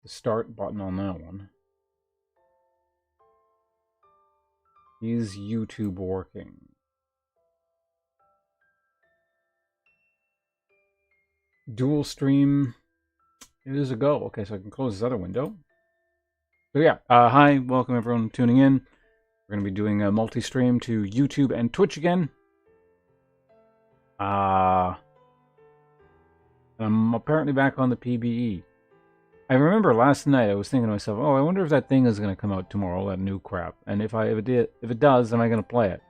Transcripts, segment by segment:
the start button on that one. Is YouTube working? Dual stream. It is a go. Okay, so I can close this other window. So yeah, hi, welcome everyone tuning in. We're going to be doing a multi-stream to YouTube and Twitch again. I'm apparently back on the PBE. I remember last night I was thinking to myself, oh, I wonder if that thing is going to come out tomorrow, that new crap. And if it does, am I going to play it?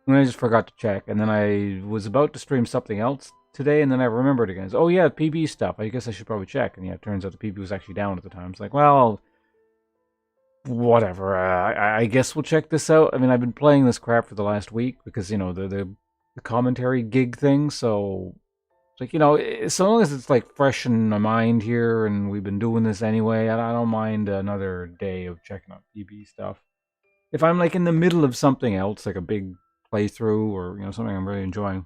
And I just forgot to check, and then I was about to stream something else today, and then I remembered again. Oh yeah, PB stuff. I guess I should probably check. And yeah, it turns out the PB was actually down at the time. It's like, well, whatever. I guess we'll check this out. I mean, I've been playing this crap for the last week because, you know, the commentary gig thing. So it's like, you know, so long as it's like fresh in my mind here, and we've been doing this anyway, I don't mind another day of checking out PB stuff. If I'm like in the middle of something else, like a big playthrough or, you know, something I'm really enjoying,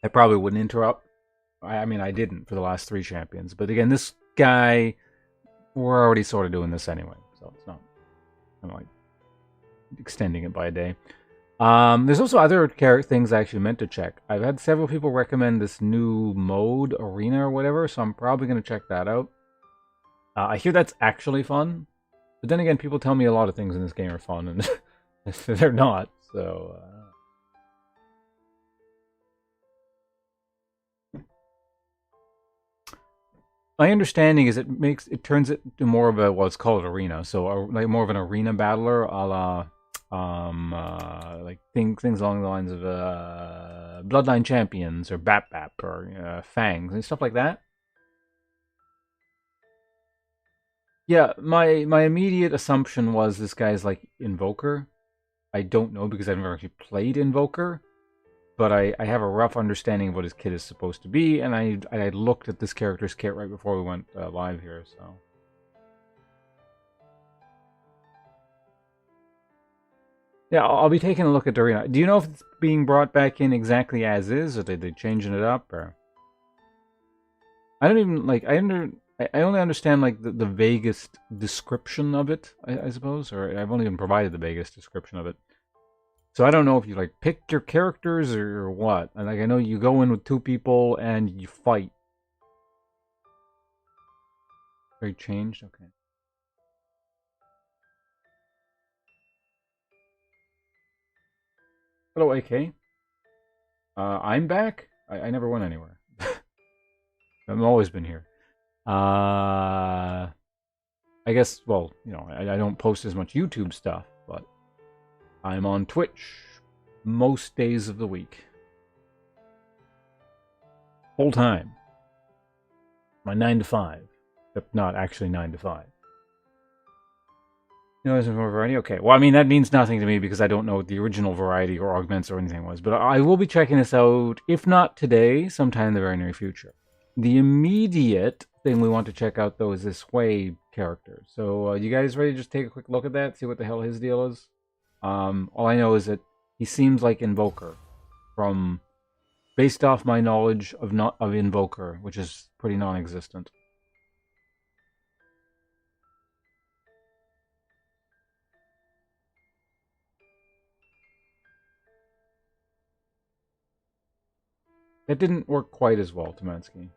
I probably wouldn't interrupt. I mean, I didn't for the last 3 champions. But again, this guy, we're already sort of doing this anyway. So it's not kind of like extending it by a day. There's also other things I actually meant to check. I've had several people recommend this new mode, Arena or whatever, so I'm probably going to check that out. I hear that's actually fun. But then again, people tell me a lot of things in this game are fun, and they're not, so... My understanding is it turns it to more of a what's called arena, so like more of an arena battler, a la like things along the lines of Bloodline Champions or Bap Bap or Fangs and stuff like that. Yeah, my immediate assumption was this guy's like Invoker. I don't know because I've never actually played Invoker. But I have a rough understanding of what his kit is supposed to be, and I looked at this character's kit right before we went live here, so... Yeah, I'll be taking a look at the arena. Do you know if it's being brought back in exactly as is, or did they changing it up, or... I don't even, like, I only understand, like, the vaguest description of it, I suppose, or I've only been provided the vaguest description of it. So I don't know if you like picked your characters or what. And like I know you go in with 2 people and you fight. Very changed, okay. Hello, AK. I'm back. I never went anywhere. I've always been here. I guess, well, you know, I don't post as much YouTube stuff, but I'm on Twitch most days of the week. Full time. My 9 to 5. Except not actually 9 to 5. You know, there's more variety? Okay. Well, I mean, that means nothing to me because I don't know what the original variety or augments or anything was. But I will be checking this out, if not today, sometime in the very near future. The immediate thing we want to check out, though, is this Hwei character. So, you guys ready to just take a quick look at that? See what the hell his deal is? All I know is that he seems like Invoker, based off my knowledge of Invoker, which is pretty non-existent. That didn't work quite as well, Tomansky.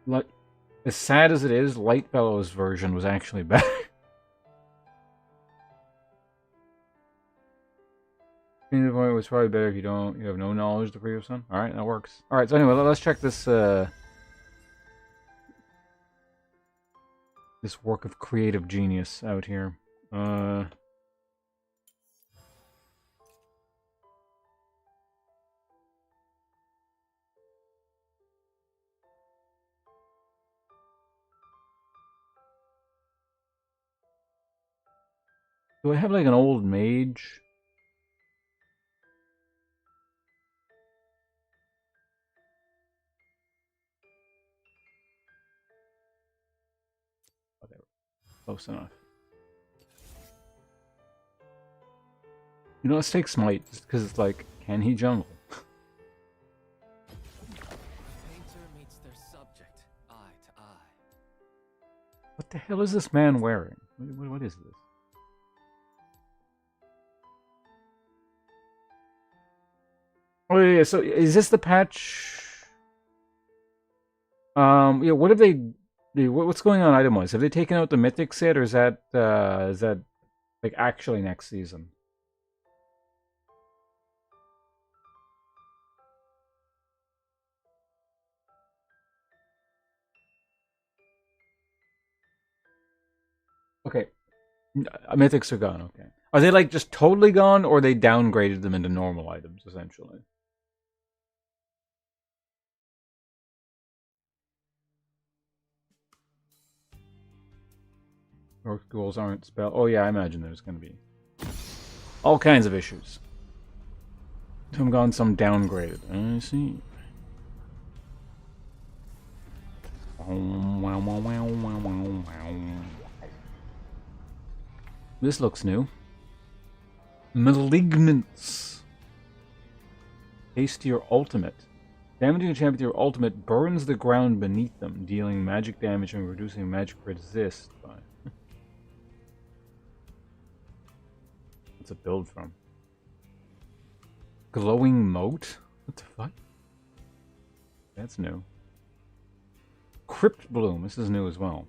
Like, as sad as it is, Lightfellow's version was actually better. The point was probably better if you have no knowledge of the previous one. All right, that works. All right, so anyway, let's check this this work of creative genius out here. Do I have like an old mage? Whatever. Close enough. You know, let's take Smite, just because it's like, can he jungle? What the hell is this man wearing? What is this? Oh yeah, so is this the patch? Yeah. What have they? What's going on item-wise? Have they taken out the mythic set, or is that like actually next season? Okay, mythics are gone. Okay, are they like just totally gone, or they downgraded them into normal items essentially? Or schools aren't spell. Oh yeah, I imagine there's going to be all kinds of issues. Some gone, some downgraded. I see. This looks new. Malignance. Haste to your ultimate. Damaging a champion with your ultimate burns the ground beneath them, dealing magic damage and reducing magic resist by. What's it build from? Glowing moat? What the fuck? That's new. Crypt Bloom. This is new as well.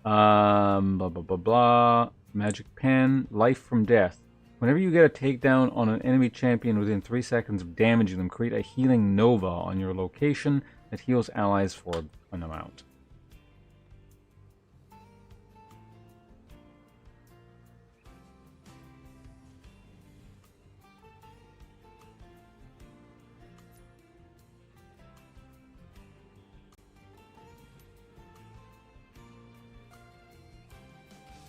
Blah blah blah blah. Magic pen. Life from death. Whenever you get a takedown on an enemy champion within 3 seconds of damaging them, create a healing nova on your location that heals allies for an amount.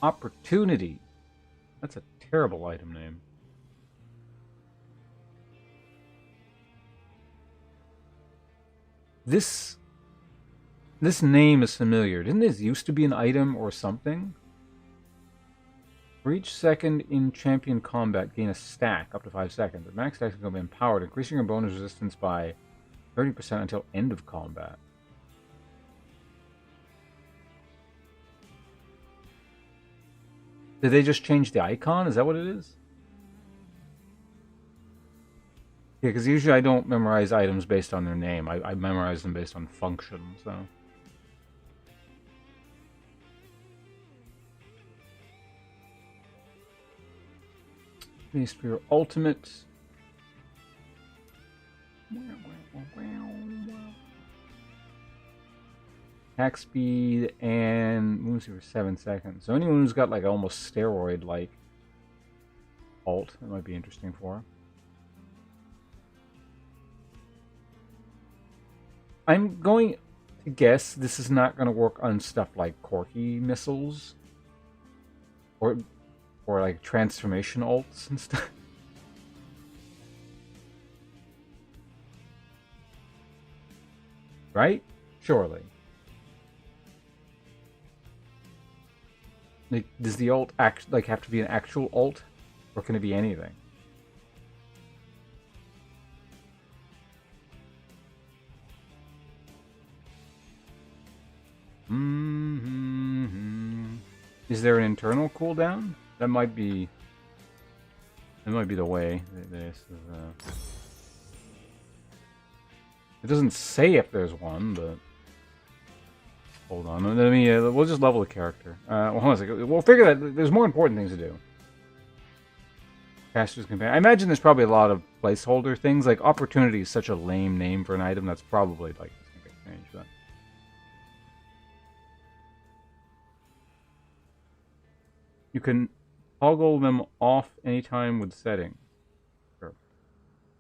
Opportunity. That's a terrible item name. This name is familiar. Didn't this used to be an item or something? For each second in champion combat, gain a stack up to 5 seconds. The max stack can be empowered, increasing your bonus resistance by 30% until end of combat. Did they just change the icon? Is that what it is? Yeah, because usually I don't memorize items based on their name. I memorize them based on function, so... Base for your ultimate. Attack speed and moves for 7 seconds. So anyone who's got like almost steroid-like ult, that might be interesting for. I'm going to guess this is not going to work on stuff like Corki missiles or like transformation ults and stuff. Right? Surely. Like, does the ult have to be an actual ult, or can it be anything? Is there an internal cooldown? That might be the way. This is, it doesn't say if there's one, but hold on. Let me. We'll just level the character. Well, hold on a second. We'll figure that there's more important things to do. Caster's companion. I imagine there's probably a lot of placeholder things. Like opportunity is such a lame name for an item. That's probably like it's gonna get changed. But you can toggle them off anytime with settings. Sure.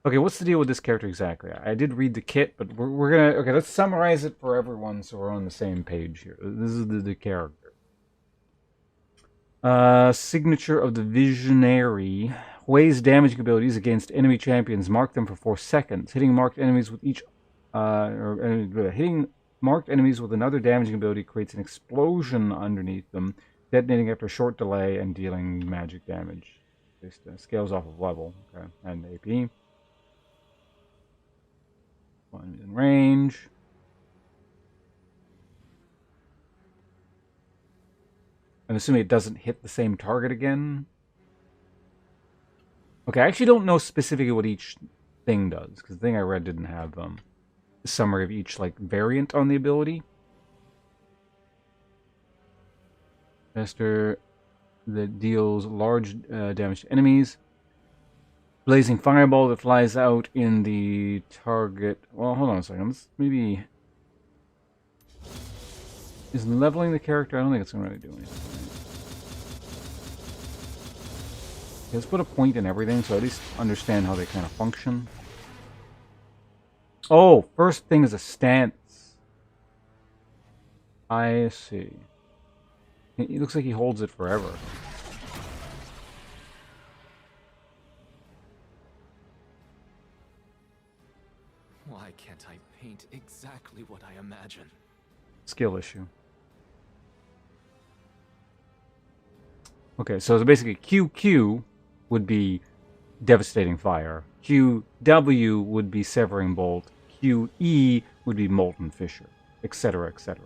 Okay, what's the deal with this character exactly? I did read the kit, but we're gonna... Okay, let's summarize it for everyone so we're on the same page here. This is the character. Signature of the Visionary. Hwei's damaging abilities against enemy champions mark them for 4 seconds. Hitting marked enemies with each... hitting marked enemies with another damaging ability creates an explosion underneath them, detonating after a short delay and dealing magic damage. This scales off of level. Okay, and AP. One in range. I'm assuming it doesn't hit the same target again. Okay, I actually don't know specifically what each thing does, because the thing I read didn't have a summary of each like variant on the ability. Master that deals large damage to enemies. Blazing fireball that flies out in the target. Well, hold on a second. Let's maybe. Is leveling the character? I don't think it's going to really do anything. Okay, let's put a point in everything so I at least understand how they kind of function. Oh, first thing is a stance. I see. It looks like he holds it forever. Why can't I paint exactly what I imagine? Skill issue. Okay, so basically QQ would be devastating fire. QW would be severing bolt. QE would be molten fissure, etc., etc.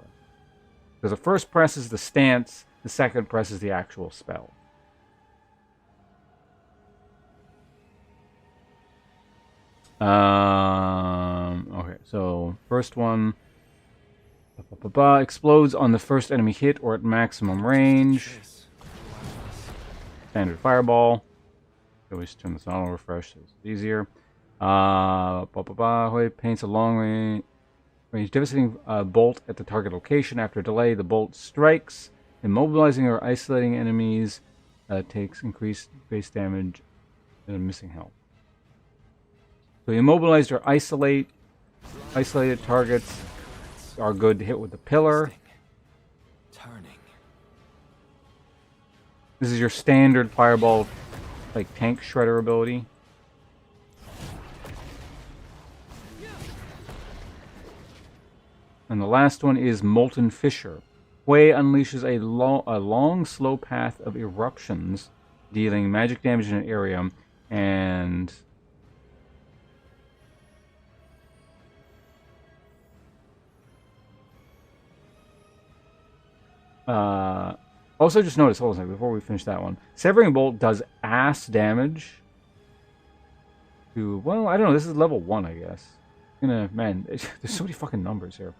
So the first press is the stance, the second press is the actual spell. Okay, so first one explodes on the first enemy hit or at maximum range. Standard fireball. Always turn this on, refresh so it's easier. Hwei paints a long range devastating bolt at the target location. After a delay, the bolt strikes, immobilizing or isolating enemies. Takes increased base damage and missing health. So immobilized or isolated targets are good to hit with the pillar. Turning. This is your standard fireball, like tank shredder ability. And the last one is Molten Fissure. Hwei unleashes a long, slow path of eruptions, dealing magic damage in an area, and also just notice, hold on a second, before we finish that one. Severing Bolt does ass damage to, well, I don't know, this is level 1, I guess. Man, there's so many fucking numbers here.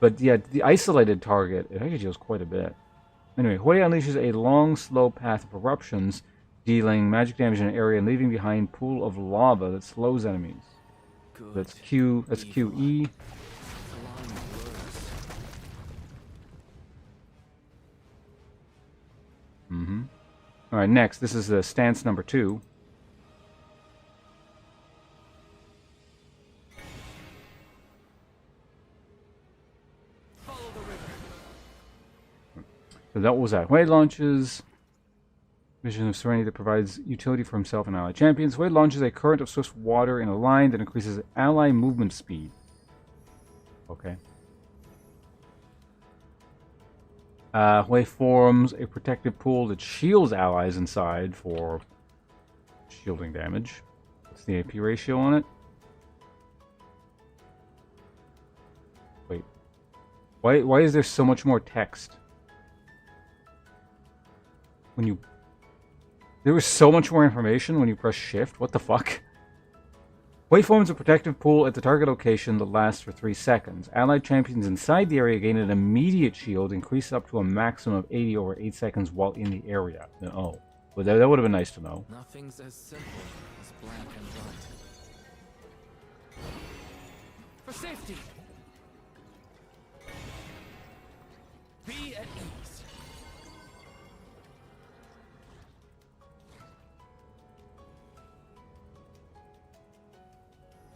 But yeah, the isolated target, it actually deals quite a bit. Anyway, Hwei unleashes a long, slow path of eruptions, dealing magic damage in an area and leaving behind pool of lava that slows enemies. Good, That's QE. Alright, next, this is the stance number 2. So that was that. Hwei launches Vision of Serenity that provides utility for himself and ally champions. Hwei launches a current of swift water in a line that increases ally movement speed. Okay. Hwei forms a protective pool that shields allies inside for shielding damage. What's the AP ratio on it? Wait. Why is there so much more text? There was so much more information when you press shift. What the fuck? Hwei forms a protective pool at the target location that lasts for 3 seconds. Allied champions inside the area gain an immediate shield, increased up to a maximum of 80 over 8 seconds while in the area. Oh, well, that would have been nice to know. Nothing's as simple as black and white. For safety. Be at ease.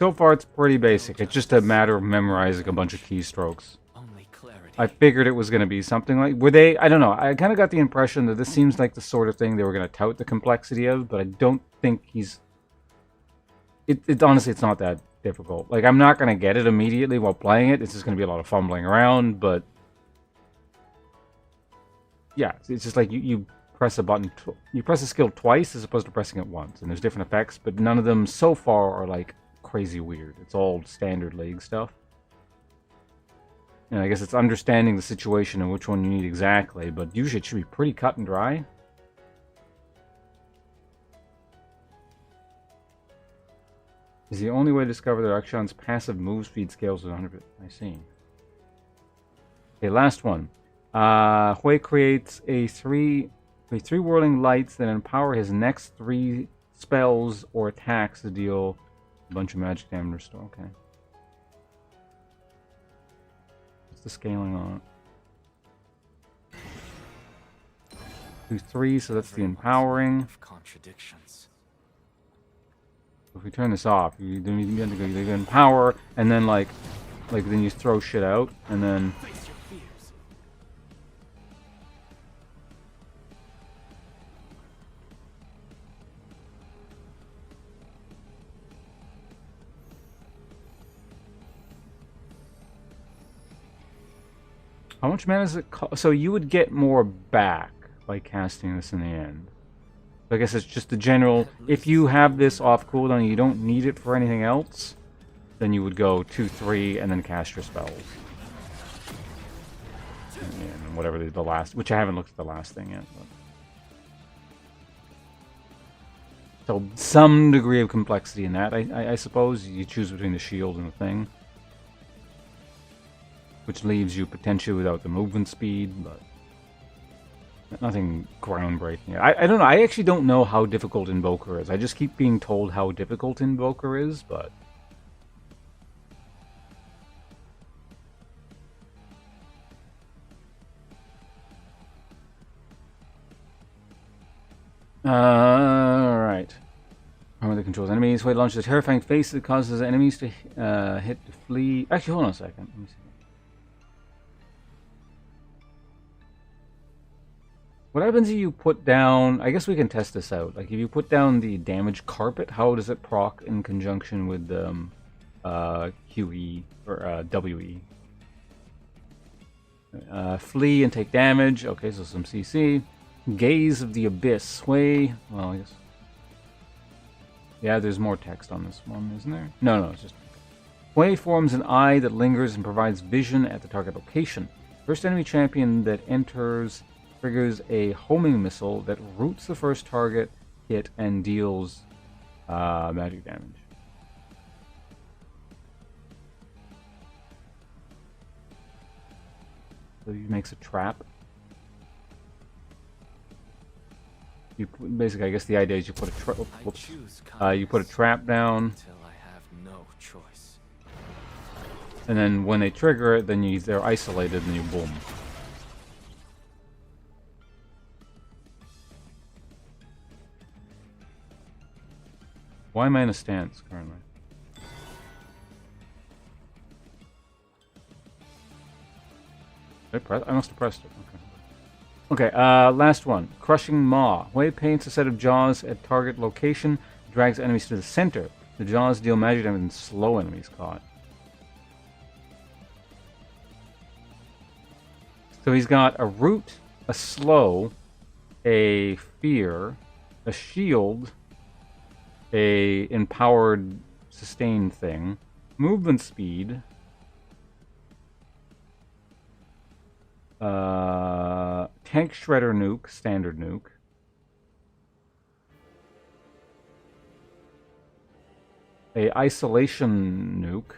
So far, it's pretty basic. It's just a matter of memorizing a bunch of keystrokes. Only clarity. I figured it was going to be something like... Were they... I don't know. I kind of got the impression that this seems like the sort of thing they were going to tout the complexity of, but I don't think he's... Honestly, it's not that difficult. Like, I'm not going to get it immediately while playing it. It's just going to be a lot of fumbling around, but... Yeah, it's just like you press a button... You press a skill twice as opposed to pressing it once, and there's different effects, but none of them so far are, like, crazy weird. It's all standard League stuff. And I guess it's understanding the situation and which one you need exactly, but usually it should be pretty cut and dry. Is the only way to discover that Akshon's passive move speed scales with 100%. I see. Okay, last one. Hwei creates three whirling lights that empower his next 3 spells or attacks to deal a bunch of magic damage restore. Okay. What's the scaling on it? 2, 3, so that's the empowering. Contradictions. If we turn this off, you empower, and then like then you throw shit out, and then. Face your fears. How much mana does it cost? So you would get more back by casting this in the end. I guess it's just the general. If you have this off cooldown and you don't need it for anything else, then you would go 2, 3, and then cast your spells. And whatever the last, which I haven't looked at the last thing yet. But. So some degree of complexity in that. I suppose you choose between the shield and the thing, which leaves you potentially without the movement speed, but. Nothing groundbreaking. I don't know. I actually don't know how difficult Invoker is. I just keep being told how difficult Invoker is, but... Alright. Armor that controls enemies. Hwei launches a terrifying face that causes enemies to hit to flee. Actually, hold on a second. Let me see. What happens if you put down... I guess we can test this out. Like, if you put down the damage carpet, how does it proc in conjunction with QE or WE? Flee and take damage. Okay, so some CC. Gaze of the Abyss. Hwei... Well, I guess... Yeah, there's more text on this one, isn't there? No, it's just... Hwei forms an eye that lingers and provides vision at the target location. First enemy champion that enters... triggers a homing missile that roots the first target hit and deals magic damage. So he makes a trap. Basically, I guess the idea is you put you put a trap down. Until I have no choice. And then when they trigger it, then they're isolated and you boom. Why am I in a stance currently? Did I must have pressed it. Okay. Okay, last one. Crushing Maw. Hwei paints a set of jaws at target location, drags enemies to the center. The jaws deal magic damage and slow enemies caught. So he's got a root, a slow, a fear, a shield, a empowered sustain thing, movement speed, tank shredder nuke, standard nuke, a isolation nuke,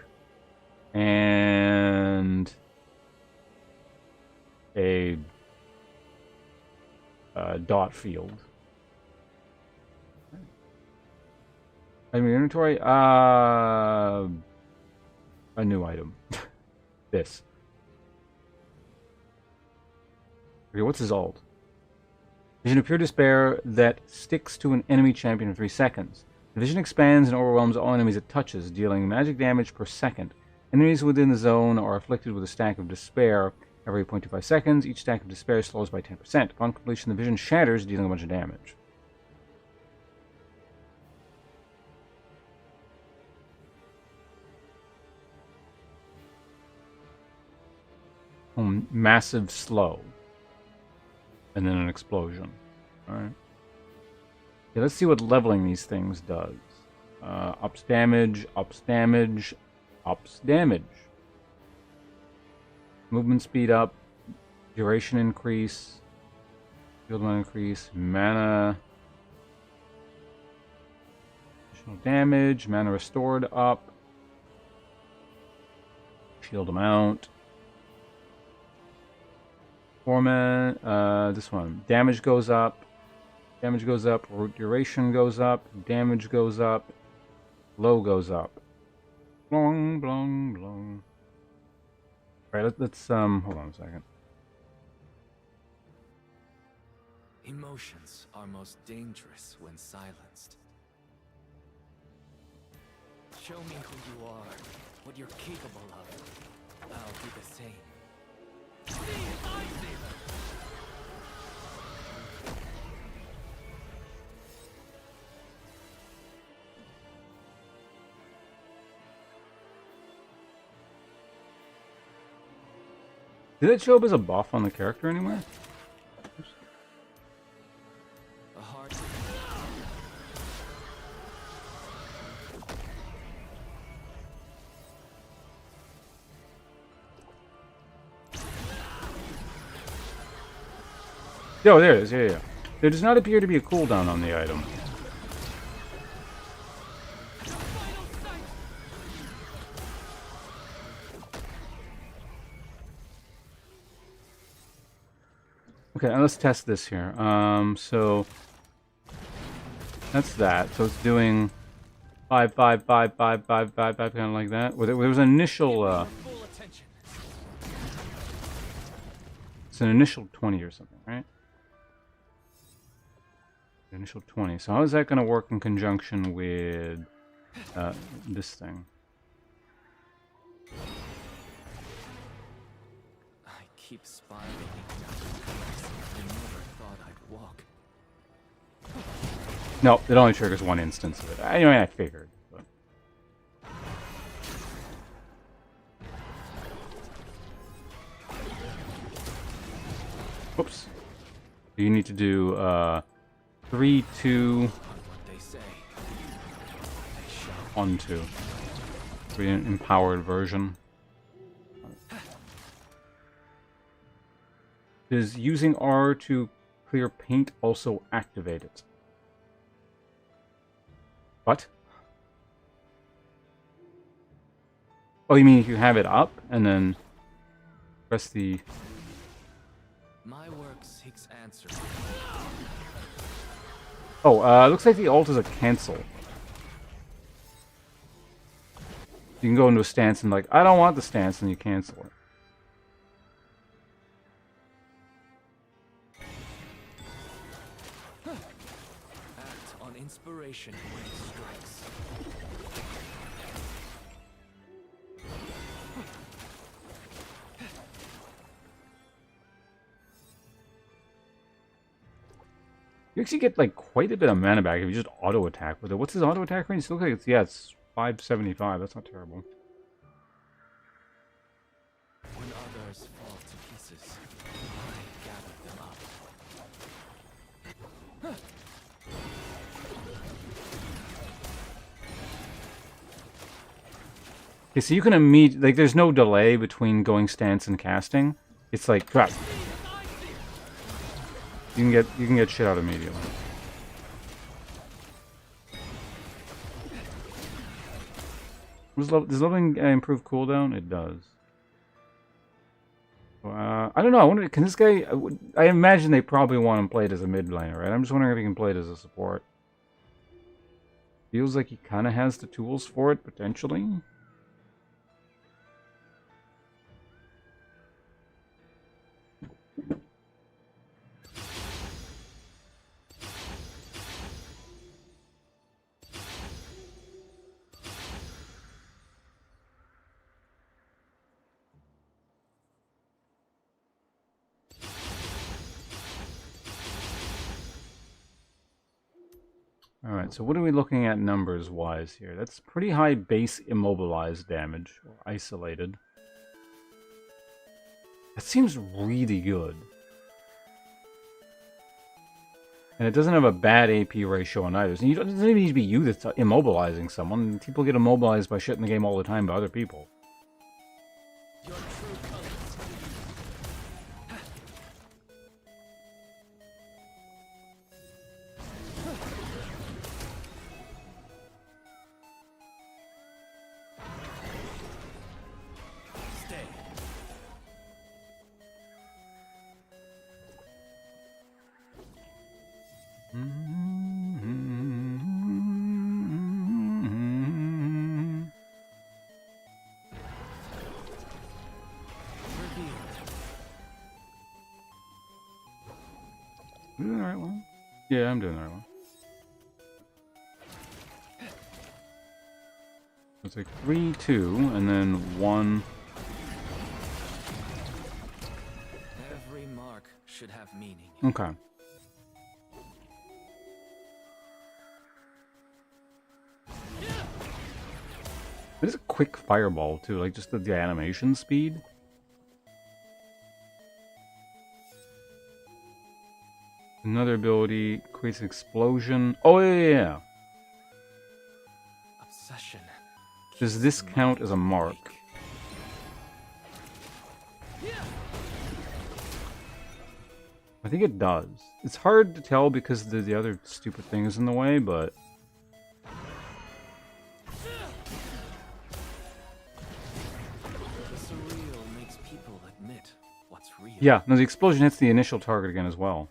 and a dot field. In your inventory, a new item. This. Okay, what's his ult? Vision of pure despair that sticks to an enemy champion for 3 seconds. The vision expands and overwhelms all enemies it touches, dealing magic damage per second. Enemies within the zone are afflicted with a stack of despair every 0.25 seconds. Each stack of despair slows by 10%. Upon completion, the vision shatters, dealing a bunch of damage. Massive slow. And then an explosion. Alright. Okay, let's see what leveling these things does. Ups damage, ups damage, ups damage. movement speed up, duration increase, shield amount increase, mana, additional damage, mana restored up, shield amount, format, this one, damage goes up, duration goes up, damage goes up, low goes up. Blong, blong, blong. Alright, let's hold on a second. Emotions are most dangerous when silenced. Show me who you are, what you're capable of. I'll do the same. Did it show up as a buff on the character anywhere? A hard Oh, there it is. Yeah. There does not appear to be a cooldown on the item. Okay, now let's test this here. So that's that. So it's doing 5, 5, 5, 5, 5, 5, 5, kind of like that. There was an initial. It's an initial 20 or something, right? Initial 20. So how is that going to work in conjunction with this thing? I keep spiraling down the cliffs. I never thought I'd walk. No, it only triggers one instance of it. Anyway, I figured. But. Whoops. You need to do 3, 2, 1, 2. Pretty empowered version. Does using R to clear paint also activate it? What? Oh, you mean if you have it up and then press the... My work seeks answers. Oh, looks like the alt is a cancel. You can go into a stance and like, I don't want the stance, and you cancel it. Act on inspiration when it strikes. You actually get like quite a bit of mana back if you just auto attack with it. What's his auto attack range? It looks like it's, yeah, it's 575. That's not terrible. When others fall to pieces, I gather them up. Okay, so you can immediately, like, there's no delay between going stance and casting. It's like, crap. You can get shit out immediately. Does leveling improve cooldown? It does. I don't know. I wonder, can this guy... I imagine they probably want him played as a mid laner, right? I'm just wondering if he can play it as a support. Feels like he kind of has the tools for it, potentially. Alright, so what are we looking at numbers-wise here? That's pretty high base immobilized damage, or isolated. That seems really good. And it doesn't have a bad AP ratio on either. So it doesn't even need to be you that's immobilizing someone. People get immobilized by shit in the game all the time by other people. Your true colors Stay. Doing the right one? Yeah, I'm doing the right one. It's like 3, 2, and then 1. Every mark should have meaning. Okay. It is a quick fireball too, like just the animation speed. Another ability creates an explosion. Oh yeah. Obsession. Does this count as a mark? I think it does. It's hard to tell because the other stupid thing is in the way, but... The surreal makes people admit what's real. Yeah, no, the explosion hits the initial target again as well.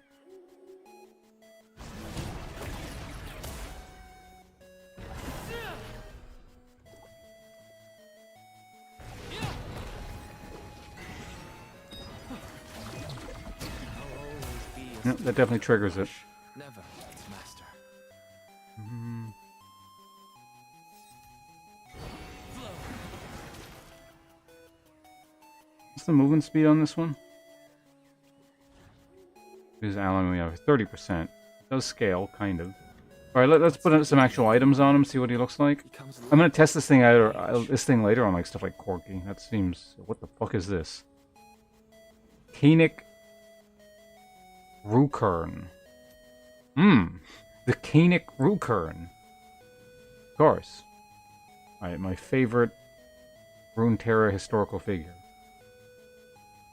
Yep, that definitely triggers it. Never its master. What's the movement speed on this one? Because Alan, we have 30%. It does scale, kind of. Alright, let's put some actual items on him, see what he looks like. I'm gonna test this thing out, or this thing later on like stuff like Corky. That seems... What the fuck is this? Canic Rukern. The Canic Rukern. Of course. Alright, my favorite Runeterra historical figure.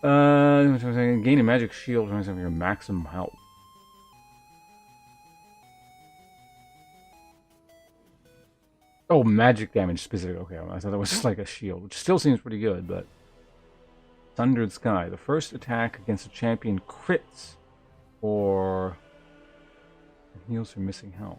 Gain a magic shield when you have your maximum health. Oh, magic damage specific. Okay, I thought that was just like a shield, which still seems pretty good, but... Thundered Sky. The first attack against a champion crits, or heals for missing health.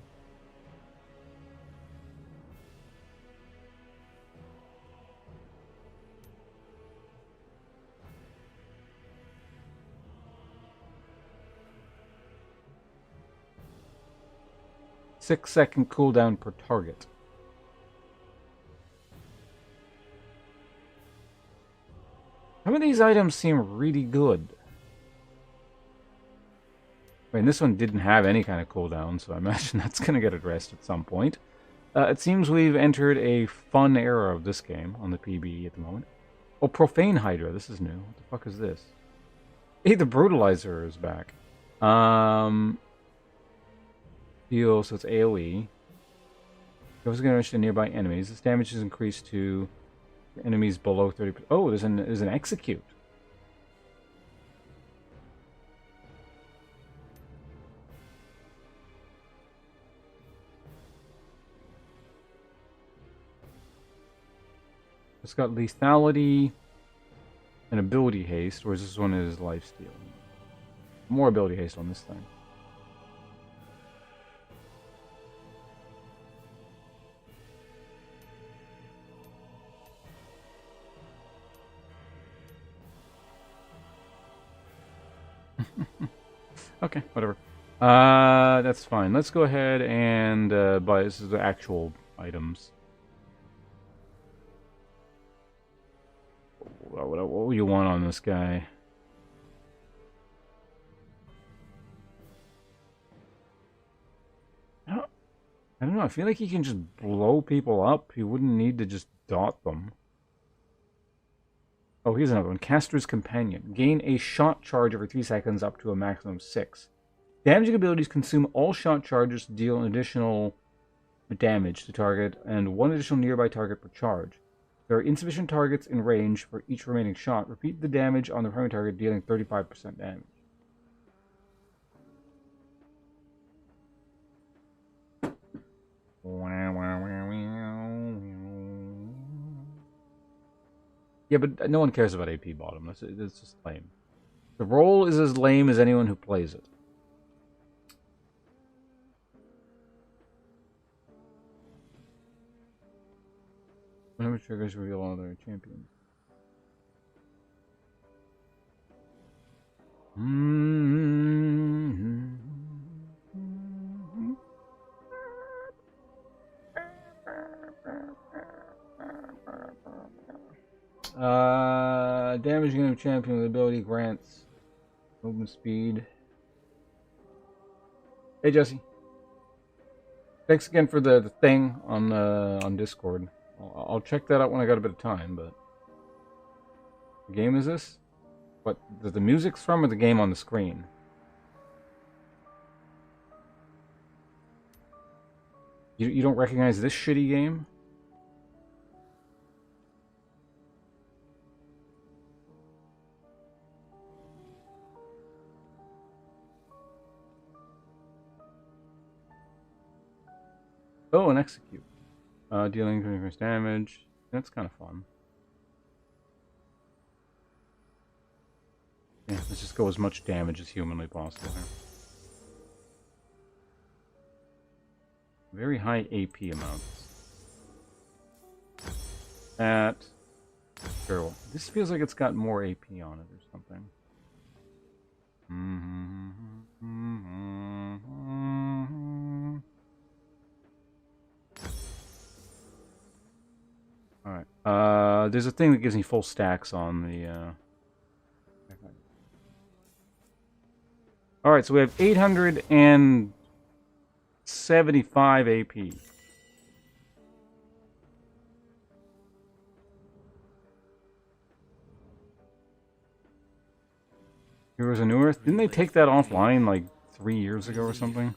Six-second cooldown per target. Some of these items seem really good. I mean, this one didn't have any kind of cooldown, so I imagine that's going to get addressed at some point. It seems we've entered a fun era of this game on the PBE at the moment. Oh, Profane Hydra. This is new. What the fuck is this? Hey, the Brutalizer is back. Heal, so it's AoE. Goes against nearby enemies. This damage is increased to enemies below 30%. Oh, there's an Execute. It's got lethality and ability haste, whereas this one is lifesteal. More ability haste on this thing. Okay, whatever. That's fine. Let's go ahead and buy. This is the actual items. What do you want on this guy? I don't know. I feel like he can just blow people up. He wouldn't need to just dot them. Oh, here's another one. Caster's Companion. Gain a shot charge every 3 seconds up to a maximum of 6. Damaging abilities consume all shot charges to deal an additional damage to target and 1 additional nearby target per charge. There are insufficient targets in range for each remaining shot. Repeat the damage on the primary target, dealing 35% damage. Yeah, but no one cares about AP bottom. That's just lame. The role is as lame as anyone who plays it. Whenever triggers reveal all their champions. Damage enemy champion with ability grants movement speed. Hey Jesse, thanks again for the thing on Discord. I'll check that out when I got a bit of time. But what game is this? What the music's from, or the game on the screen? You don't recognize this shitty game? Oh, and execute. Dealing 20% damage. That's kind of fun. Yeah, let's just go as much damage as humanly possible here. Very high AP amounts. That. Sure. This feels like it's got more AP on it or something. Alright. There's a thing that gives me full stacks on the, Alright, so we have 875 AP. Heroes of New Earth? Didn't they take that offline like 3 years ago or something?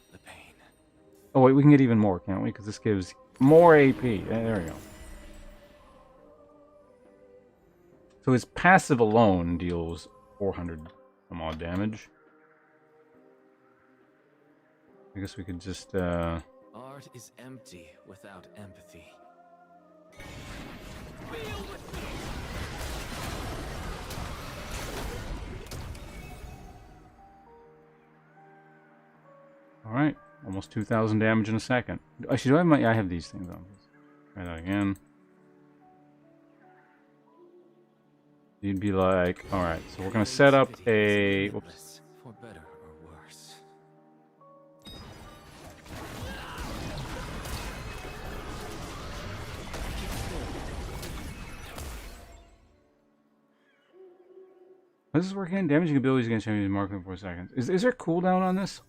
Oh wait, we can get even more, can't we? Because this gives more AP. There we go. So his passive alone deals 400 some odd damage. I guess we could just, Art is empty without empathy. Alright, almost 2,000 damage in a second. Actually, do I have my... I have these things on. Try that again. You'd be like, alright, so we're gonna set up a... Whoops. For better or worse. How does this work again? Damaging abilities against enemies marked in 4 seconds. Is there a cooldown on this?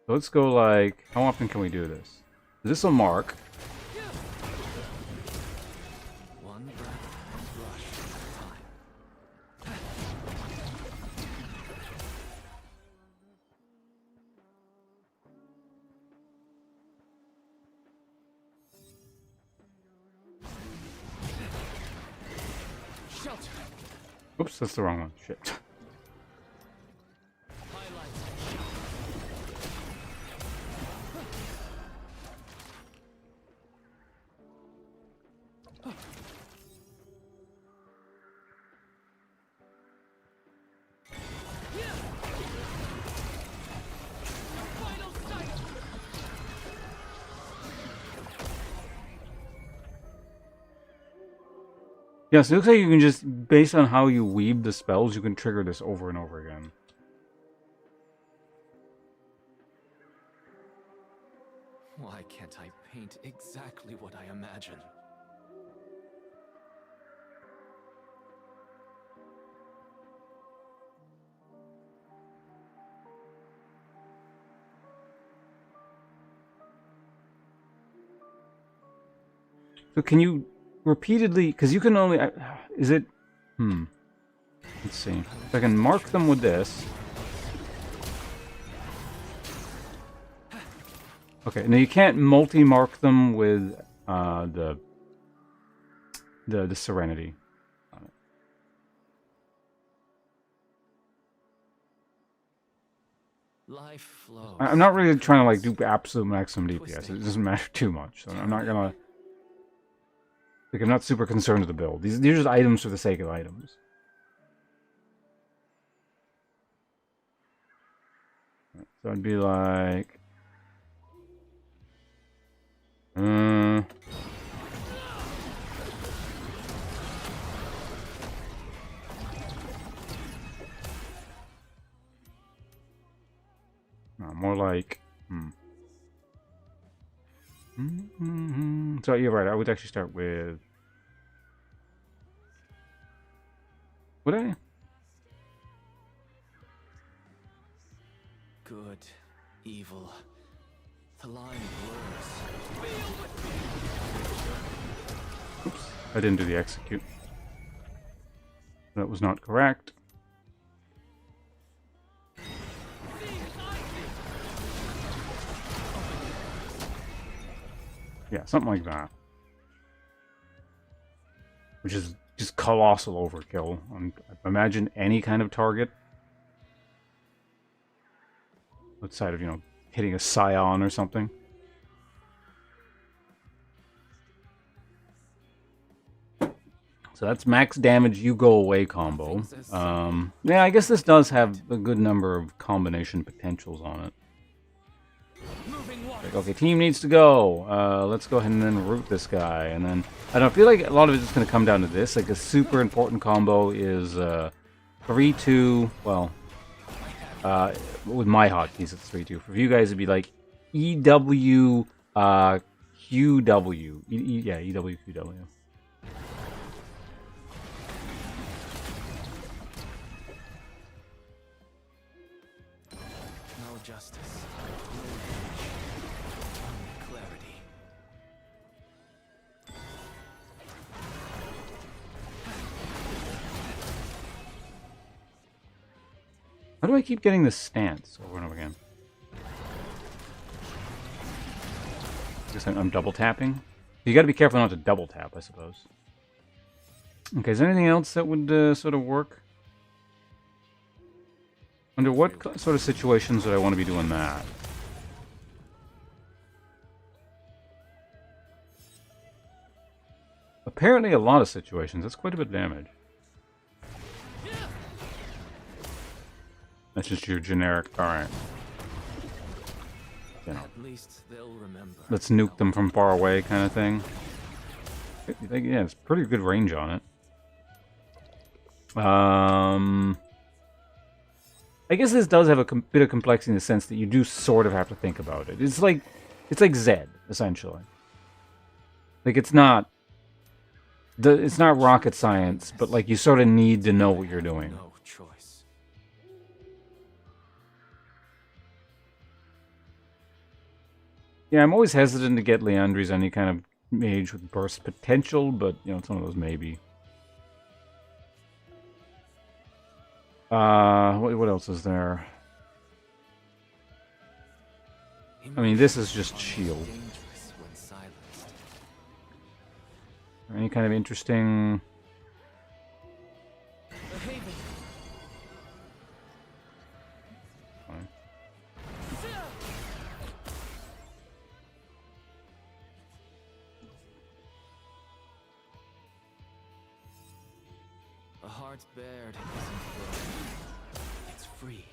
So let's go like... How often can we do this? This will mark. One breath and brush at a time. Shelter. Oops, that's the wrong one. Shit. Yeah, so it looks like you can just, based on how you weave the spells, you can trigger this over and over again. Why can't I paint exactly what I imagine? So can you repeatedly, because you can only, is it, let's see. If I can mark them with this. Okay, now you can't multi-mark them with the the Serenity on it. Life flows. I'm not really trying to like do absolute maximum DPS. It doesn't matter too much. So I'm not gonna like I'm not super concerned with the build. These are just items for the sake of items. So I'd be like, no, more like, So you're right. I would actually start with. Would I? Good, evil. The line blurs. Oops, I didn't do the execute. That was not correct. Yeah, something like that. Which is just colossal overkill. Imagine any kind of target. Outside of, hitting a Scion or something. So that's max damage, you go away combo. Yeah, I guess this does have a good number of combination potentials on it. Like, okay, team needs to go. Let's go ahead and then root this guy. And then, I don't feel like a lot of it's just going to come down to this. Like, a super important combo is 3-2, well, with my hotkeys, it's 3-2. For you guys, it'd be like EW, QW. Yeah, EW, QW. No justice. No revenge. Only clarity. How do I keep getting this stance over and over again? Just I'm double tapping. You got to be careful not to double tap, I suppose. Okay, is there anything else that would sort of work? Under what sort of situations would I want to be doing that? Apparently a lot of situations. That's quite a bit of damage. That's just your generic, alright. At least they'll remember. Let's nuke them from far away kind of thing. Yeah, it's pretty good range on it. I guess this does have a bit of complexity in the sense that you do sort of have to think about it. It's like Zed, essentially. Like, it's not rocket science, but like you sort of need to know what you're doing. No choice. Yeah, I'm always hesitant to get Leandri's any kind of mage with burst potential, but it's one of those maybe. What else is there? I mean, this is just shield. Any kind of interesting... Fine. A heart bared isn't broken. It's freed.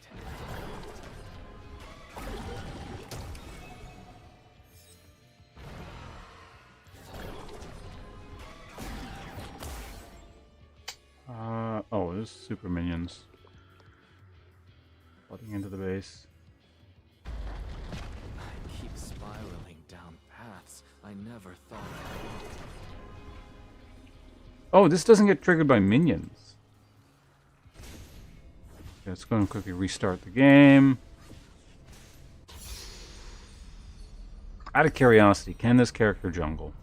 Oh, there's super minions. Flooding into the base. I keep spiraling down paths I never thought I'd walk. Oh, this doesn't get triggered by minions. Okay, let's go and quickly restart the game. Out of curiosity, can this character jungle?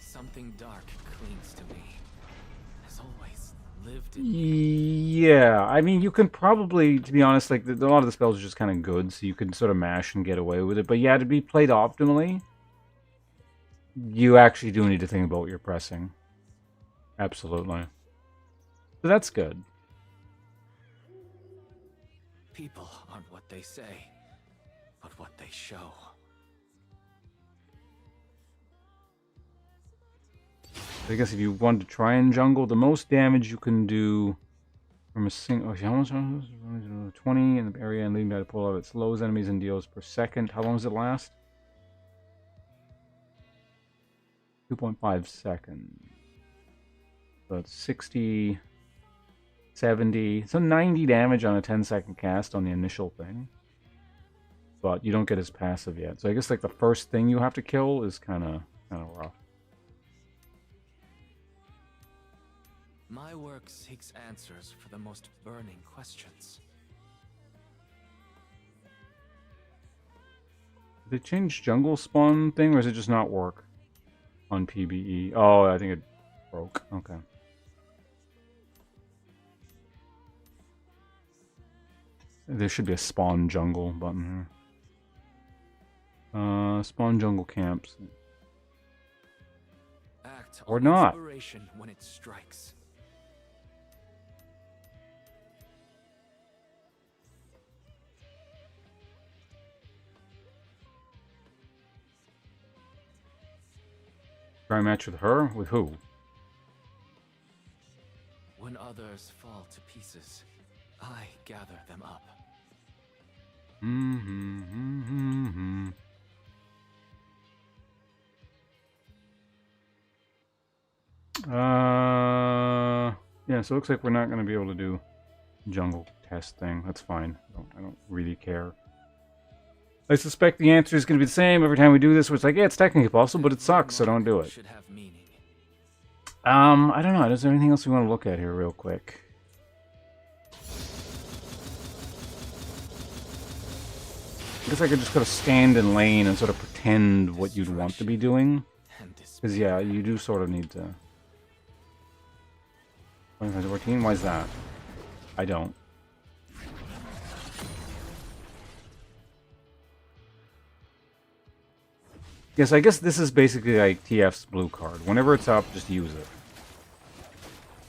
Something dark clings to me. Has always lived in Yeah, I mean, you can probably, to be honest, like, a lot of the spells are just kind of good, so you can sort of mash and get away with it. But yeah, to be played optimally, you actually do need to think about what you're pressing. Absolutely. So that's good. People aren't what they say, but what they show. I guess if you want to try and jungle, the most damage you can do from a single... how much? 20 in the area and leading by the pull out. It slows enemies and deals per second. How long does it last? 2.5 seconds. So it's 60, 70. So 90 damage on a 10-second cast on the initial thing. But you don't get his passive yet. So I guess like the first thing you have to kill is kind of rough. My work seeks answers for the most burning questions. Did they change jungle spawn thing, or does it just not work on PBE? Oh, I think it broke. Okay. There should be a spawn jungle button here. Spawn jungle camps. Act Or on not. inspiration when it strikes. Try a match with her? With who? When others fall to pieces, I gather them up. Yeah, so it looks like we're not going to be able to do jungle test thing. That's fine. I don't really care. I suspect the answer is going to be the same every time we do this, where it's like, yeah, it's technically possible, but it sucks, so don't do it. Should have meaning. I don't know. Is there anything else we want to look at here real quick? I guess I could just sort of stand in lane and sort of pretend what you'd want to be doing. Because, yeah, you do sort of need to... 25 to 14? Why is that? I don't. Yes, I guess this is basically like TF's blue card. Whenever it's up, just use it.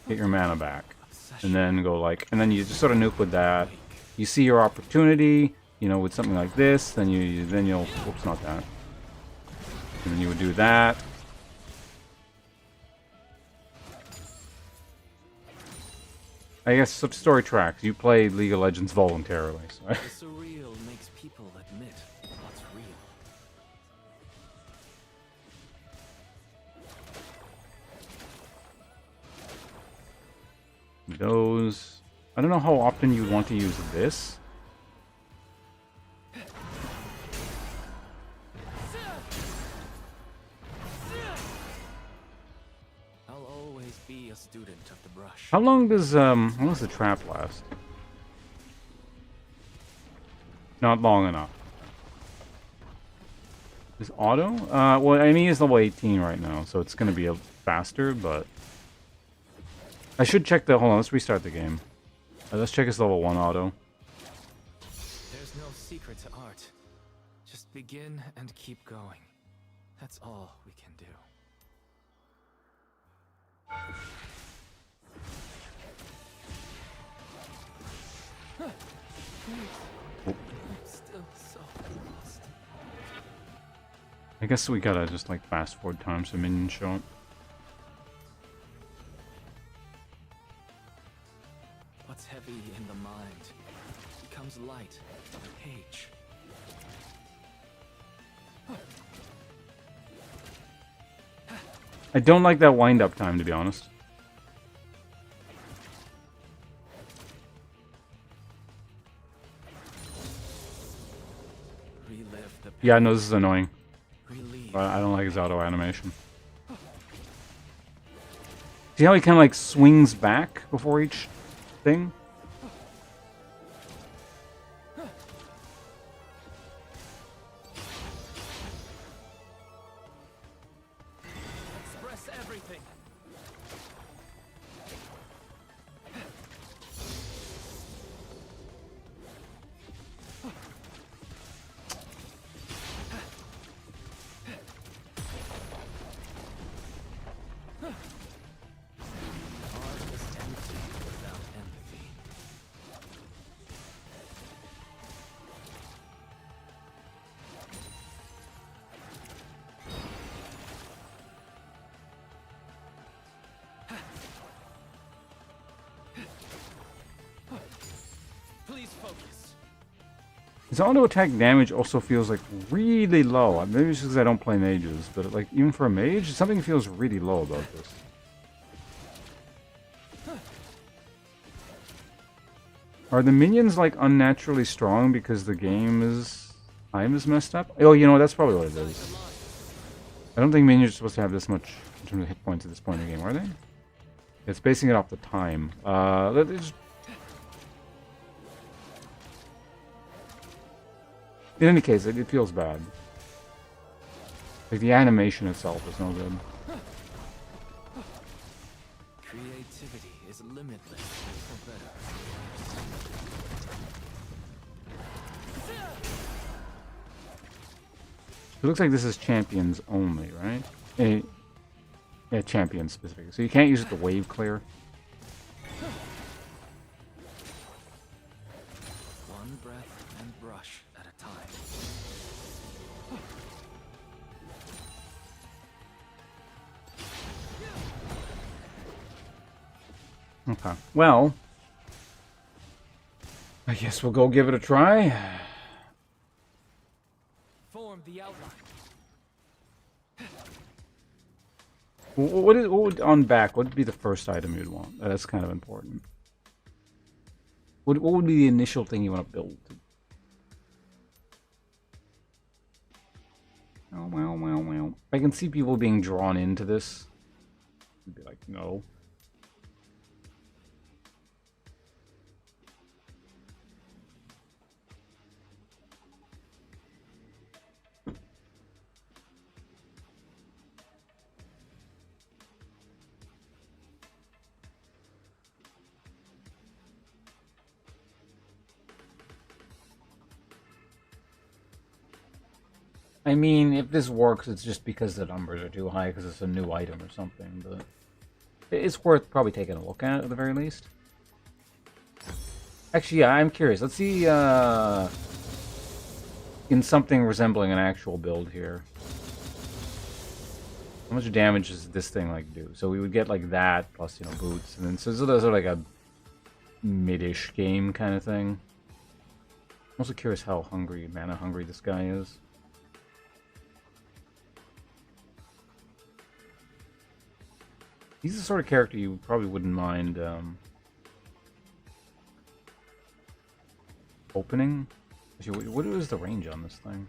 Get your mana back. And then go like... And then you just sort of nuke with that. You see your opportunity, you know, with something like this, then you'll... Whoops, not that. And then you would do that. I guess story tracks. You play League of Legends voluntarily. So. The surreal makes people admit what's real. Those... I don't know how often you'd want to use this. I'll always be a student of the brush. How long does the trap last? Not long enough. Is auto? Well, I mean, he's level 18 right now, so it's gonna be faster, but... I should check the... Hold on, let's restart the game. Let's check his level 1 auto. There's no secret to art. Just begin and keep going. That's all we can do. I'm still so lost. I guess we gotta just, like, fast forward time so minions show up. What's heavy in the mind becomes light on the page. I don't like that wind-up time, to be honest. Relive the Yeah, no, this is annoying. relieve. I don't like his auto animation. See how he kind of like swings back before each thing? Express everything. His auto attack damage also feels like really low. Maybe it's because I don't play mages, but like even for a mage, something feels really low about this. Are the minions like unnaturally strong because the time is messed up? Oh, you know that's probably what it is. I don't think minions are supposed to have this much in terms of hit points at this point in the game, are they? It's basing it off the time. In any case, it feels bad. Like the animation itself is no good. Creativity is limitless for better. It looks like this is champions only, right? Yeah, champions specifically. So you can't use it to wave clear. One breath and brush at a time. Okay. Well, I guess we'll go give it a try. Form the outline. What would on back? What would be the first item you'd want? That's kind of important. What would be the initial thing you want to build? Well. I can see people being drawn into this. I'd be like, no. I mean, if this works, it's just because the numbers are too high, because it's a new item or something, but it's worth probably taking a look at the very least. Actually, yeah, I'm curious. Let's see, in something resembling an actual build here. How much damage does this thing, like, do? So we would get, like, that, plus, you know, boots, and then, so those are, like, a mid-ish game kind of thing. I'm also curious how mana hungry this guy is. He's the sort of character you probably wouldn't mind opening. Actually, what is the range on this thing?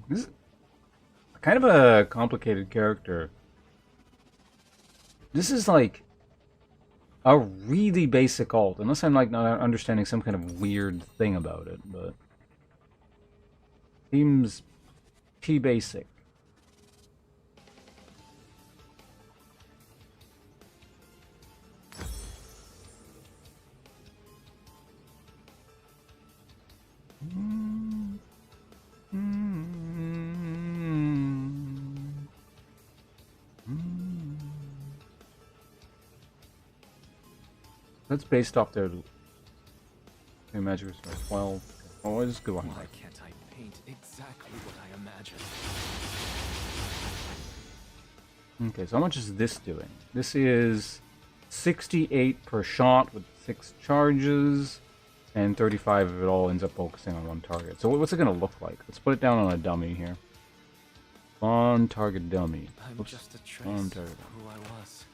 This is kind of a complicated character. This is like a really basic alt, unless I'm like not understanding some kind of weird thing about it, but seems pretty basic. That's based off their magic is 12. Oh, I just go on. Why can't I paint exactly what I imagine? Okay, so how much is this doing? This is 68 per shot with 6 charges, and 35 if it all ends up focusing on one target. So what's it going to look like? Let's put it down on a dummy here. On target dummy. I'm just a trace of who I was.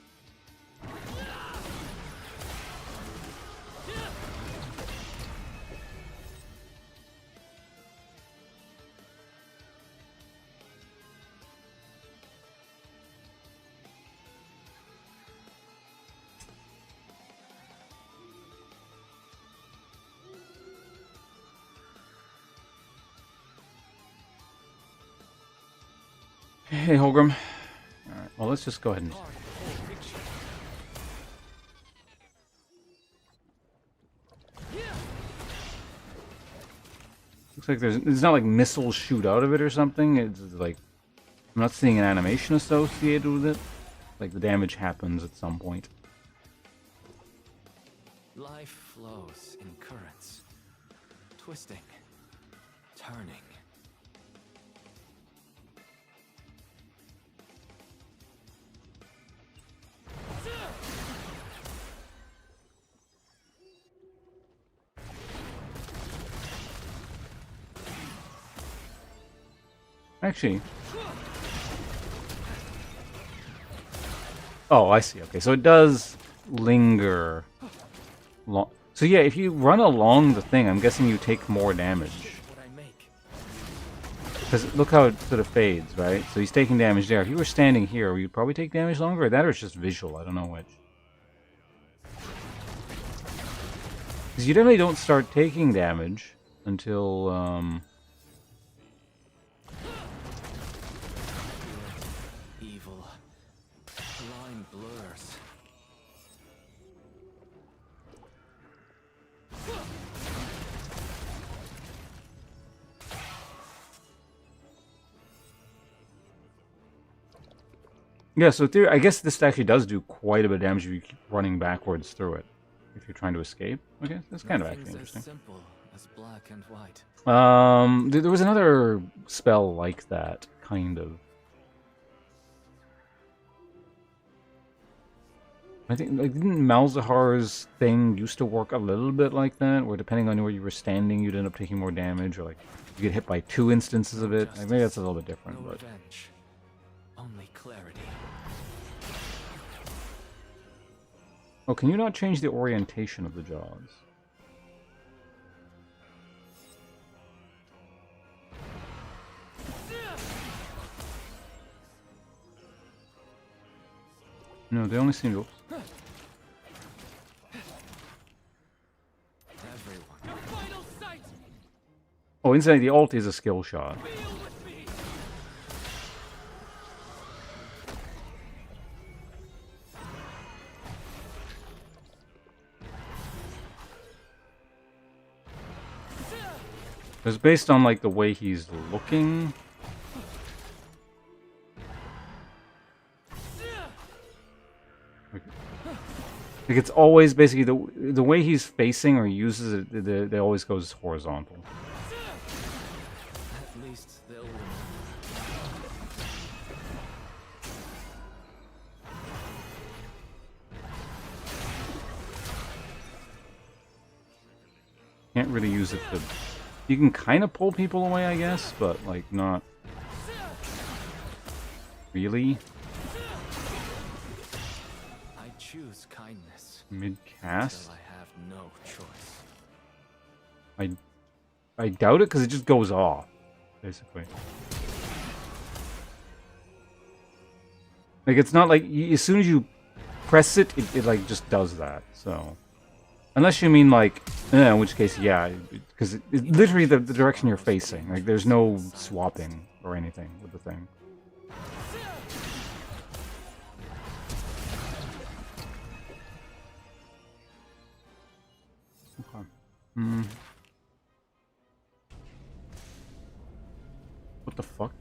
Hey, Holgrim. Alright, well, let's just go ahead and... Looks like it's not like missiles shoot out of it or something. It's like... I'm not seeing an animation associated with it. Like, the damage happens at some point. Life flows in currents. Twisting. Turning. Actually... Oh, I see. Okay, so it does linger long. So yeah, if you run along the thing, I'm guessing you take more damage. Because look how it sort of fades, right? So he's taking damage there. If you were standing here, you'd probably take damage longer. That or it's just visual. I don't know which. Because you definitely don't start taking damage until... Evil. Line blurs. Yeah, so I guess this actually does do quite a bit of damage if you keep running backwards through it. If you're trying to escape. Okay, that's kind of actually interesting. As simple as black and white. There was another spell like that, kind of. I think, like, didn't Malzahar's thing used to work a little bit like that, where depending on where you were standing, you'd end up taking more damage, or like you get hit by 2 instances of it. Like, maybe that's a little bit different, No but revenge. Only clarity. oh, can you not change the orientation of the jaws? No, they only seem to. Oh, inside the ult is a skill shot. It's based on like the way he's looking. Like it's always basically the way he's facing or uses it. It always goes horizontal. At least they'll win. Can't really use it to. You can kind of pull people away, I guess, but like not really. I choose kindness. Mid-cast? Until I have no choice. I doubt it because it just goes off, basically. Like it's not like as soon as you press it, it like just does that. So unless you mean like, in which case, yeah, because it's literally the direction you're facing. Like there's no swapping or anything with the thing. Okay. What the fuck?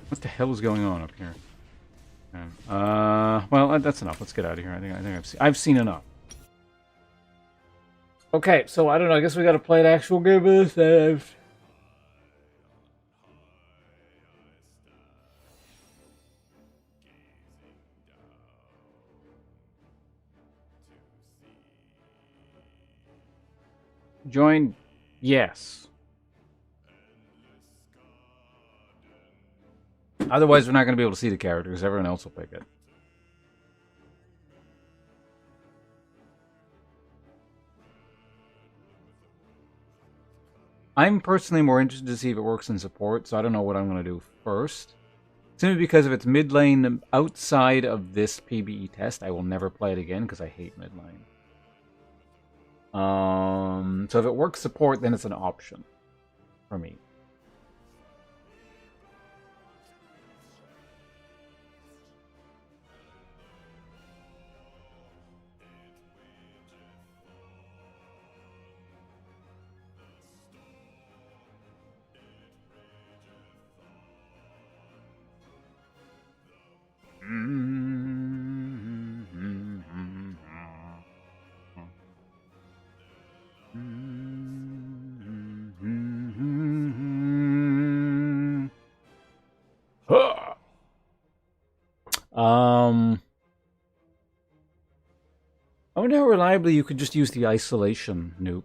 What the hell is going on up here? Well, that's enough. Let's get out of here. I think I've seen enough. Okay, so I don't know. I guess we got to play an actual game of this. Join, yes. Otherwise, we're not going to be able to see the character because everyone else will pick it. I'm personally more interested to see if it works in support, so I don't know what I'm going to do first. Simply because if it's mid lane outside of this PBE test, I will never play it again because I hate mid lane. So if it works support, then it's an option for me. I wonder how reliably you could just use the isolation nuke.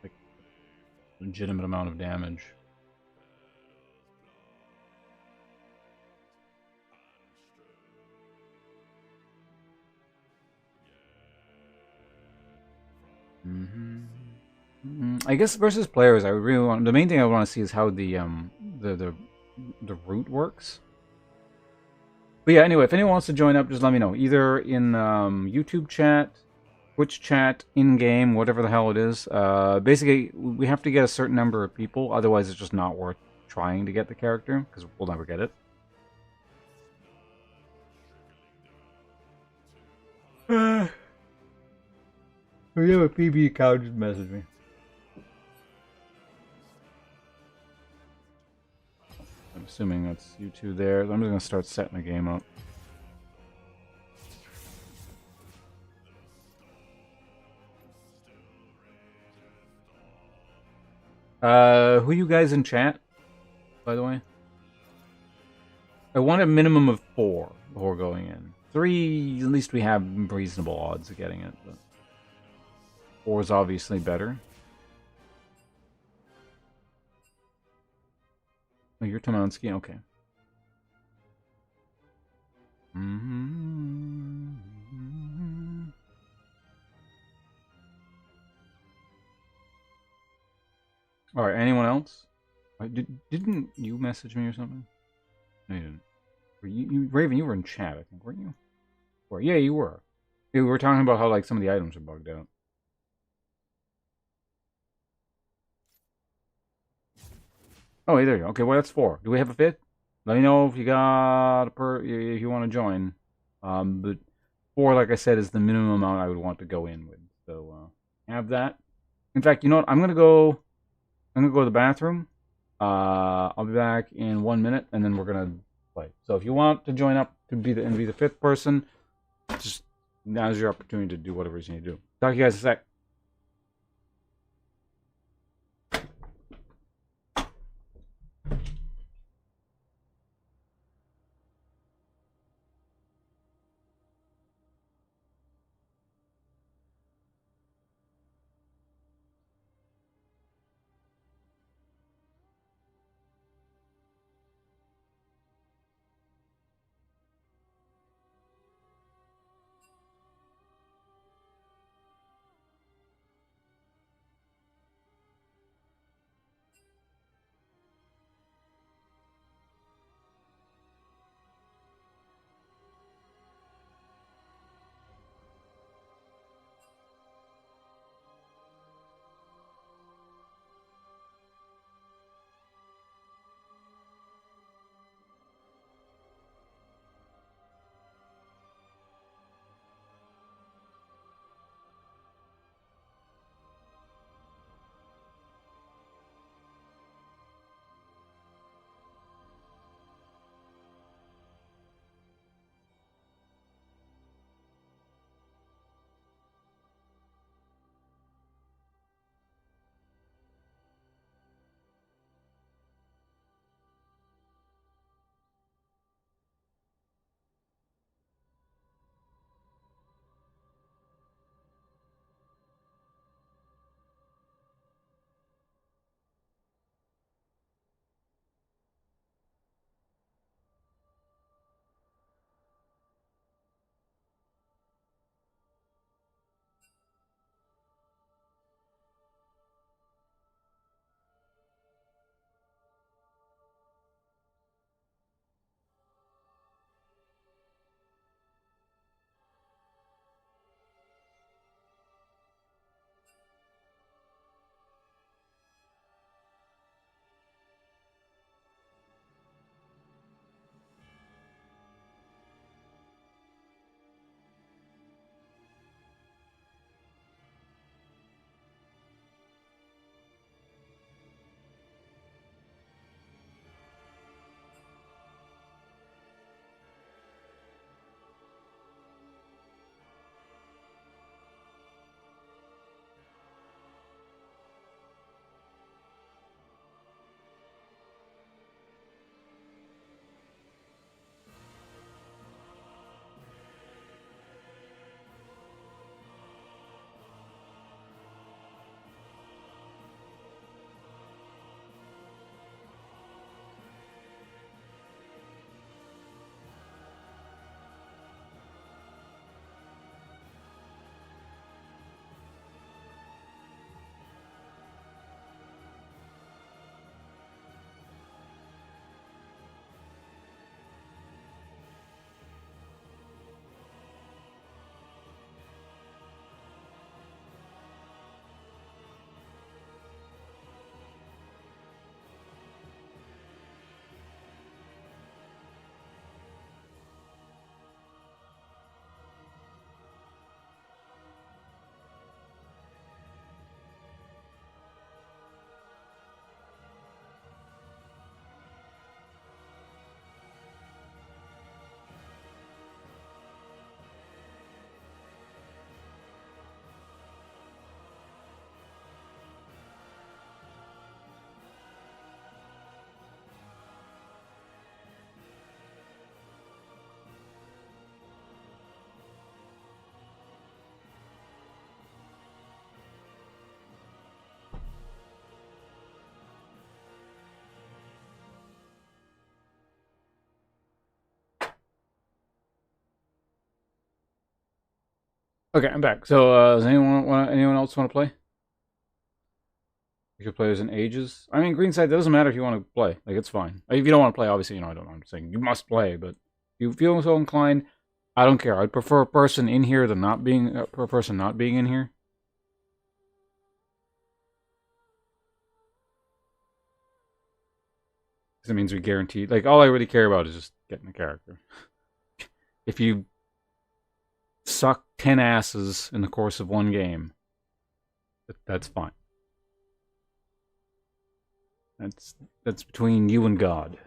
Like, legitimate amount of damage. I guess versus players, I would really want. The main thing I want to see is how the route works. But yeah, anyway, if anyone wants to join up, just let me know. Either in YouTube chat, Twitch chat, in game, whatever the hell it is. Basically, we have to get a certain number of people, otherwise it's just not worth trying to get the character because we'll never get it. If you have a PBE account, just message me. I'm assuming that's you two there. I'm just gonna start setting the game up. Who you guys in chat, by the way? I want a minimum of 4 before going in. 3, at least we have reasonable odds of getting it. But 4 is obviously better. Oh, you're Tomansky? Okay. Alright, anyone else? Didn't you message me or something? No, you didn't. Raven, you were in chat, I think, weren't you? Or, yeah, you were. Yeah, we were talking about how like some of the items are bugged out. Oh, hey, there you go. Okay, well, that's 4. Do we have a 5th? Let me know if you got if you want to join. But 4, like I said, is the minimum amount I would want to go in with. So have that. In fact, you know what? I'm gonna go to the bathroom. I'll be back in 1 minute, and then we're gonna play. So if you want to join up to be the 5th person, just now's your opportunity to do whatever you need to do. Talk to you guys in a sec. Okay, I'm back. So, does anyone else want to play? You could play as in ages. I mean, green side, that doesn't matter if you want to play. Like, it's fine. Like, if you don't want to play, obviously, I don't know. I'm saying you must play, but if you feel so inclined, I don't care. I'd prefer a person in here than not being a person not being in here. Because it means we guarantee. Like, all I really care about is just getting the character. If you suck 10 asses in the course of one game, that's fine. That's between you and God.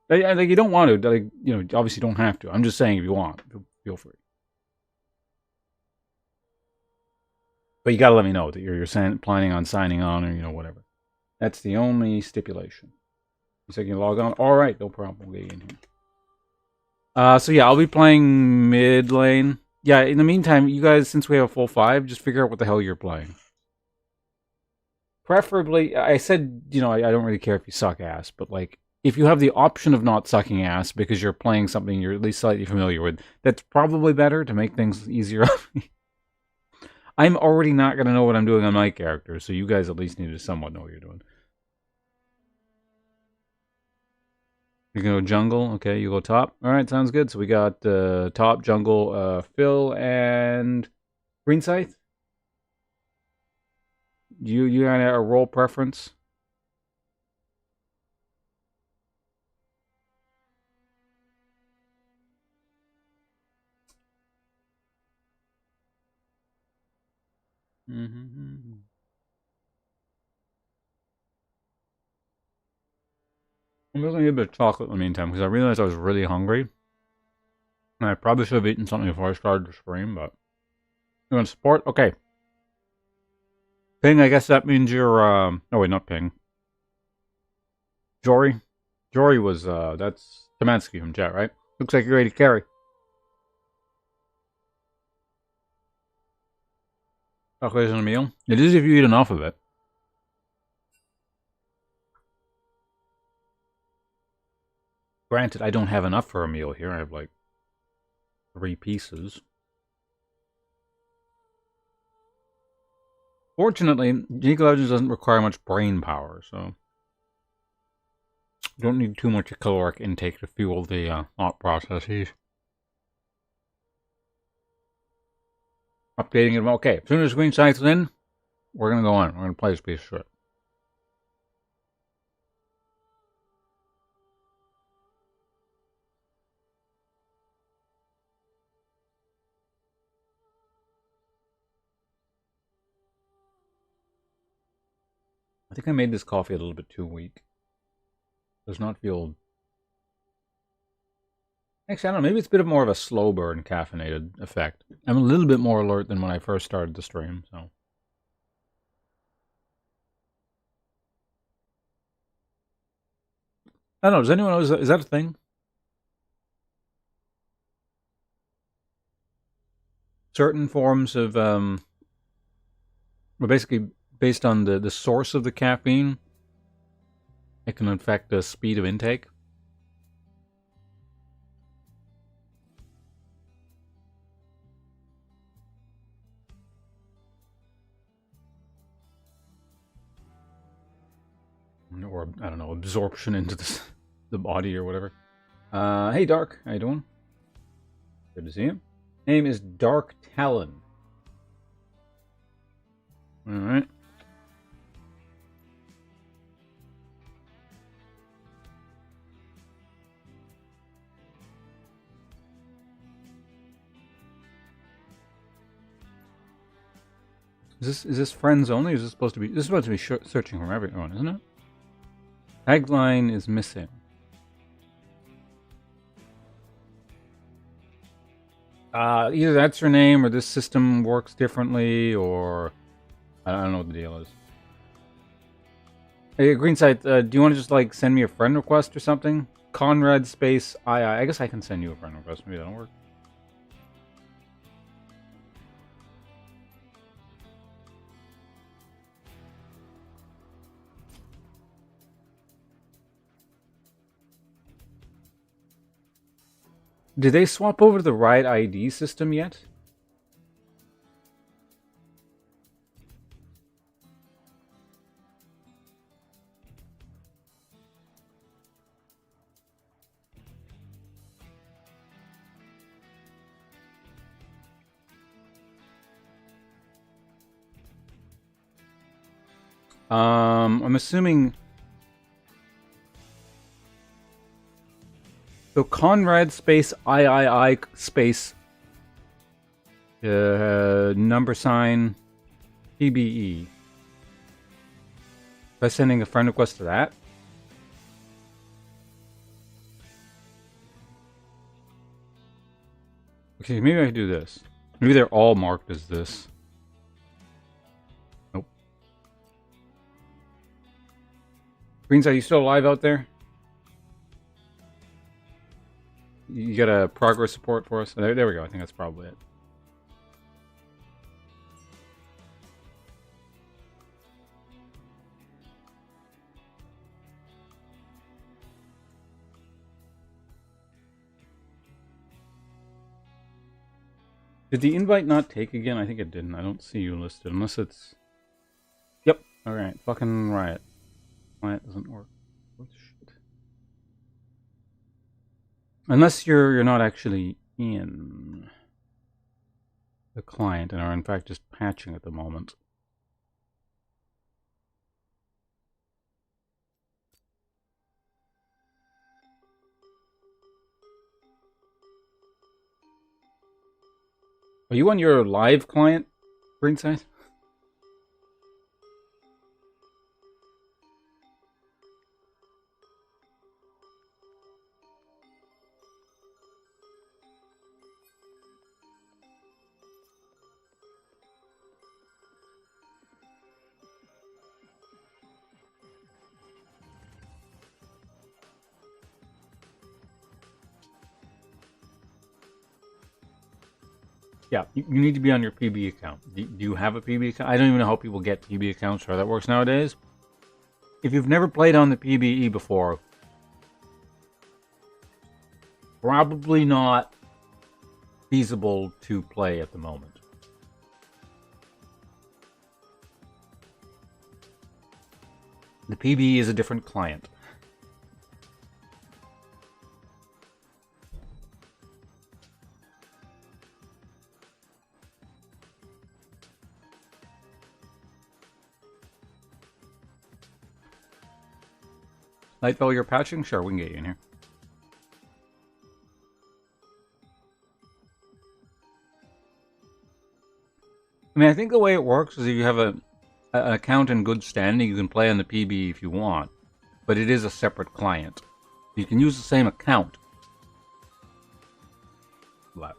Like you don't want to, like, obviously you don't have to. I'm just saying if you want, feel free. But you gotta let me know that you're planning on signing on or whatever. That's the only stipulation. You said you can log on. All right, no problem. We'll get you in here. So yeah, I'll be playing mid lane. Yeah, in the meantime, you guys, since we have a full 5, just figure out what the hell you're playing. Preferably, I said, I don't really care if you suck ass, but like, if you have the option of not sucking ass because you're playing something you're at least slightly familiar with, that's probably better to make things easier. I'm already not going to know what I'm doing on my character, so you guys at least need to somewhat know what you're doing. You're going to go jungle? Okay, you go top. All right, sounds good. So we got top, jungle, Phil, and green scythe. You got a role preference? Mm-hmm. I'm just gonna get a bit of chocolate in the meantime because I realized I was really hungry. And I probably should have eaten something before I started the stream, but you want support? Okay. Ping, I guess that means you're oh wait, not Ping. Jory? Jory was that's Tamansky from chat, right? Looks like you're ready to carry. Chocolate isn't a meal. It is if you eat enough of it. Granted, I don't have enough for a meal here. I have like 3 pieces. Fortunately, League of Legends doesn't require much brain power, so you don't need too much caloric intake to fuel the thought processes. Updating it. Okay, as soon as green scythe's in, we're gonna go on. We're gonna play this piece of shit. I think I made this coffee a little bit too weak. Does not feel. Actually, I don't know. Maybe it's a bit more of a slow burn caffeinated effect. I'm a little bit more alert than when I first started the stream, so. I don't know. Does anyone know? Is that a thing? Certain forms of well, basically based on the source of the caffeine, it can affect the speed of intake. Or I don't know, absorption into the body or whatever. Hey Dark, how you doing? Good to see you. Name is Dark Talon. All right. Is this friends only? Is this supposed to be? This is supposed to be searching from everyone, isn't it? Tagline is missing. Either that's her name, or this system works differently, or I don't know what the deal is. Hey, Greenside, do you want to just like send me a friend request or something? Conrad space II. I guess I can send you a friend request. Maybe that'll work. Did they swap over to the Riot ID system yet? I'm assuming. So Conrad space III space number sign PBE. By sending a friend request to that. Okay, maybe I can do this. Maybe they're all marked as this. Nope. Greens, are you still alive out there? You got a progress report for us? There we go. I think that's probably it. Did the invite not take again? I think it didn't. I don't see you listed. Unless it's... Yep. Alright. Fucking Riot. Riot doesn't work. What shit? Unless you're not actually in the client and are in fact just patching at the moment. Are you on your live client, Greenside? Yeah, you need to be on your PB account. Do you have a PB account? I don't even know how people get PB accounts or how that works nowadays. If you've never played on the PBE before, probably not feasible to play at the moment. The PBE is a different client. Lightfellow, you're patching? Sure, we can get you in here. I mean, I think the way it works is if you have an account in good standing, you can play on the PB if you want. But it is a separate client. You can use the same account. But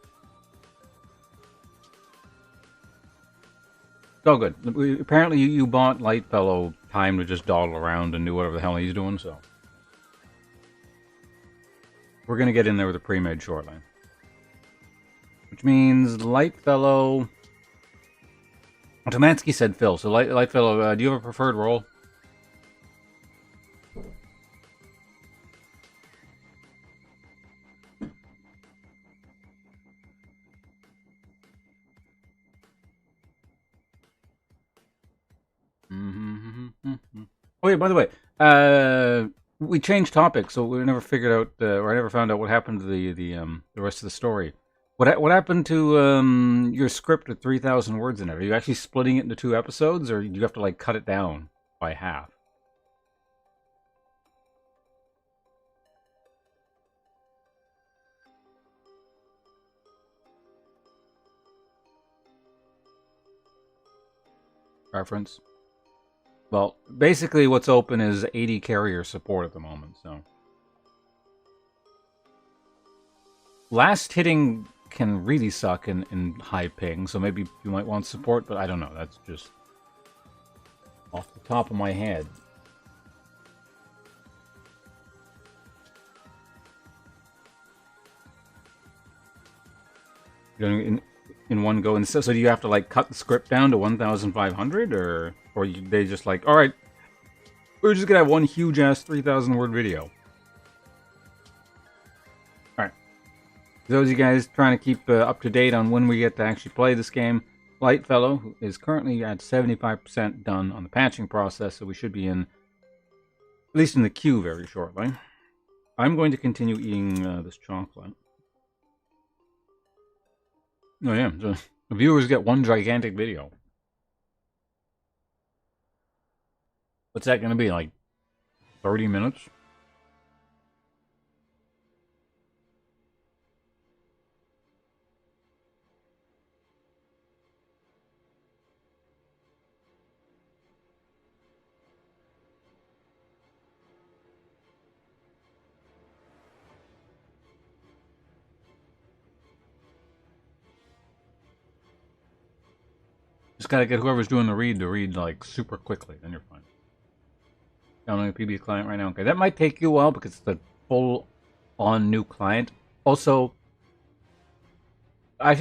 it's all good. Apparently, you bought Lightfellow time to just dawdle around and do whatever the hell he's doing, so... We're going to get in there with a Premade shortly. Which means Lightfellow... Tomansky said Phil, so Lightfellow, do you have a preferred role? Oh yeah, by the way, we changed topics, so we never figured out, or I never found out what happened to the rest of the story. What happened to your script with 3,000 words in it? Are you actually splitting it into 2 episodes, or do you have to like cut it down by half? Reference. Well, basically what's open is 80 carrier support at the moment, so. Last hitting can really suck in high ping, so maybe you might want support, but I don't know. That's just off the top of my head. Doing in one go, and so do you have to like cut the script down to 1,500, or they just like, all right, we're just gonna have one huge ass 3,000 word video. Those of you guys trying to keep up to date on when we get to actually play this game, Lightfellow who is currently at 75% done on the patching process, so we should be in, at least in the queue very shortly. I'm going to continue eating this chocolate. Oh yeah, so the viewers get one gigantic video. What's that going to be, like 30 minutes? Just gotta get whoever's doing the read to read like super quickly, then you're fine. Downloading a PBE client right now. Okay, that might take you a while because it's the full-on new client. Also, I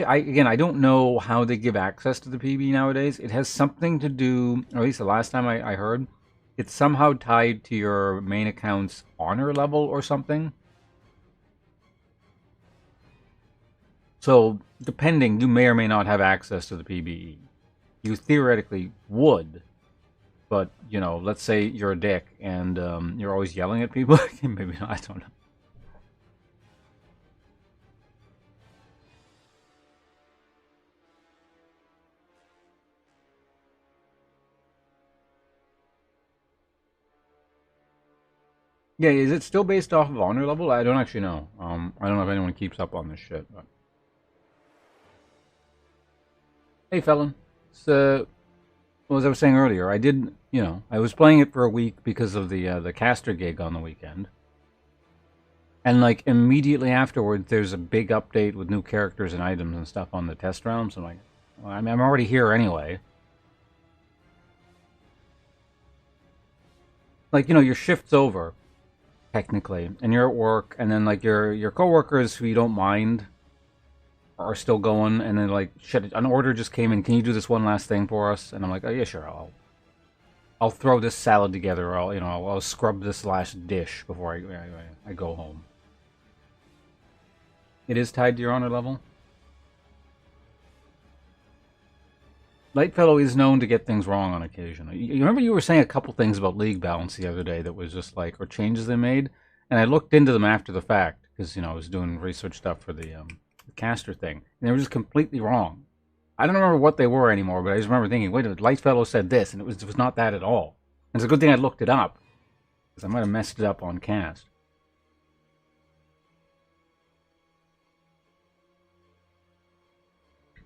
don't know how they give access to the PBE nowadays. It has something to do, or at least the last time I heard, it's somehow tied to your main account's honor level or something. So, depending, you may or may not have access to the PBE. You theoretically would, but, you know, let's say you're a dick and you're always yelling at people. Maybe not, I don't know. Yeah, is it still based off of honor level? I don't actually know. I don't know if anyone keeps up on this shit. But... Hey, Felon. So, well, as I was saying earlier, I did, you know, I was playing it for a week because of the caster gig on the weekend. And, like, immediately afterwards, there's a big update with new characters and items and stuff on the test realms. I'm like, well, I mean, I'm already here anyway. Like, you know, your shift's over, technically, and you're at work, and then, like, your coworkers who you don't mind are still going, and then, like, shit, an order just came in. Can you do this one last thing for us? And I'm like, oh, yeah, sure, I'll throw this salad together. I'll, you know, I'll scrub this last dish before I go home. It is tied to your honor level. Lightfellow is known to get things wrong on occasion. You remember you were saying a couple things about league balance the other day that was just like, or changes they made, and I looked into them after the fact because, you know, I was doing research stuff for the caster thing, and they were just completely wrong. I don't remember what they were anymore, but I just remember thinking, wait a minute, Lightfellow said this, and it was not that at all. And it's a good thing I looked it up because I might have messed it up on cast.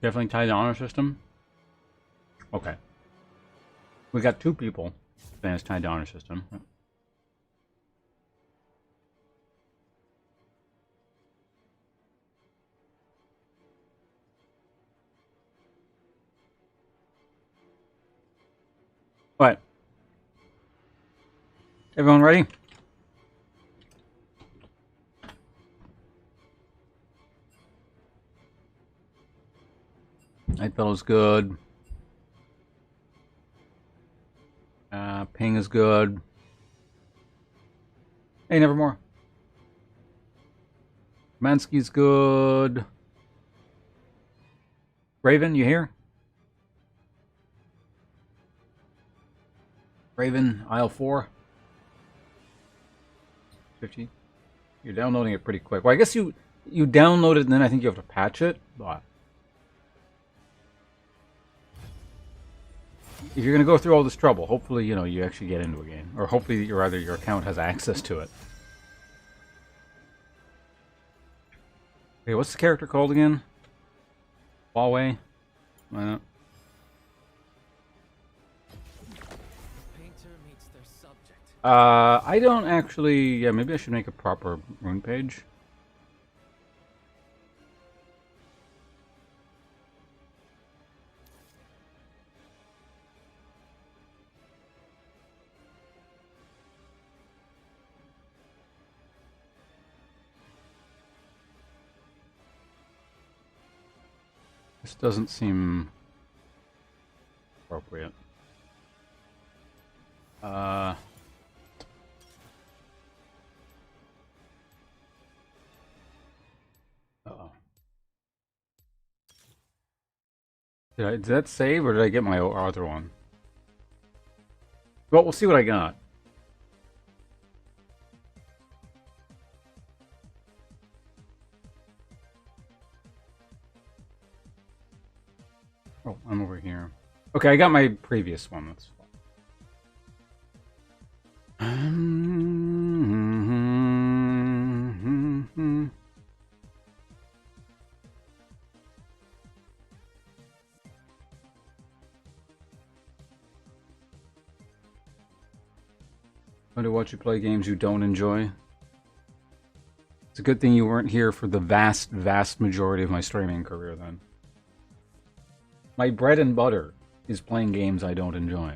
Definitely tied to honor system. Okay. We got two people saying it's tied to honor system. What? Everyone ready? Lightfellow's good. Ping is good. Hey, Nevermore. Mansky's good. Raven, you here? Raven, aisle 4. 50. You're downloading it pretty quick. Well, I guess you download it and then I think you have to patch it. But if you're going to go through all this trouble, hopefully, you know, you actually get into a game. Or hopefully your account has access to it. Okay, what's the character called again? Huawei? I don't actually... Yeah, maybe I should make a proper rune page. This doesn't seem appropriate. Uh-oh. Did that save, or did I get my other one? Well, we'll see what I got. Oh, I'm over here. Okay, I got my previous one. That's fine. I to watch you play games you don't enjoy. It's a good thing you weren't here for the vast, vast majority of my streaming career then. My bread and butter is playing games I don't enjoy.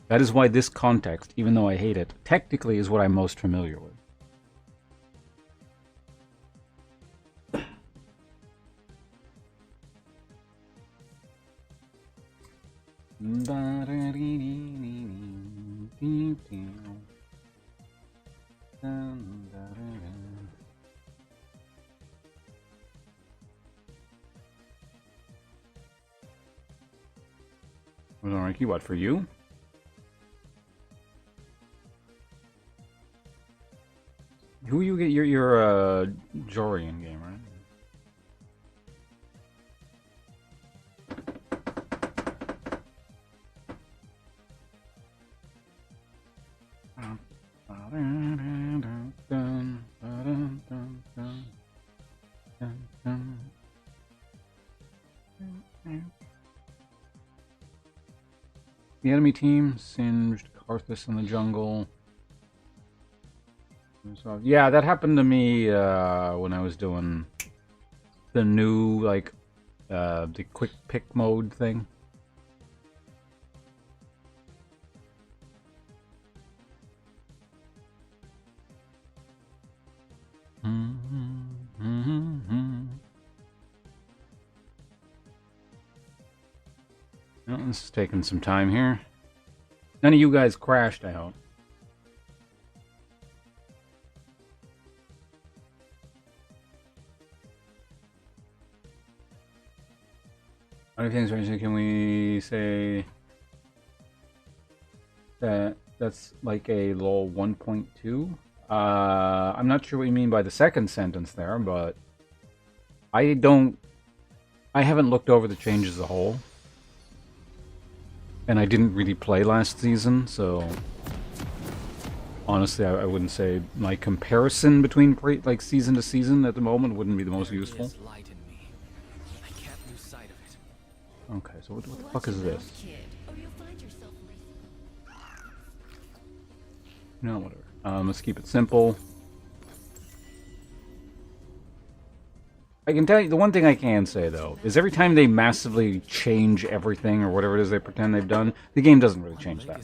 That is why this context, even though I hate it, technically is what I'm most familiar with. Hold on, Ricky, what, for you? Who you get your Jorian game, right? The enemy team singed Karthus in the jungle. So, yeah, that happened to me when I was doing the new, like, the quick pick mode thing. Well, this is taking some time here. None of you guys crashed, I hope. How many things can we say that that's like a LOL 1.2? I'm not sure what you mean by the second sentence there, but I haven't looked over the changes as a whole. And I didn't really play last season, so honestly, I wouldn't say my comparison between like season to season at the moment wouldn't be the most useful. Okay, so what the fuck is this? No, whatever. Let's keep it simple. I can tell you, the one thing I can say, though, is every time they massively change everything, or whatever it is they pretend they've done, the game doesn't really change that.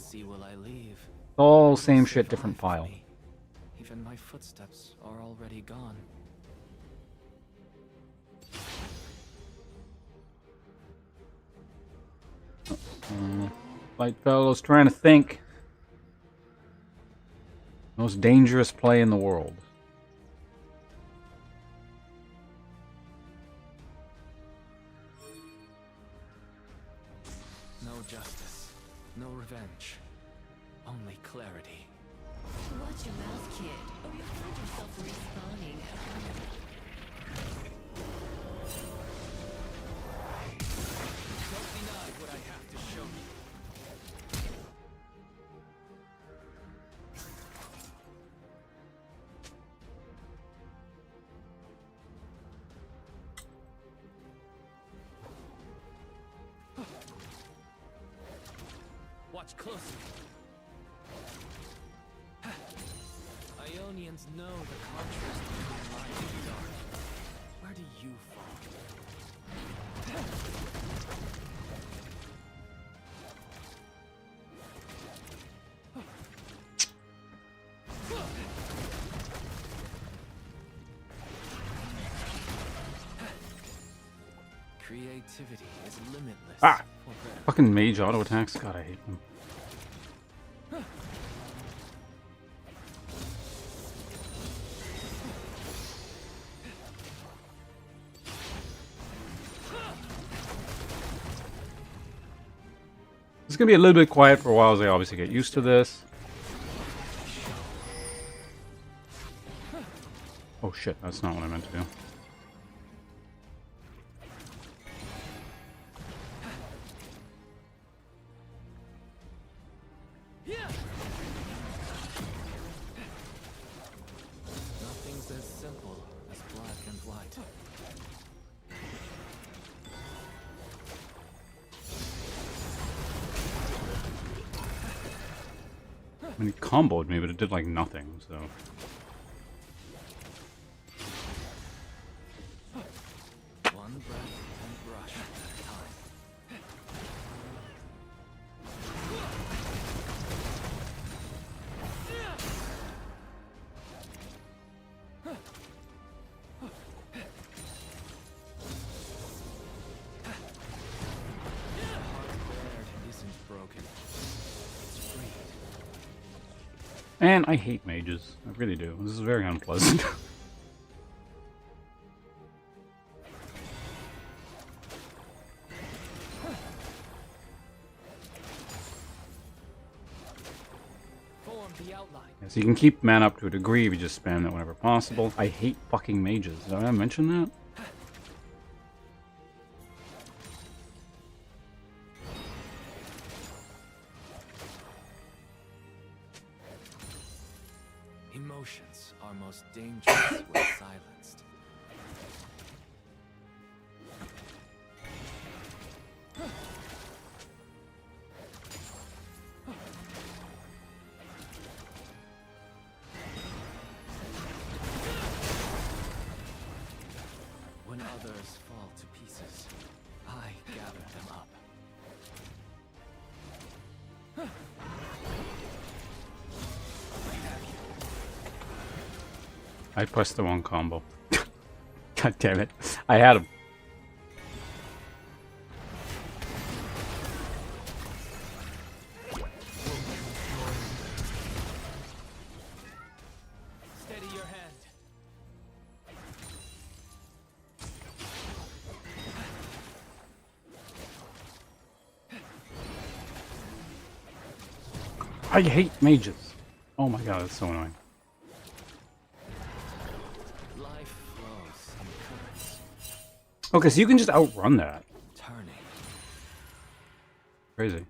All same shit, different file. Even my footsteps are already gone. Light fellow's trying to think. Most dangerous play in the world. No justice, no revenge, only clarity. Watch your mouth, kid, or you'll find yourself respawning everywhere. Don't deny what I have to show you. Watch closely. Ionians know the contrast between light and dark. Where do you fall? Creativity is limitless. Ah! Fucking mage auto attacks. God, I hate them. gonna be a little bit quiet for a while as I obviously get used to this. Oh shit, that's not what I meant to do. Nothing's as simple as black and white. I mean, it comboed me, but it did like nothing, so. One breath and brush at a time. Isn't broken. It's freed. And I hate mages. I really do. This is very unpleasant. Form the outline. So you can keep mana up to a degree if you just spam that whenever possible. I hate fucking mages. Did I mention that? Emotions are most dangerous when silenced. When others fall to pieces, I gather them up. I pressed the wrong combo. God damn it. I had him. Steady your hand. I hate mages. Oh my god, that's so annoying. Life flows in currents, Okay, so you can just outrun that. turning. Crazy.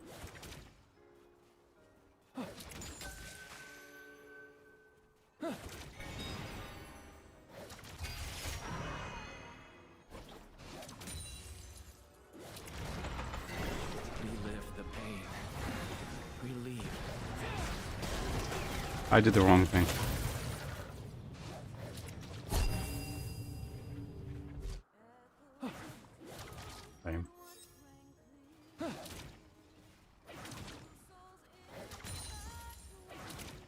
Relive the pain. Relieve. I did the wrong thing. Same.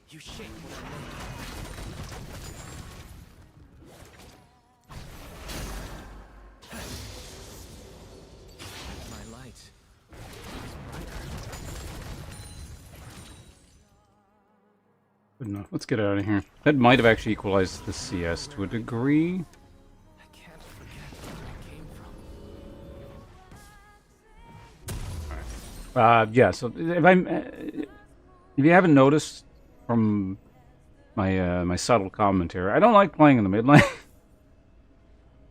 You shape what I made. My light is brighter. Good enough. Let's get out of here. That might have actually equalized the CS to a degree. I can't forget where I came from. Yeah, so if you haven't noticed from my my subtle commentary, I don't like playing in the mid lane.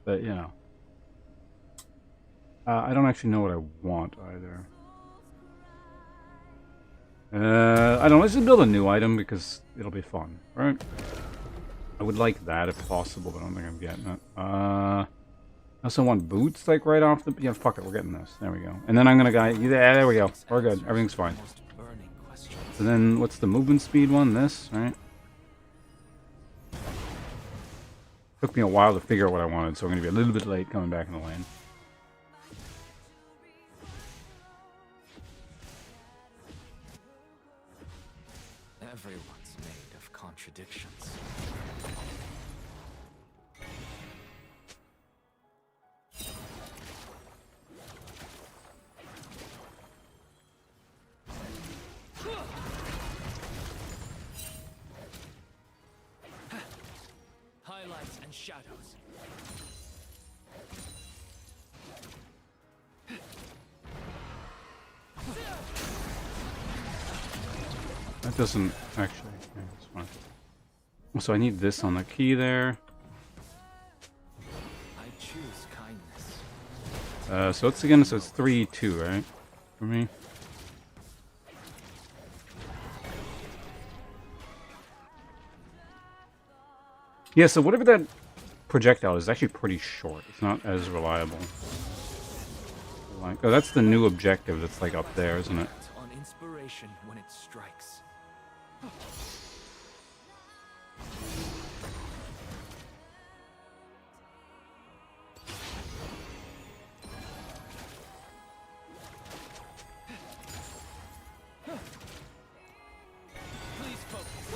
But, you know. I don't actually know what I want either. I don't know, let's just build a new item because it'll be fun, right? I would like that if possible, but I don't think I'm getting it. I also want boots, like, right off the... Yeah, fuck it, we're getting this. There we go. And then I'm gonna yeah, there we go. We're good. Everything's fine. Most burning questions. So then, what's the movement speed one? This, right? Took me a while to figure out what I wanted, so I'm gonna be a little bit late coming back in the lane. Everyone's made of contradictions. Highlights and shadows. That doesn't actually. Yeah, that's fine. So I need this on the key there. I choose kindness. So it's again. So it's 3-2, right? For me. Yeah. So whatever that projectile is actually pretty short. It's not as reliable. Like, oh, that's the new objective that's like up there, isn't it? On inspiration when it strikes. Please focus.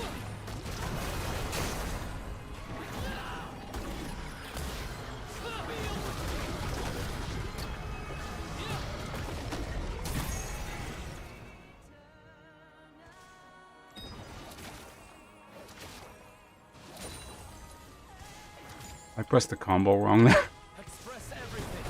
I pressed the combo wrong there. Express everything.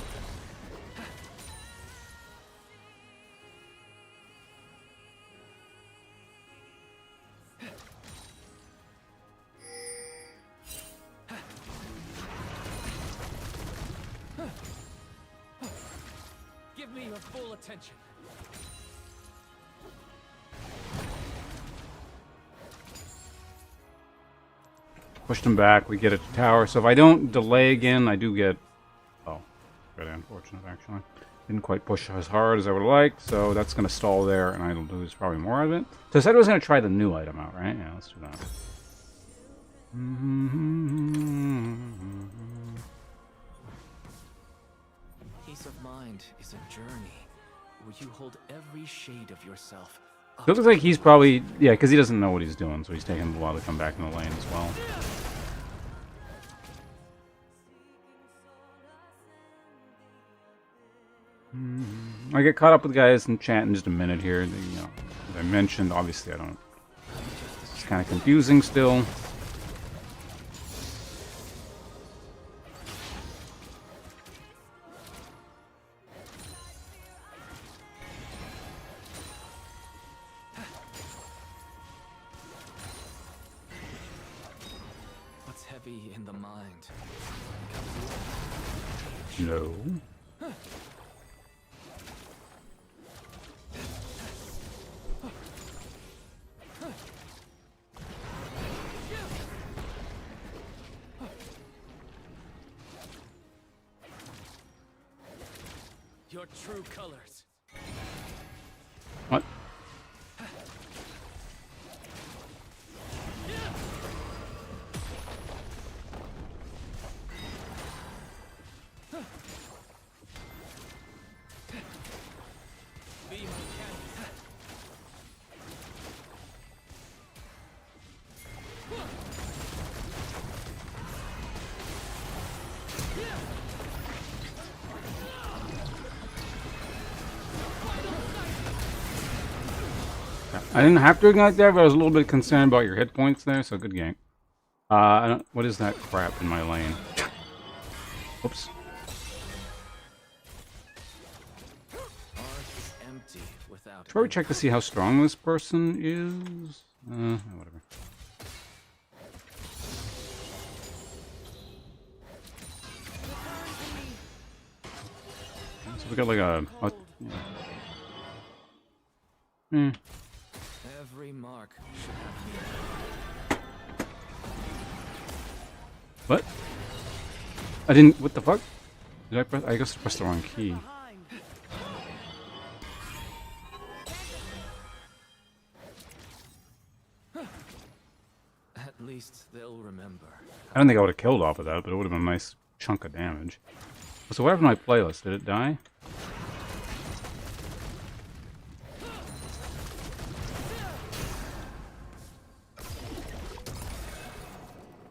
Give me your full attention. Pushed him back. We get it to tower. So if I don't delay again, I do get. Oh, very unfortunate actually. Didn't quite push as hard as I would have liked, so that's going to stall there, and I'll lose probably more of it. So I said I was going to try the new item out, right? Yeah, let's do that. Peace of mind is a journey where you hold every shade of yourself. It looks like he's probably, yeah, because he doesn't know what he's doing, so he's taking a while to come back in the lane as well. I get caught up with guys in chat in just a minute here. You know, as I mentioned, obviously I don't. It's kind of confusing still. What's heavy in the mind? No. Your true colors. What? Be my canvas. I didn't have to ignite there, but I was a little bit concerned about your hit points there, so good game. I don't, what is that crap in my lane? Oops. Earth is empty without. Should probably check to see how strong this person is. Whatever. So we got like a Every mark should have What? I didn't. What the fuck? Did I press? I guess I pressed the wrong key. At least they'll remember. I don't think I would have killed off of that, but it would have been a nice chunk of damage. So what happened to my playlist? Did it die?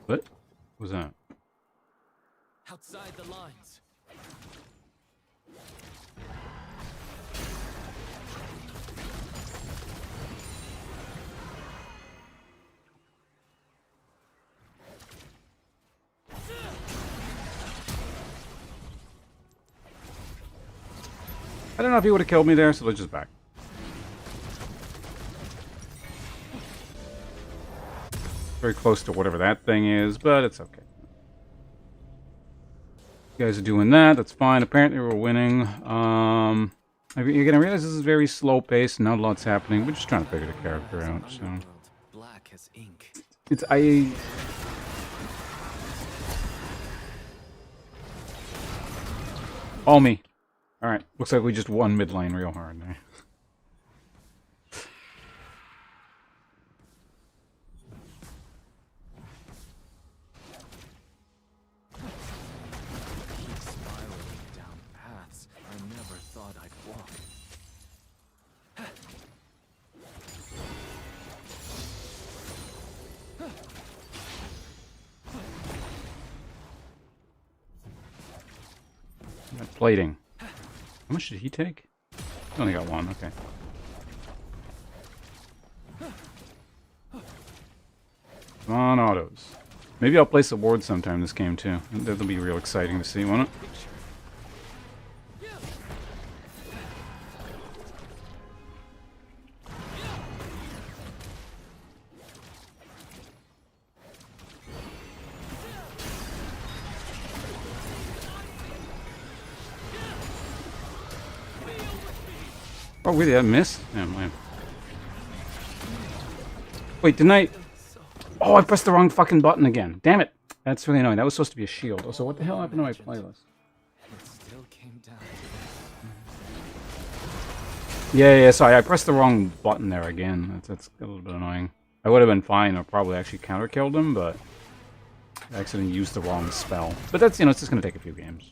What was that? Outside the lines. I don't know if he would have killed me there, so let's just back. very close to whatever that thing is, but it's okay. You guys are doing that. That's fine. Apparently we're winning. Again, I realize this is very slow paced. Not a lot's happening. We're just trying to figure the character out. So Black as ink. it's all me. All right. Looks like we just won mid lane real hard. Plating. How much did he take? He only got one, okay. Come on, autos. Maybe I'll place a ward sometime this game too. That'll be real exciting to see, won't it? Oh, really? I missed? Yeah, man. Wait, didn't I... Oh, I pressed the wrong fucking button again. Damn it. That's really annoying. That was supposed to be a shield. Oh, so what the hell happened to my playlist? It still came down. Yeah, sorry. I pressed the wrong button there again. That's a little bit annoying. I would have been fine. I probably actually counter-killed him, but... I accidentally used the wrong spell. But that's, it's just going to take a few games.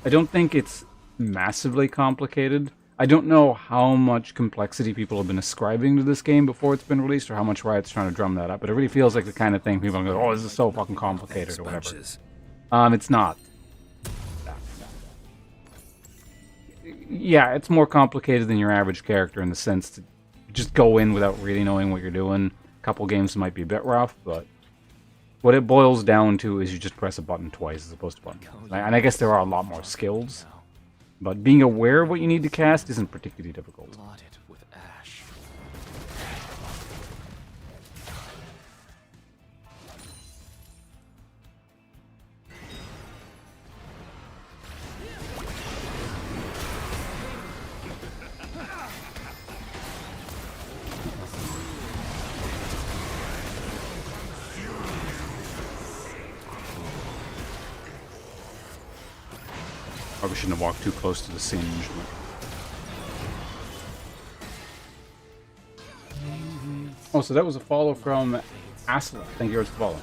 I don't think it's massively complicated. I don't know how much complexity people have been ascribing to this game before it's been released, or how much Riot's trying to drum that up, but it really feels like the kind of thing people go, oh, this is so fucking complicated, or whatever. It's not. Yeah, it's more complicated than your average character in the sense to just go in without really knowing what you're doing. A couple games might be a bit rough, but what it boils down to is you just press a button twice as opposed to button once. And I guess there are a lot more skills. But being aware of what you need to cast isn't particularly difficult. Blotted with ash. Probably shouldn't have walked too close to the singe. Oh, so that was a follow from Asla. Thank you for the follow.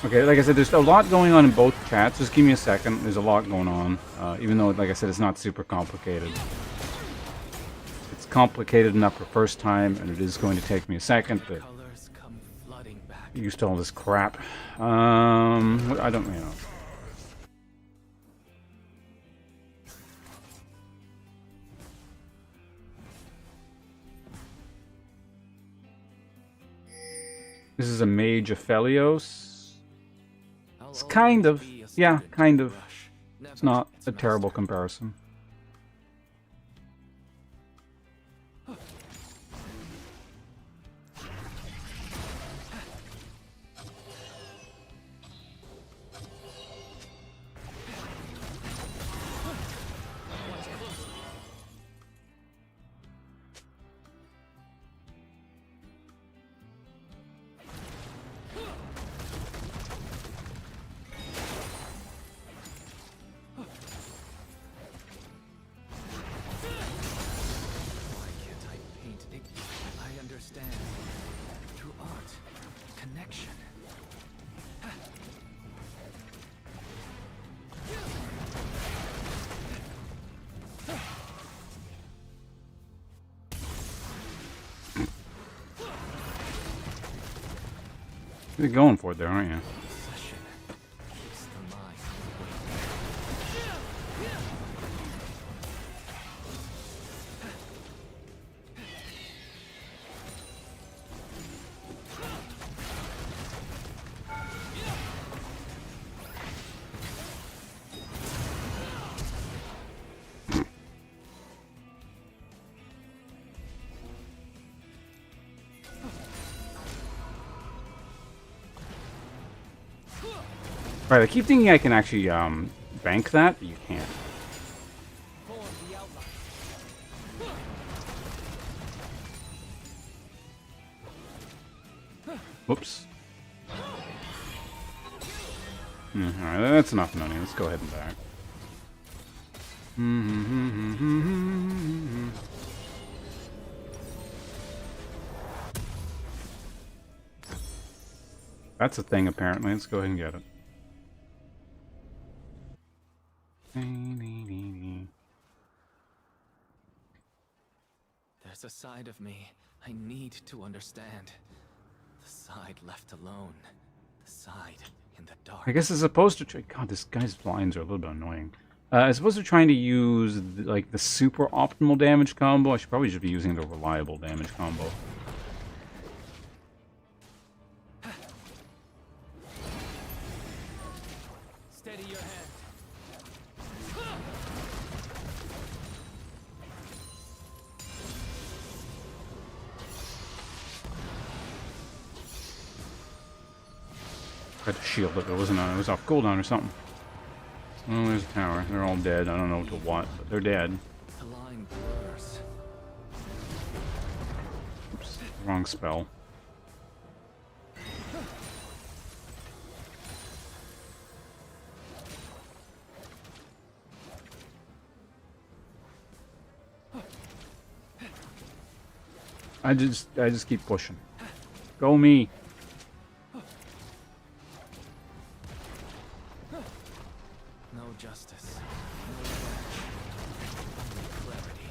Okay, like I said, there's a lot going on in both chats. Just give me a second. There's a lot going on. Even though, like I said, it's not super complicated. It's complicated enough for first time, and it is going to take me a second, but used to all this crap. I don't know. This is a Mage Aphelios. It's kind of, yeah, kind of. It's not a terrible comparison. You're going for it there, aren't you? Right, I keep thinking I can actually bank that, but you can't. Whoops. Alright, that's enough money. Let's go ahead and back. That's a thing, apparently. Let's go ahead and get it. There's a side of me I need to understand. The side left alone. The side in the dark. I guess as opposed to... God, this guy's blinds are a little bit annoying. As opposed to trying to use, like, the super optimal damage combo, I should probably just be using the reliable damage combo. Steady your hand. Tried to shield it, but it wasn't. It was off cooldown or something. Oh, there's a tower. They're all dead. I don't know to what, but they're dead. The line blurs. Oops, wrong spell. I just keep pushing. Go me. No justice. No revenge. Only clarity.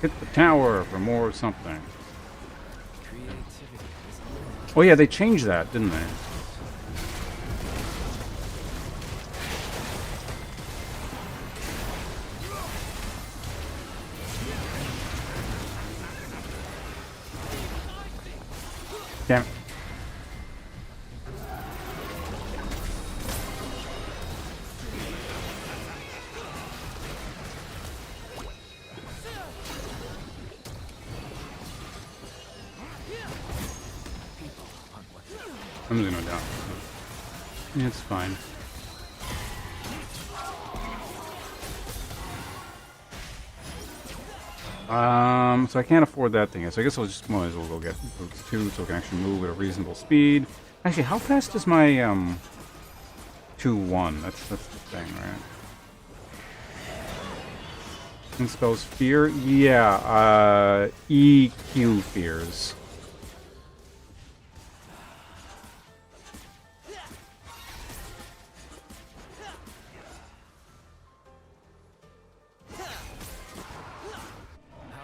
Hit the tower for more of something. Creativity is Oh yeah, they changed that, didn't they? Damn it. I'm just gonna die. Yeah, it's fine. So I can't afford that thing. So I guess I'll just might as well go get those two so I can actually move at a reasonable speed. Actually, how fast is my 2-1? That's the thing, right? And spells fear? Yeah, EQ fears.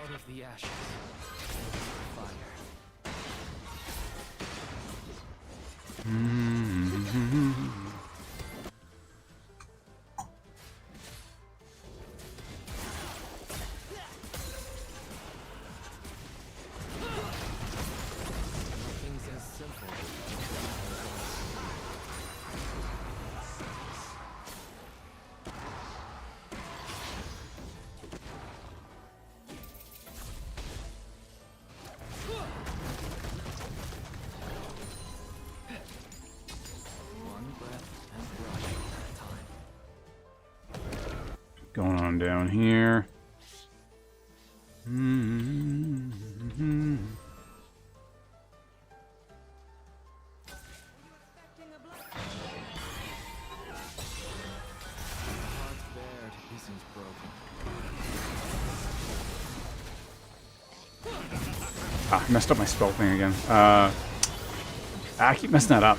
out of the ashes. Fire. Nothing's as simple. One breath and rush at a time. Going on down here. Heart bared isn't broken. Ah, I messed up my spell thing again. I keep messing that up.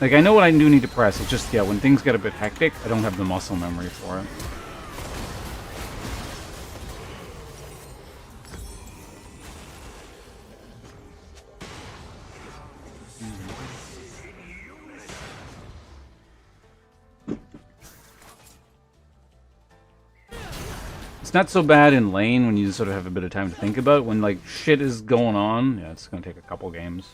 Like, I know what I do need to press. It's just, yeah, when things get a bit hectic, I don't have the muscle memory for it. It's not so bad in lane when you sort of have a bit of time to think about it. When, like, shit is going on, yeah, it's going to take a couple games.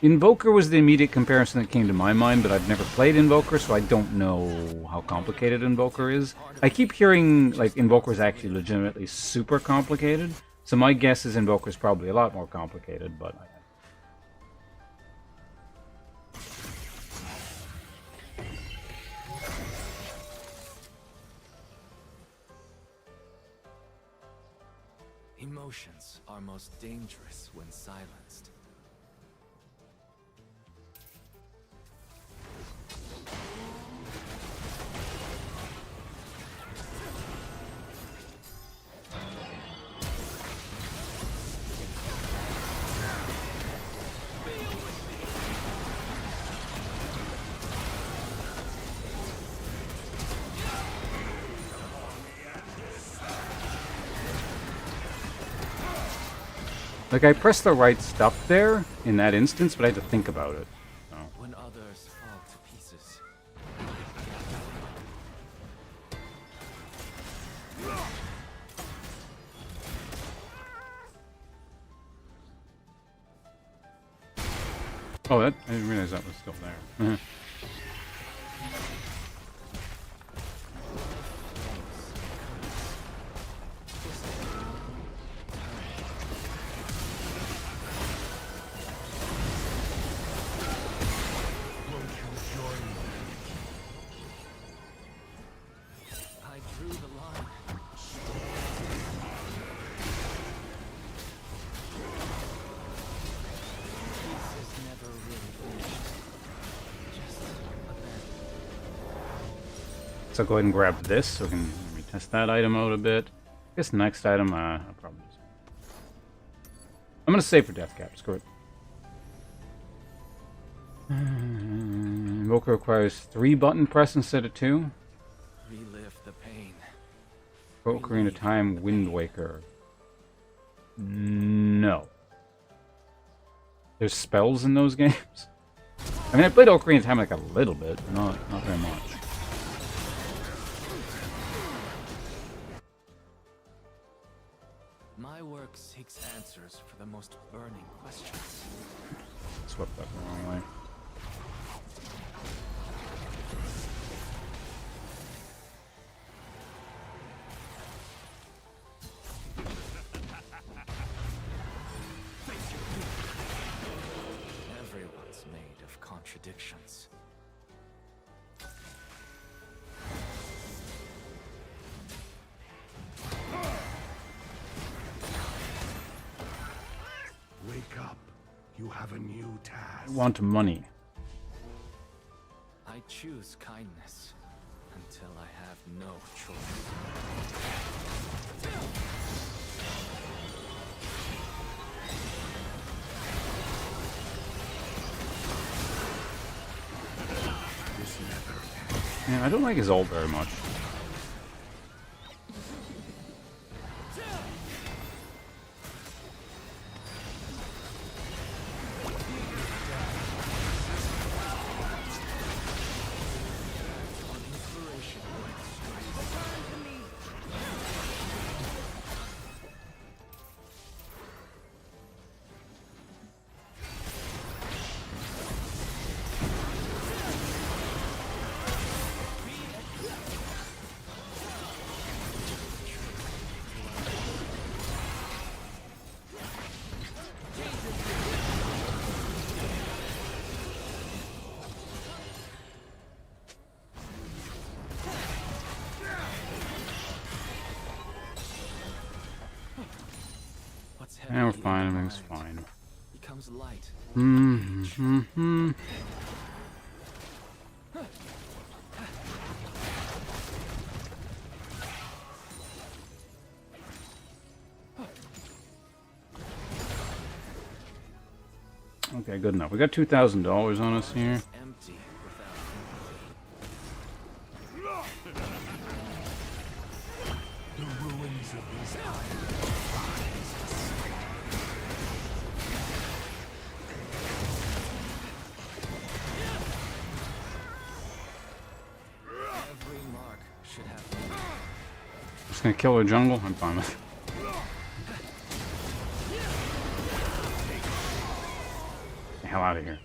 Invoker was the immediate comparison that came to my mind, but I've never played Invoker, so I don't know how complicated Invoker is. I keep hearing, like, Invoker is actually legitimately super complicated, so my guess is Invoker is probably a lot more complicated, but... Emotions are most dangerous when silenced. Like, I pressed the right stuff there in that instance, but I had to think about it. So. When others fall to pieces. Oh, I didn't realize that was still there. I drew the line. Peace is never really finished. Just abandoned. So go ahead and grab this so we can test that item out a bit. I guess next item, I'll probably just... I'm going to save for death cap. Screw it. Invoker requires 3 button press instead of 2. Relive the pain. Ocarina of Time Wind Waker. No. There's spells in those games? I mean, I played Ocarina of Time like a little bit, not very much. My work seeks answers for the most burning questions. Swept that the wrong way. Everyone's made of contradictions. Wake up. You have a new I task. want money. I choose kindness until I have no choice. This never ends. Man, I don't like his ult very much. What's Yeah, we're heavy in fine. the Everything's mind fine. becomes light. Mm-hmm. Okay, good enough. We got $2,000 on us here. Empty without The ruins of these islands. gonna kill her jungle? I'm fine with it. Get the hell out of here.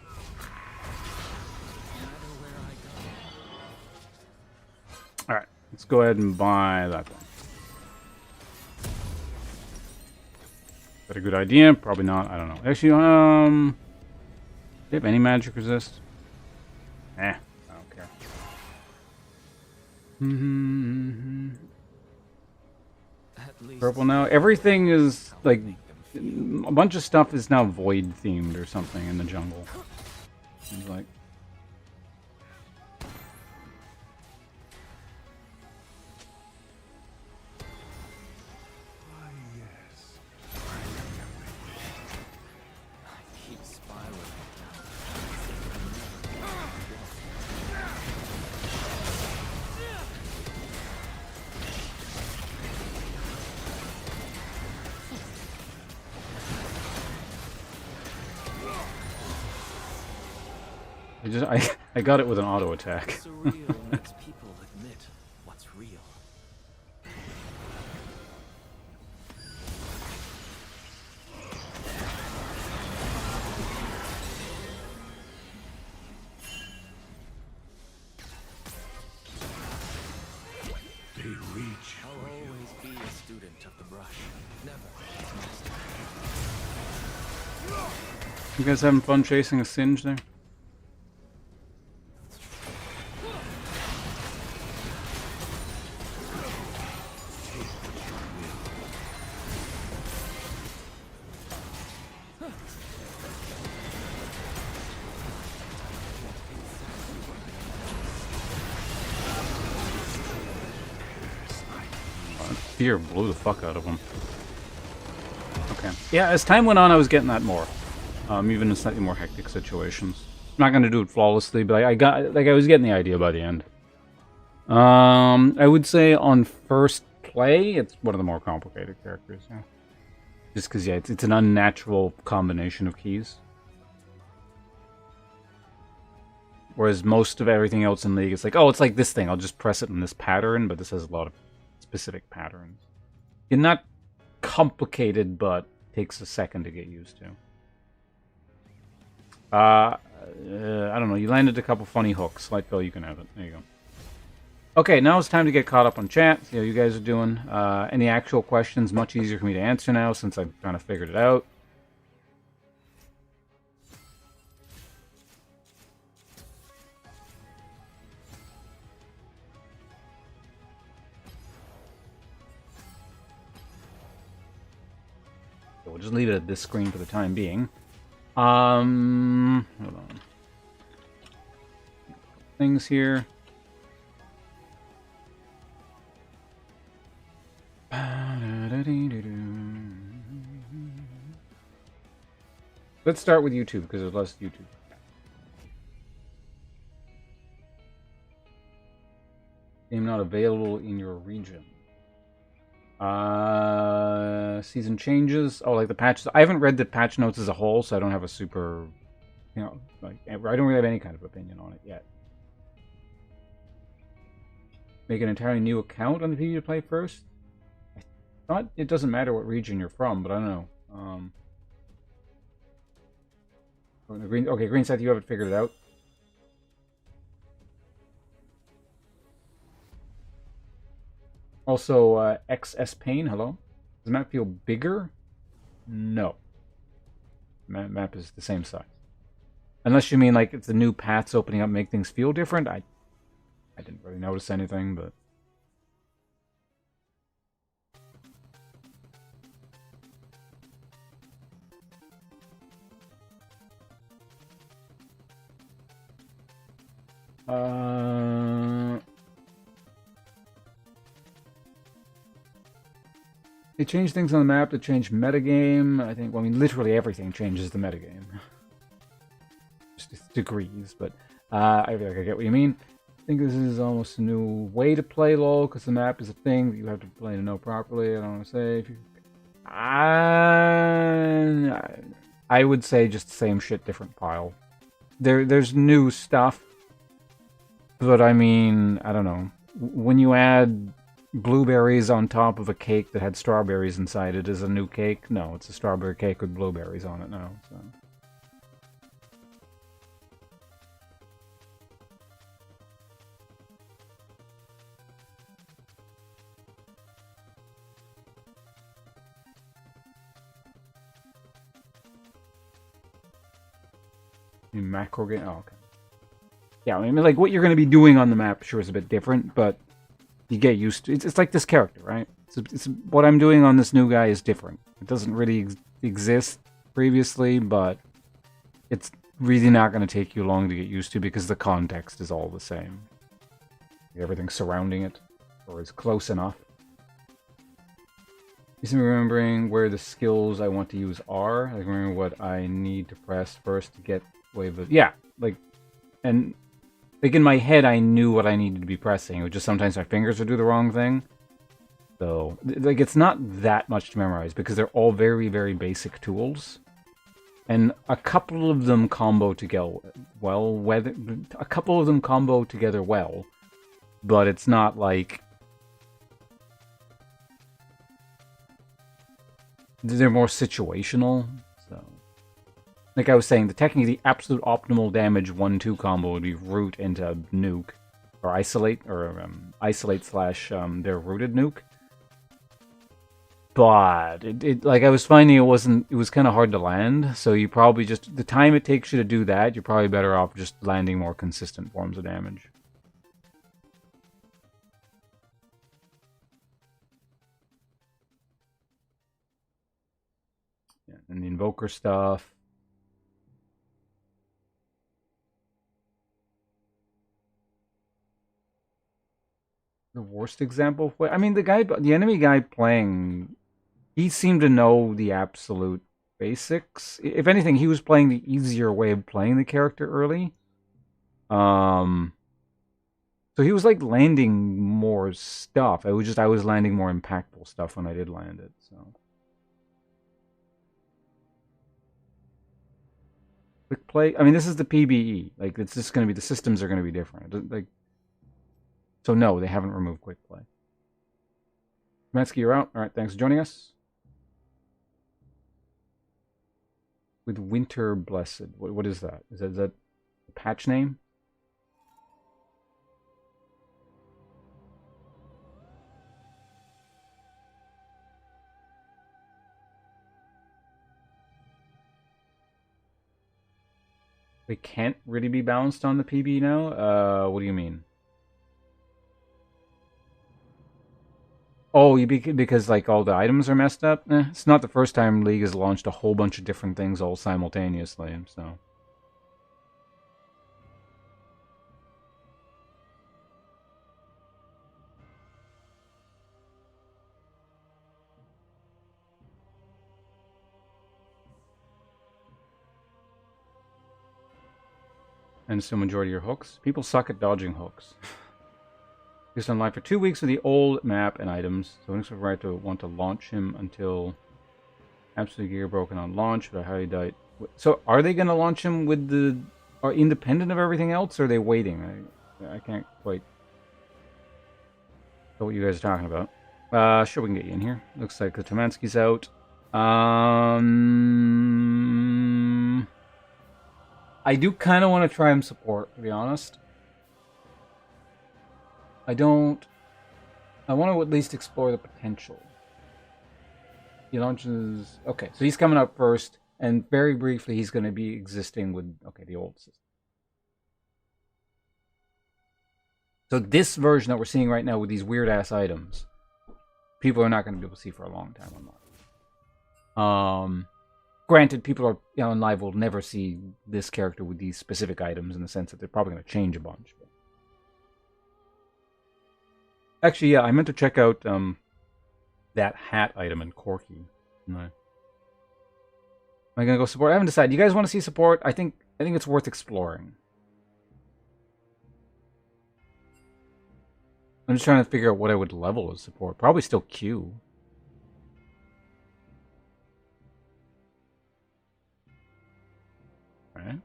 Alright, let's go ahead and buy that one. Is that a good idea? Probably not. I don't know. Actually, do you have any magic resist? I don't care. At least Purple now. Everything is like a bunch of stuff is now void themed or something in the jungle. Seems like. Ah, yes. I keep spiraling. I got it with an auto attack. Surreal makes people admit what's real. They reach I'll for you. always be a student of the brush. Never its master. You guys having fun chasing a Singe there? Fear blew the fuck out of him. Okay. Yeah, as time went on, I was getting that more. Even in slightly more hectic situations. I'm not gonna do it flawlessly, but I was getting the idea by the end. I would say on first play, it's one of the more complicated characters. Yeah. Just because, yeah, it's an unnatural combination of keys. Whereas most of everything else in League, it's like, oh, it's like this thing. I'll just press it in this pattern, but this has a lot of specific patterns. It's not complicated, but takes a second to get used to. I don't know. You landed a couple funny hooks. Lightbill, you can have it. There you go. Okay, now it's time to get caught up on chat. See how you guys are doing. Any actual questions? Much easier for me to answer now since I've kind of figured it out. We'll just leave it at this screen for the time being. Hold on. Things here. Let's start with YouTube because there's less YouTube. Game not available in your region. Season changes. Oh, like the patches. I haven't read the patch notes as a whole, so I don't have a super, you know, like I don't really have any kind of opinion on it yet. Make an entirely new account on the PBE to play first. I thought it doesn't matter what region you're from, but I don't know. Okay, Green Scythe, you haven't figured it out. Also, XS Pain, hello. Does the map feel bigger? No. Map is the same size. Unless you mean like it's the new paths opening up make things feel different. I didn't really notice anything, but... They changed things on the map to change metagame. I think, well, I mean, literally everything changes the metagame. Just degrees, but I feel like I get what you mean. I think this is almost a new way to play LoL, because the map is a thing that you have to play to know properly. I don't want to say if you... I would say just the same shit, different pile. There's new stuff, but I mean, I don't know. When you add blueberries on top of a cake that had strawberries inside it is a new cake. No, it's a strawberry cake with blueberries on it now. So. Macro game. Oh, okay. Yeah, I mean, like what you're going to be doing on the map, sure, is a bit different, but you get used to. It's like this character, right? It's what I'm doing on this new guy is different. It doesn't really exist previously, but it's really not going to take you long to get used to because the context is all the same. Everything surrounding it, or is close enough. Just remembering where the skills I want to use are. Like remember what I need to press first to get wave of... Yeah, like... And... Like in my head, I knew what I needed to be pressing. It was just sometimes my fingers would do the wrong thing. So, like, it's not that much to memorize because they're all very, very basic tools. And a couple of them combo together well. A couple of them combo together well. But it's not like... They're more situational. So, like I was saying, technically the absolute optimal damage 1-2 combo would be root into nuke. Or isolate, or isolate slash their rooted nuke. But like I was finding it was kind of hard to land, so you probably just the time it takes you to do that, you're probably better off just landing more consistent forms of damage. Yeah, and the invoker stuff. The worst example, I mean, the enemy guy playing, he seemed to know the absolute basics. If anything, he was playing the easier way of playing the character early. So he was like landing more stuff. I was landing more impactful stuff when I did land it. So quick play. I mean, this is the PBE. Like it's just going to be the systems are going to be different. Like so, no, they haven't removed quick play. Matsky, you're out. All right, thanks for joining us. With Winter Blessed. What is that? Is that a patch name? They can't really be balanced on the PB now? What do you mean? Oh, because like all the items are messed up? It's not the first time League has launched a whole bunch of different things all simultaneously, so... And still majority of your hooks? People suck at dodging hooks. He's online for 2 weeks with the old map and items, so it's right to want to launch him until absolute gear broken on launch, but I highly doubt... So, are they going to launch him with the... Are independent of everything else, or are they waiting? I can't quite... know what you guys are talking about. Sure, we can get you in here. Looks like the Tomansky's out. I do kind of want to try him support, to be honest. I want to at least explore the potential. He launches... Okay, so he's coming up first, and very briefly he's going to be existing with, okay, the old system. So this version that we're seeing right now with these weird-ass items, people are not going to be able to see for a long time online. Granted, people are on live will never see this character with these specific items in the sense that they're probably going to change a bunch. But... Actually, yeah, I meant to check out that hat item in Corky. No. Am I gonna go support? I haven't decided. You guys want to see support? I think it's worth exploring. I'm just trying to figure out what I would level as support. Probably still Q. Right.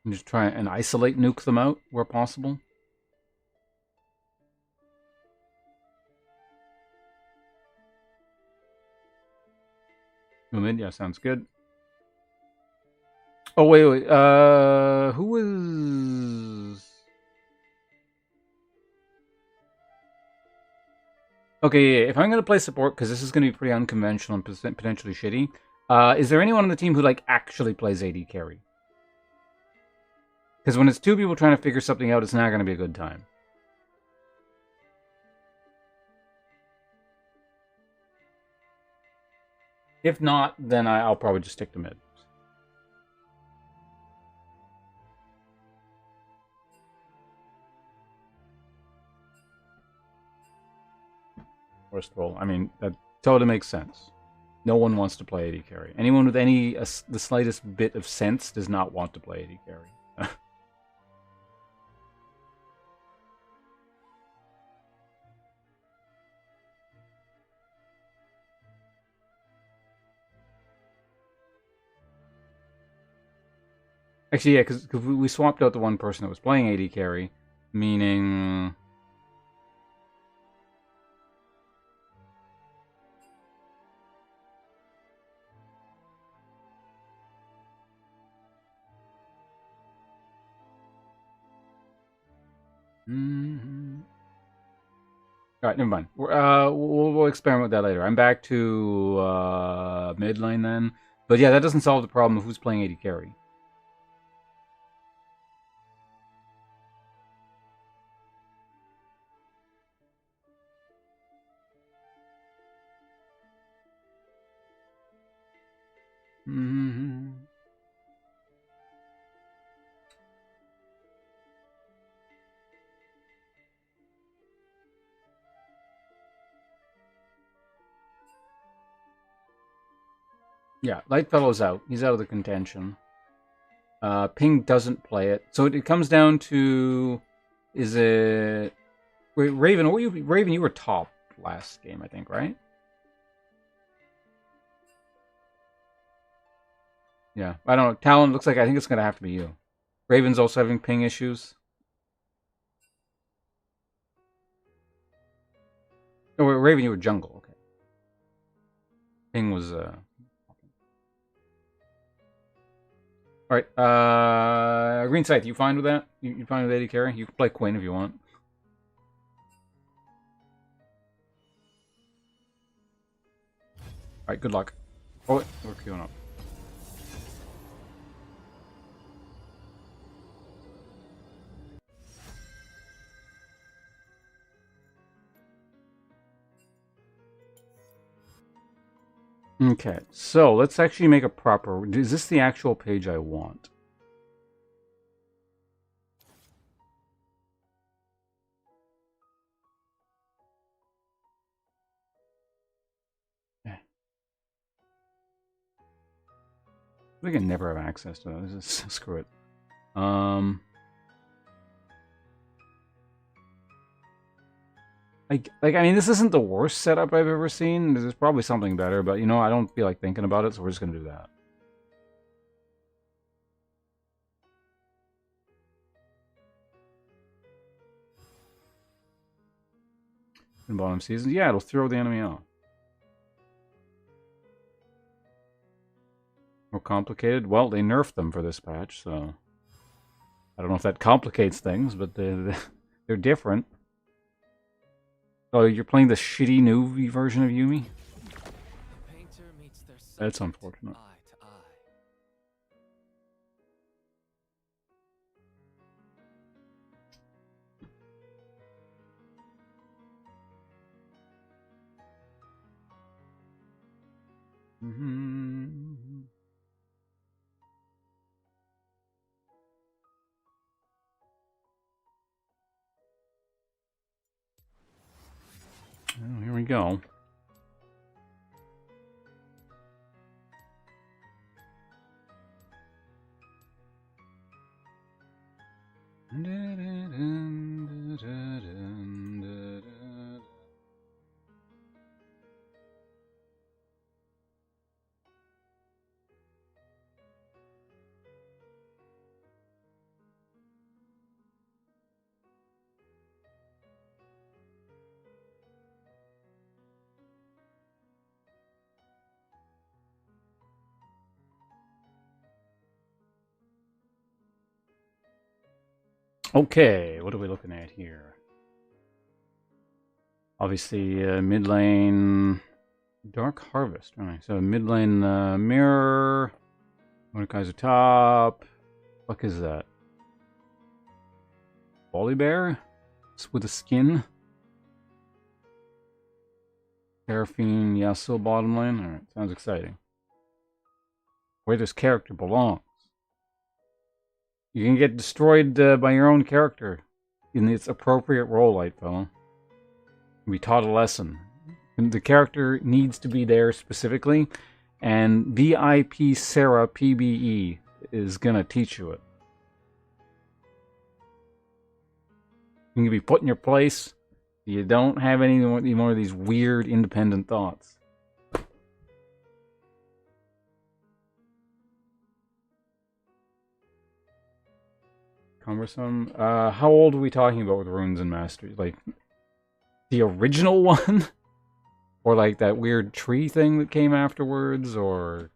And just try and isolate nuke them out where possible. Mid, yeah, sounds good. Oh, wait. Who was... Okay, yeah, if I'm going to play support, because this is going to be pretty unconventional and potentially shitty, is there anyone on the team who, like, actually plays AD carry? Because when it's two people trying to figure something out, it's not going to be a good time. If not, then I'll probably just stick to mid. First roll. I mean, that totally makes sense. No one wants to play AD carry. Anyone with the slightest bit of sense does not want to play AD carry. Actually, yeah, because we swapped out the one person that was playing AD carry, meaning... Alright, never mind. We'll experiment with that later. I'm back to mid lane then. But yeah, that doesn't solve the problem of who's playing AD carry. Yeah, Lightfellow's out. He's out of the contention. Ping doesn't play it. So it comes down to... Is it... Wait, Raven, Raven, you were top last game, I think, right? Yeah, I don't know. Talon looks like I think it's going to have to be you. Raven's also having ping issues. Oh, wait, Raven, you were jungle. Okay. Ping was... Alright, Green Scythe, you fine with that? You fine with AD carry? You can play Quinn if you want. Alright, good luck. Oh, wait, we're queuing up. Okay, so let's actually make a proper... Is this the actual page I want? We can never have access to that. Screw it. I mean, this isn't the worst setup I've ever seen. There's probably something better, but you know, I don't feel like thinking about it, so we're just gonna do that. In bottom season, yeah, it'll throw the enemy off. More complicated? Well, they nerfed them for this patch, so... I don't know if that complicates things, but they're different. Oh, you're playing the shitty new version of Yuumi? That's unfortunate. Well, here we go. Okay, what are we looking at here? Obviously, mid lane Dark Harvest. All right, so mid lane Mirror, Mordekaiser top. Fuck is that? Volibear? With a skin? Seraphine, Yasuo bottom lane? Alright, sounds exciting. Where this character belongs. You can get destroyed by your own character in its appropriate role, light fellow. We taught a lesson. And the character needs to be there specifically, and VIP Sarah PBE is gonna teach you it. You can be put in your place. You don't have any more of these weird independent thoughts. Cumbersome. How old are we talking about with runes and mastery? Like the original one, or like that weird tree thing that came afterwards, or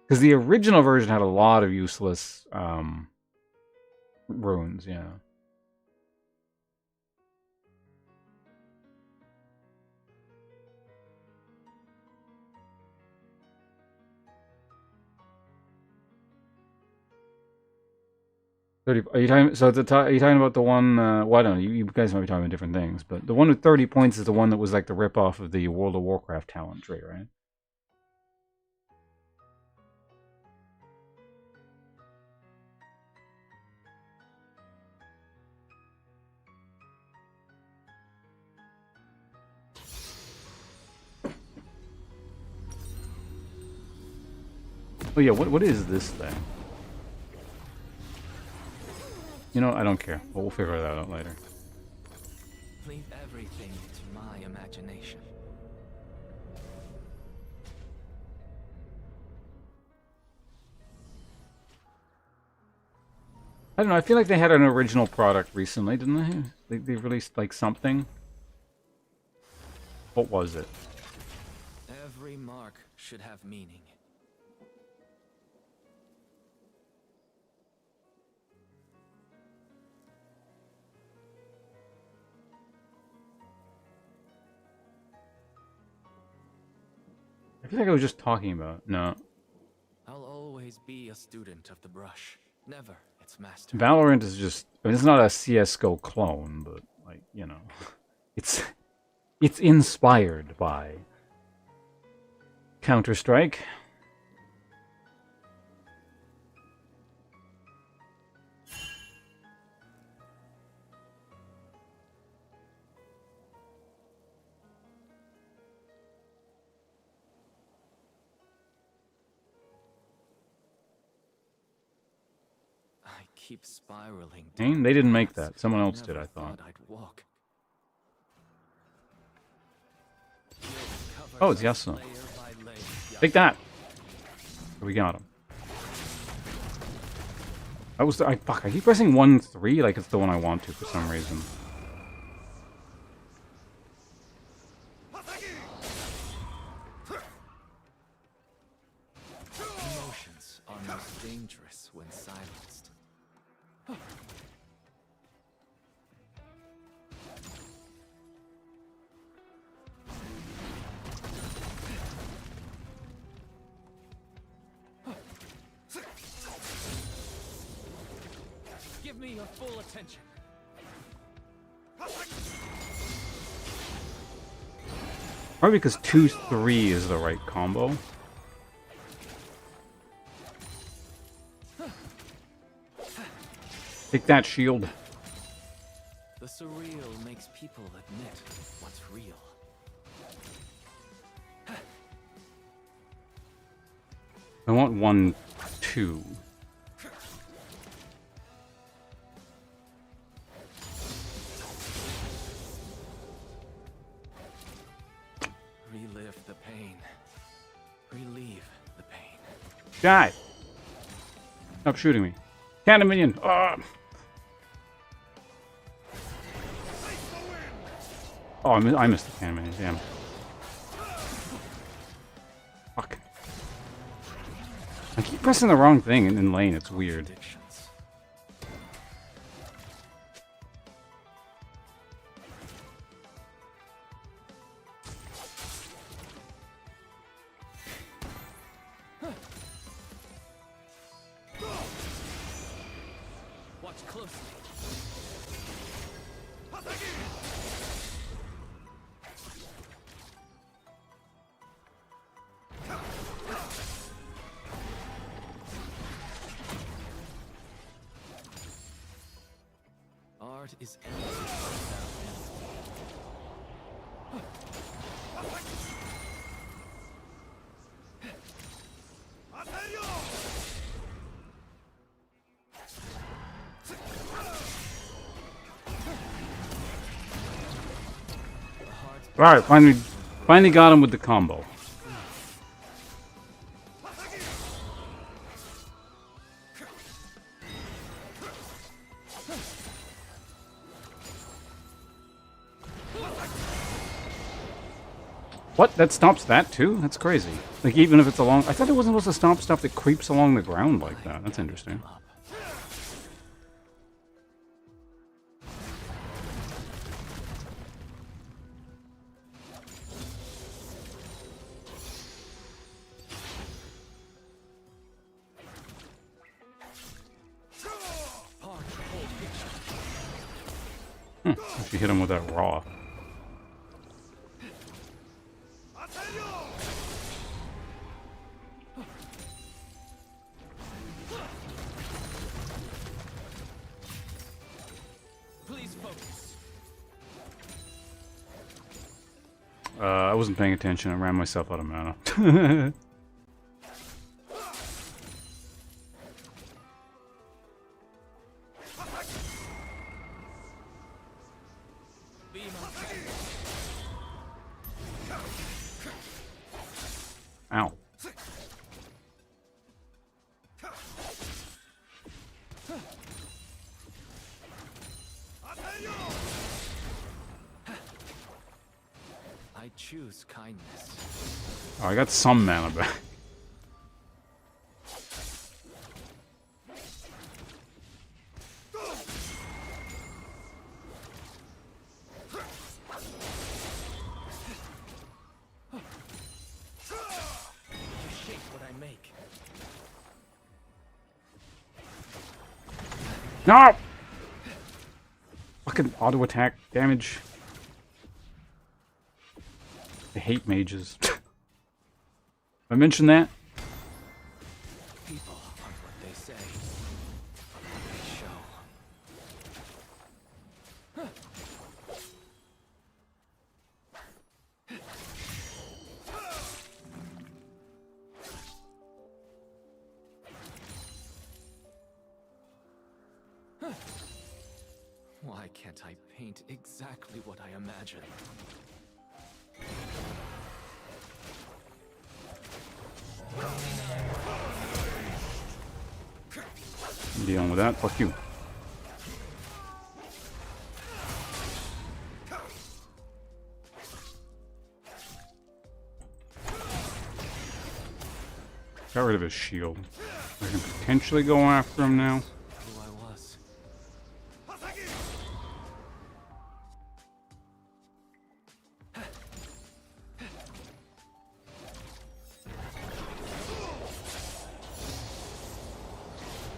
because the original version had a lot of useless runes, yeah. Are you talking? So are you talking about the one? Well, I don't know. You guys might be talking about different things, but the one with 30 points is the one that was like the ripoff of the World of Warcraft talent tree, right? Oh yeah, what is this thing? You know, I don't care. We'll figure that out later. Leave everything to my imagination. I don't know, I feel like they had an original product recently, didn't they? They released like something. What was it? Every mark should have meaning. I feel like I was just talking about. No. I'll always be a student of the brush, never its master. Valorant is just, I mean, it's not a CS:GO clone, but like, you know, it's inspired by Counter-Strike. Keep spiraling. They didn't make that. Someone else did, I thought. I'd walk. Oh, it's Yasuo. Take that! We got him. That was the, fuck, I keep pressing 1-3 like it's the one I want to for some reason. Emotions are most dangerous when silenced. Give me your full attention. Probably because 2-3 is the right combo. Take that shield. The surreal makes people admit what's real. I want 1-2. Relive the pain. Relieve the pain. Die! Stop shooting me. Cannon minion! Oh, I missed the cannon minion, damn. Fuck. I keep pressing the wrong thing in lane, it's weird. Addictions. Watch closely. Art is empty without Alright, finally got him with the combo. What? That stops that too? That's crazy. Like, even if it's along... I thought it wasn't supposed to stop stuff that creeps along the ground like that. That's interesting. up. Part of the whole picture. If you hit him with that raw. Please focus. I wasn't paying attention. I ran myself out of mana. Be my Ow. I choose kindness. Oh, I got some mana back. You shape what I make. No! Fucking auto attack damage. I hate mages. I mentioned that? People aren't what they say. They show. Why can't I paint exactly what I imagine? I'm dealing with that. Fuck you. Got rid of his shield. I can potentially go after him now. Who I was.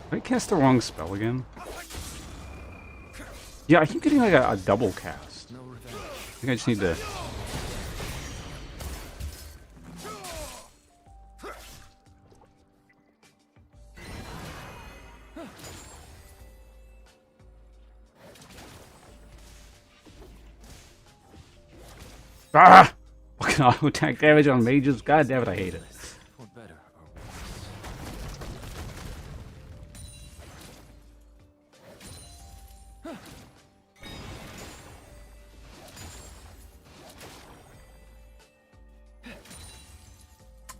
Did I cast the wrong spell again? Yeah, I keep getting like a double cast. No revenge. I think I just need to... Ah! Fucking auto attack damage on mages. God damn it, I hate it. For better or worse.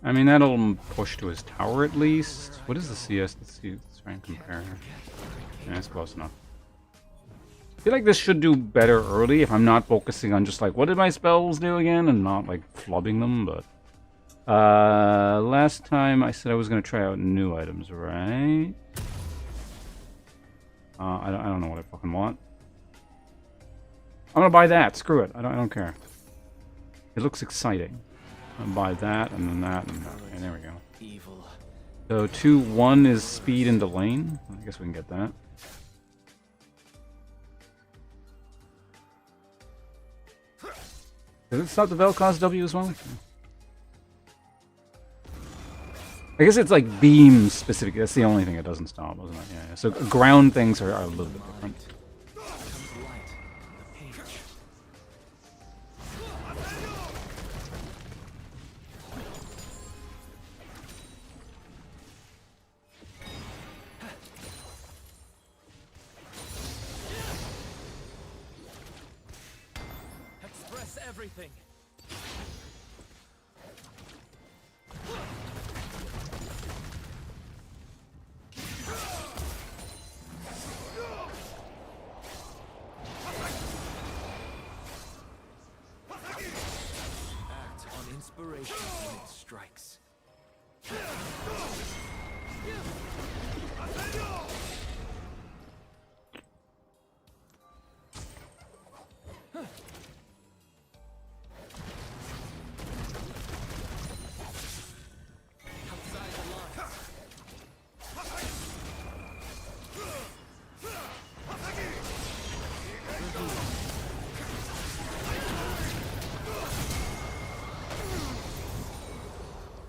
I mean, that'll push to his tower at least. What is the CS? Let's see. Let's try and compare. Yeah, that's close enough. I feel like this should do better early if I'm not focusing on just like, what did my spells do again? And not like flubbing them, but... Last time I said I was going to try out new items, right? I don't know what I fucking want. I'm gonna buy that. Screw it. I don't care. It looks exciting. I'm gonna buy that and then that and that. Okay, there we go. Evil. So 2-1 is speed into lane. I guess we can get that. Does it stop the Vel'Koz W as well? I guess it's like beam specific. That's the only thing it doesn't stop, wasn't it? Yeah. So ground things are a little bit different. Comes light on the page. Express everything. Act on inspiration when it strikes. Outside the lines.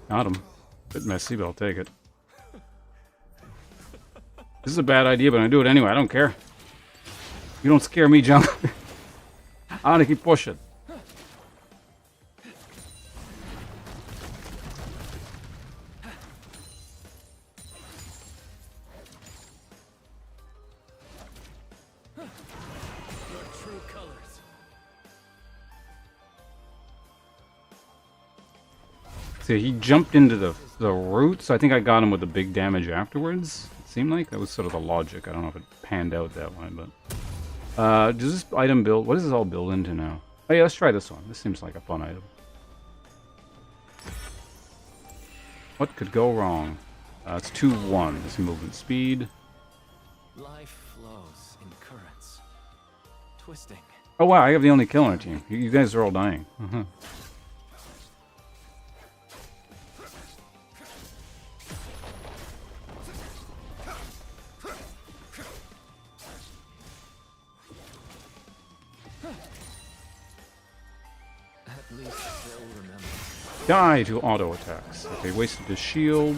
Got him. Bit messy, but I'll take it. This is a bad idea, but I'm gonna do it anyway. I don't care. You don't scare me, junk. I'm gonna keep pushing. Your true colors. See, he jumped into the root, so I think I got him with the big damage afterwards. It seemed like that was sort of the logic. I don't know if it panned out that way, but does this item build? What does this all build into now? Oh yeah, let's try this one. This seems like a fun item. What could go wrong? It's 2-1. This movement speed. Life flows in currents. Twisting. Oh wow, I have the only kill on our team. You guys are all dying. At least they'll remember. Die to auto attacks. Okay, wasted his shield.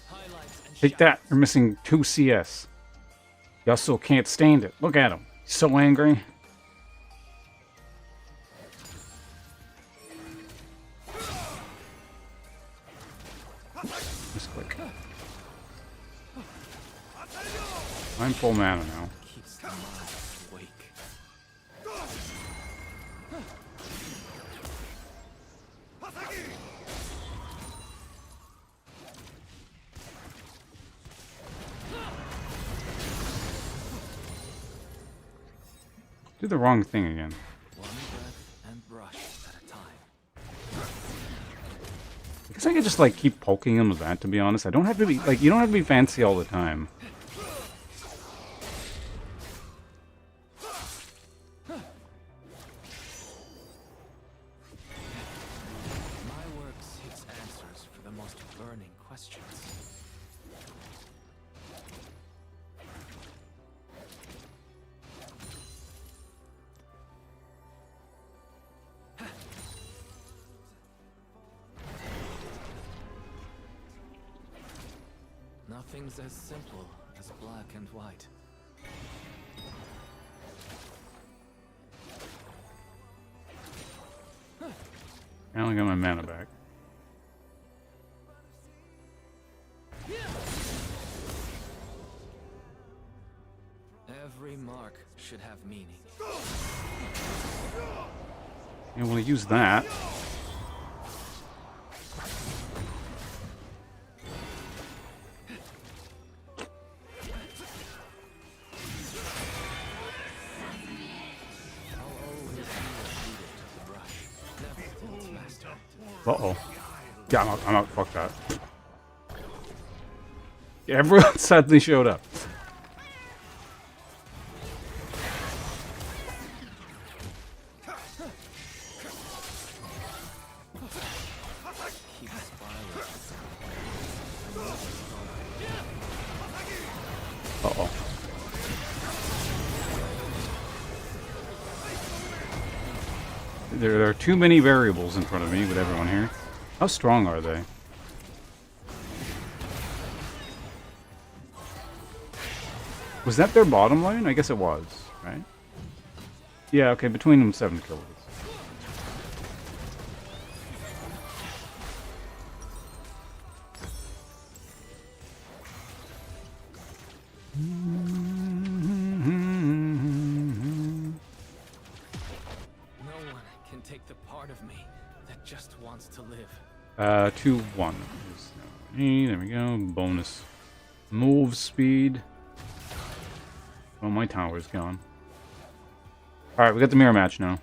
Highlights and Take that. You're missing 2 CS. Yasuo can't stand it. Look at him. He's so angry. Just quick. I'm full mana now. keeps the mind awake. Do the wrong thing again. One breath and brush at a time. I guess I could just like keep poking him with that, to be honest. I don't have to be like, you don't have to be fancy all the time. My work seeks answers for the most burning questions. Nothing's as simple as black and white. I only got my mana back. Every mark should have meaning. I want to use that. Uh-oh. Yeah, I'm out. Fuck that. Yeah, everyone suddenly showed up. Keep spiraling. Uh-oh. There are too many variables in front of me with everyone here. How strong are they? Was that their bottom lane? I guess it was, right? Yeah, okay, between them 7 kills. No one can take the part of me that just wants to live. 2-1. There we go. Bonus move speed. Oh, my tower's gone. Alright, we got the mirror match now.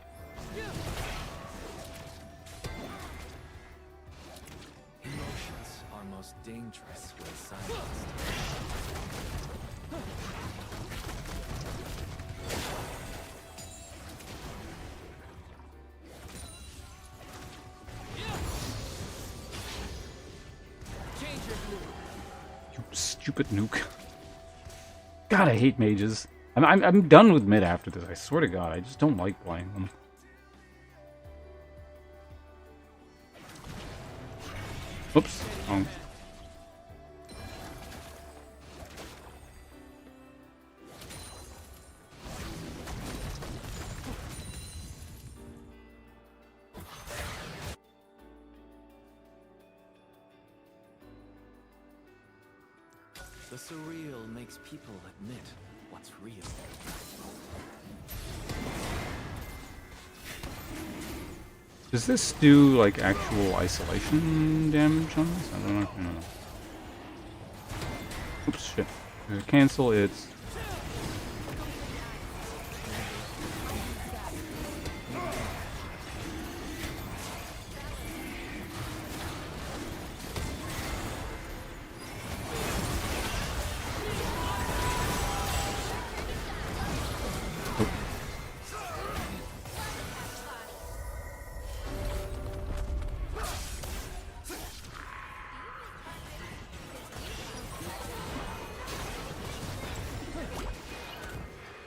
Emotions are most dangerous when silenced. You stupid nuke. God, I hate mages. I'm done with mid after this. I swear to God, I just don't like playing them. Oops. Oh. The surreal makes people admit what's real. Does this do like actual isolation damage on this? I don't know. Oops, shit. Cancel its.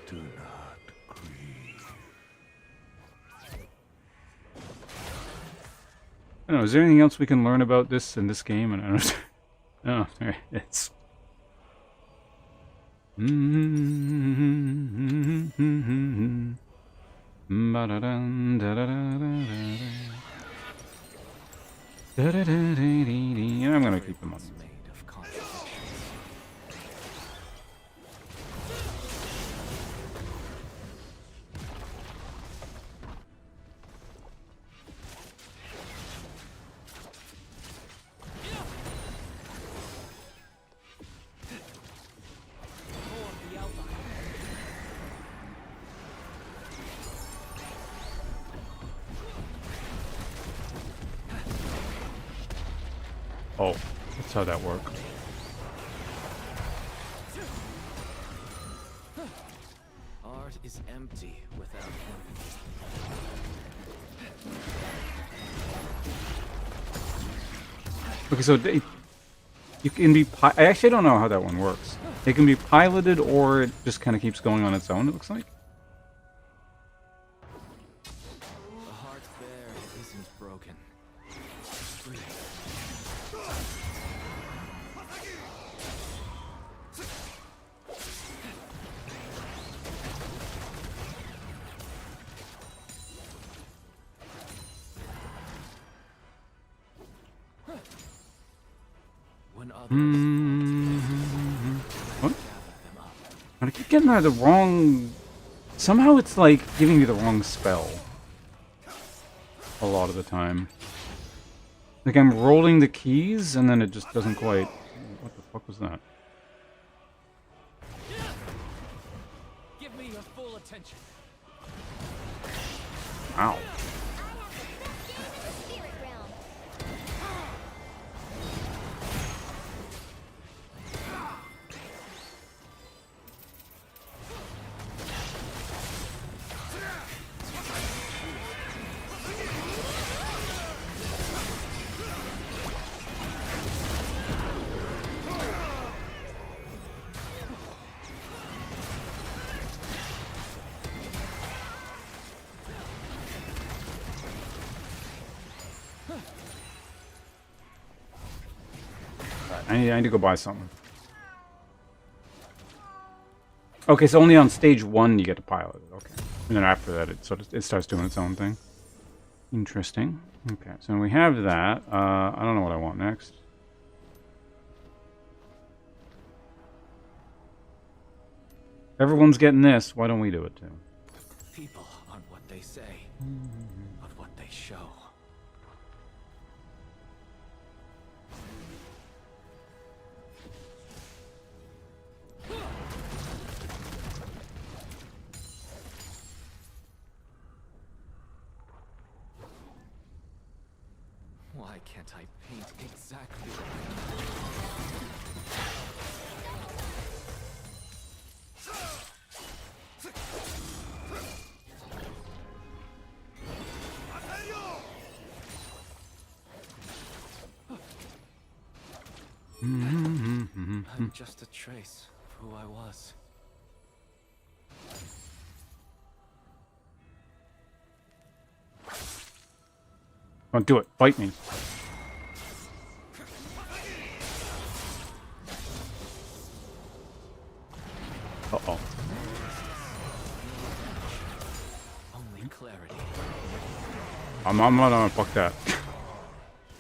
Do not grieve. I don't know. Is there anything else we can learn about this in this game? And I don't. Oh, there it's. I'm gonna keep them on. It's made of contradictions. Oh, that's how that worked. Art is empty without him. Okay, so you can be. I actually don't know how that one works. It can be piloted, or it just kind of keeps going on its own. It looks like. The heart there isn't broken. It's free. When others What? gather them up. But I keep getting the wrong. Somehow it's like giving me the wrong spell. A lot of the time. Like I'm rolling the keys and then it just doesn't quite. What the fuck was that? Give me your full attention. Ow. Spirit realm. I need to go buy something. Okay, so only on stage 1 you get to pilot it. Okay. And then after that it starts doing its own thing. Interesting. Okay, so we have that. I don't know what I want next. Everyone's getting this. Why don't we do it too? People aren't what they say, but what they show. Why can't I paint exactly I'm just a trace of who I was. Don't do it. Bite me. Uh-oh. Only clarity. I'm not gonna fuck that.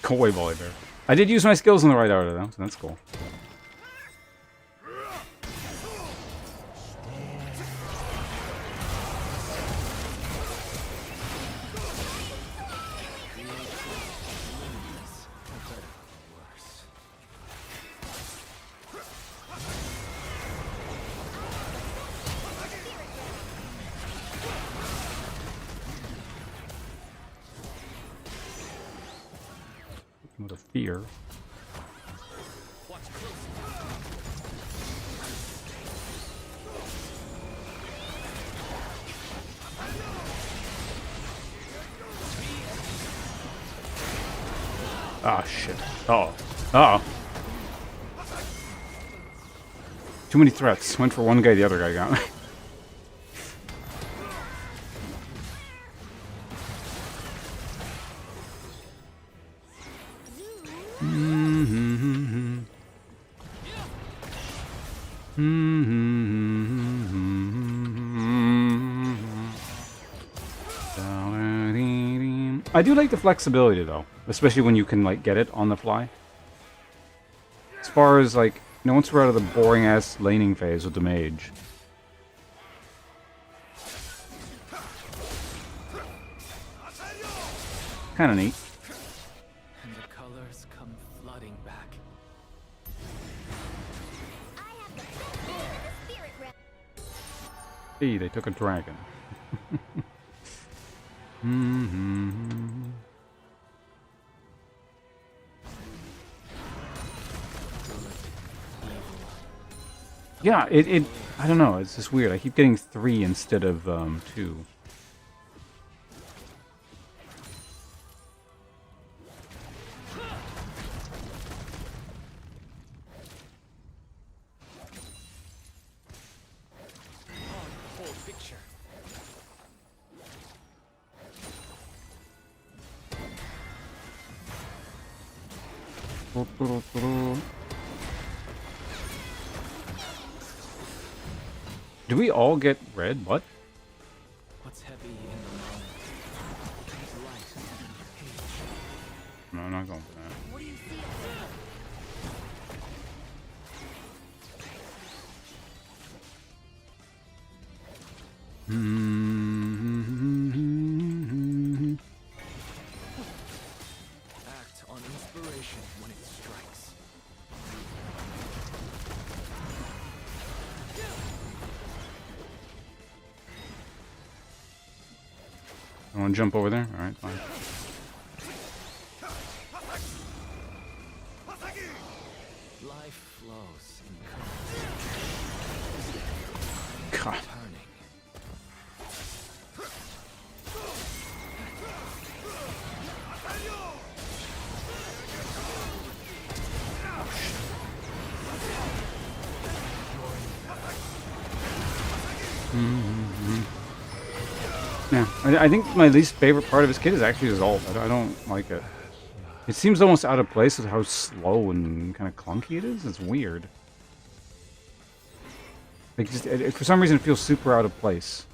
Go away, Volley Bear. I did use my skills in the right order, though, so that's cool. Worse. With a fear. Ah, shit. Uh-oh. Uh-oh. Too many threats. Went for one guy, the other guy got me. I do like the flexibility though, especially when you can like get it on the fly. As far as like, once we're out of the boring ass laning phase with the mage. Kind of neat. And the colors come flooding back. Hey, they took a dragon. Yeah, it I don't know, it's just weird. I keep getting 3 instead of 2. Whole picture. Do we all get red? What? What's heavy in the moment is light on the page. No, I'm not going for that. What do you see? Act on inspiration when it strikes. I want to jump over there? Alright, fine. Life flows in currents. God. Turning. Yeah, I think my least favorite part of his kit is actually his ult. I don't like it. It seems almost out of place with how slow and kind of clunky it is. It's weird. Like just, for some reason, it feels super out of place.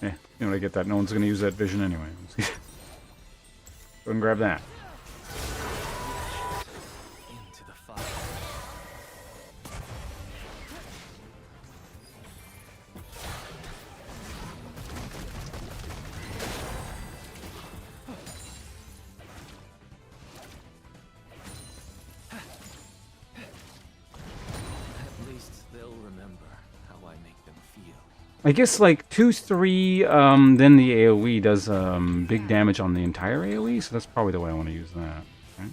Yeah, you know, I get that. No one's going to use that vision anyway. Go and grab that. Into the fire. At least they'll remember how I make them feel. I guess like 2-3, then the AoE does big damage on the entire AoE, so that's probably the way I want to use that. Right?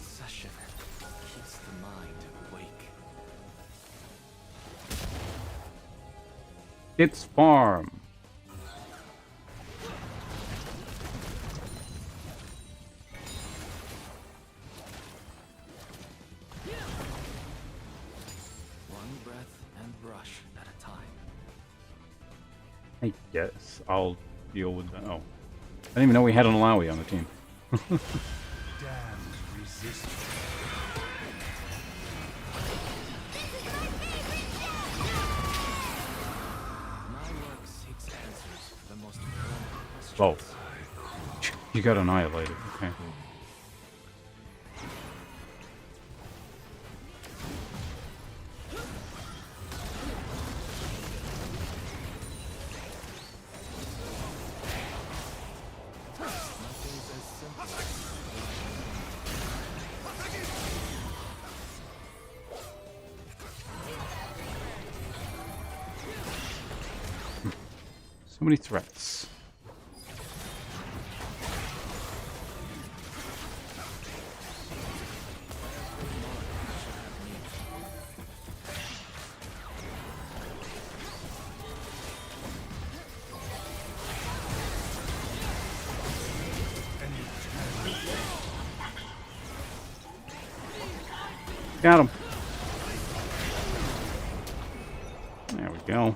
Session keeps the mind awake. It's farm. One breath and brush at a time. I guess I'll deal with that. Oh, I didn't even know we had an Alawi on the team. Damned resistance. My work seeks answers to the most important Whoa. questions. You got annihilated. Okay. Nothing's as simple as So many threats. Got him. There we go.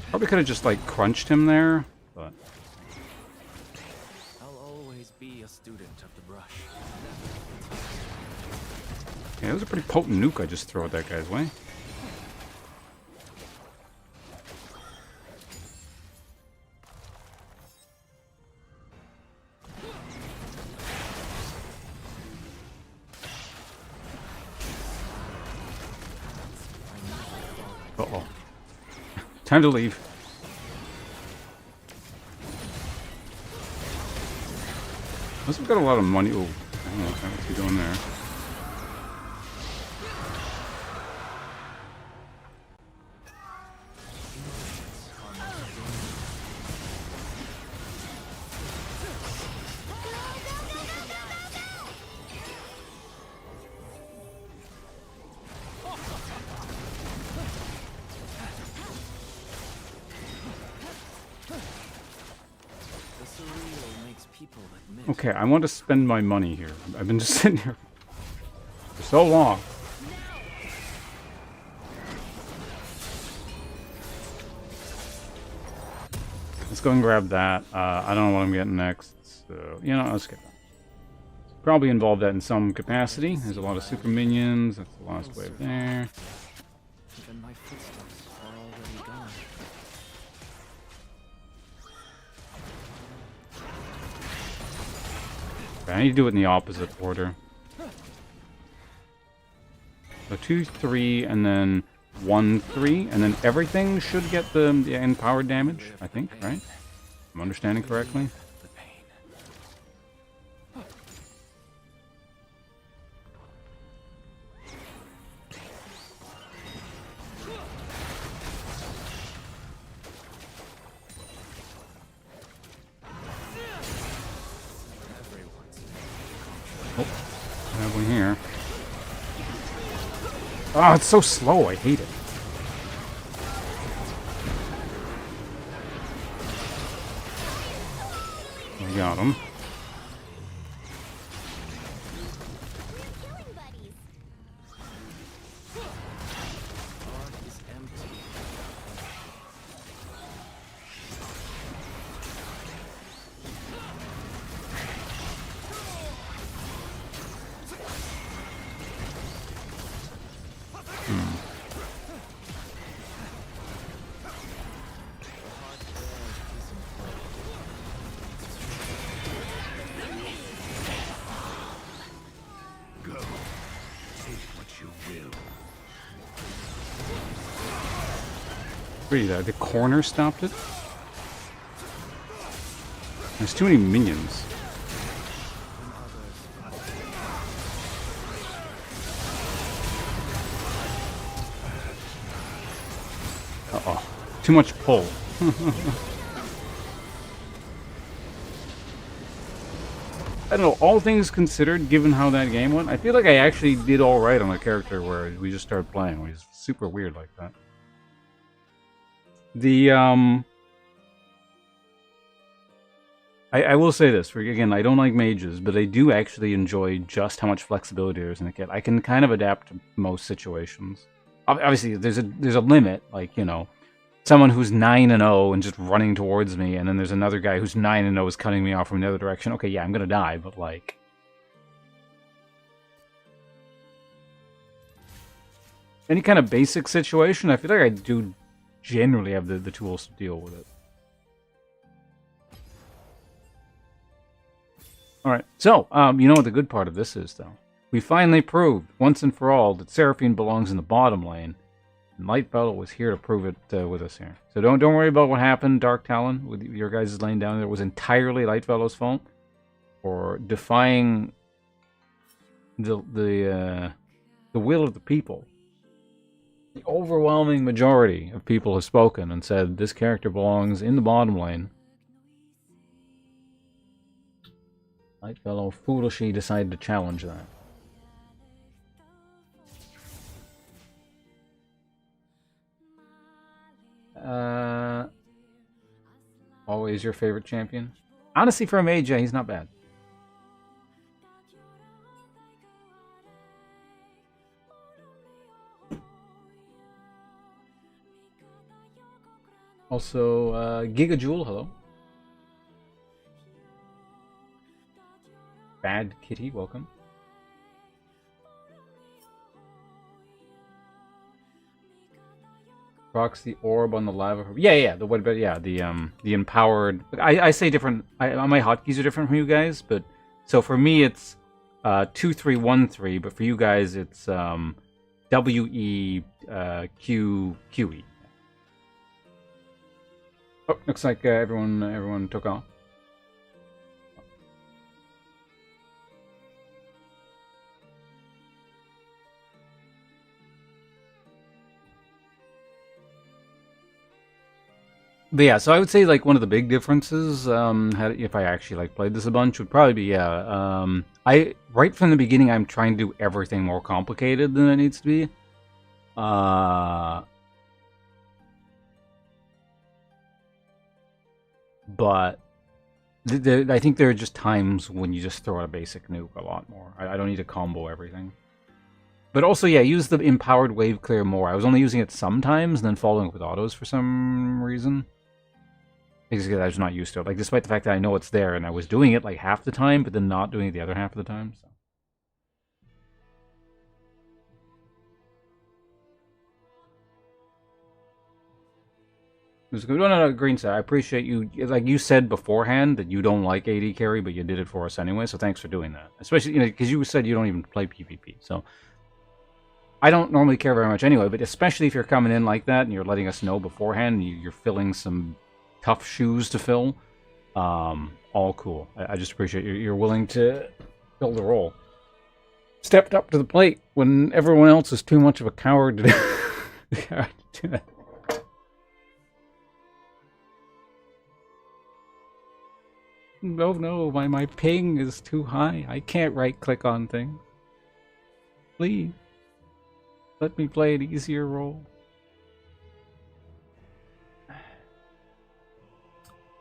Probably could have just like crunched him there, but I'll always be a student of the brush. yeah, it was a pretty potent nuke I just threw at that guy's way. Uh-oh. Time to leave. Must have got a lot of money. Oh, I don't know what's he doing there. The surreal makes people admit. Okay, I want to spend my money here. I've been just sitting here for so long. Let's go and grab that. I don't know what I'm getting next, so you know, let's get that. Probably involve that in some capacity. There's a lot of super minions. That's the last wave there. Even my footsteps are already gone. Okay, I need to do it in the opposite order. So 2, 3, and then 1, 3, and then everything should get the empowered damage, I think, right? I'm understanding correctly. The pain. What have we here? Oh, it's so slow. I hate it. We got him. Heart is empty. Go. Take what you will. Wait, the corner stopped it? There's too many minions. Uh-oh. Too much pull. I don't know, all things considered, given how that game went, I feel like I actually did alright on a character where we just started playing. It was super weird like that. I will say this, again, I don't like mages, but I do actually enjoy just how much flexibility there is in the kit. I can kind of adapt to most situations. Obviously, there's a limit, like, you know, someone who's 9-0 and just running towards me, and then there's another guy who's 9-0 is cutting me off from the other direction. Okay, yeah, I'm gonna die, but like... any kind of basic situation, I feel like I do generally have the tools to deal with it. Alright, so, you know what the good part of this is, though? We finally proved, once and for all, that Seraphine belongs in the bottom lane. And Lightfellow was here to prove it with us here. So don't worry about what happened, Dark Talon, with your guys' lane down there. It was entirely Lightfellow's fault for defying the will of the people. The overwhelming majority of people have spoken and said this character belongs in the bottom lane. Lightfellow foolishly decided to challenge that. Always your favorite champion? Honestly, for a mage, yeah, he's not bad. Also, Gigajoule, hello. Bad Kitty, welcome. Rocks the orb on the lava. Yeah. The empowered. I say different. My hotkeys are different from you guys, but so for me it's 2313, but for you guys it's WEQQE. Oh, looks like everyone took off. But yeah, so I would say like one of the big differences, if I actually like played this a bunch, would probably be I right from the beginning I'm trying to do everything more complicated than it needs to be. But I think there are just times when you just throw out a basic nuke a lot more. I don't need to combo everything. But also, yeah, use the empowered wave clear more. I was only using it sometimes and then following it with autos for some reason. Because I was not used to it. Like, despite the fact that I know it's there and I was doing it like half the time, but then not doing it the other half of the time. So. No, Green side. I appreciate you. Like you said beforehand that you don't like AD carry, but you did it for us anyway. So thanks for doing that. Especially, because you said you don't even play PvP. So I don't normally care very much anyway. But especially if you're coming in like that and you're letting us know beforehand, and you're filling some tough shoes to fill. All cool. I just appreciate you're willing to fill the role. Stepped up to the plate when everyone else is too much of a coward to do that. No, my ping is too high. I can't right-click on things. Please. Let me play an easier role.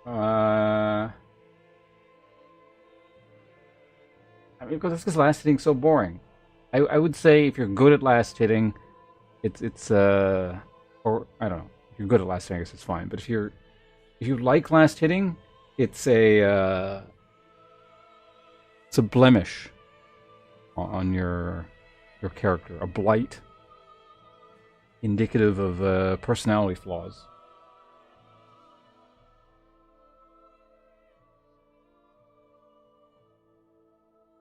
I mean, because last hitting's so boring. I would say if you're good at last hitting, it's or I don't know. If you're good at last hitting, I guess it's fine. But if you like last hitting, it's a blemish on your character, a blight indicative of personality flaws.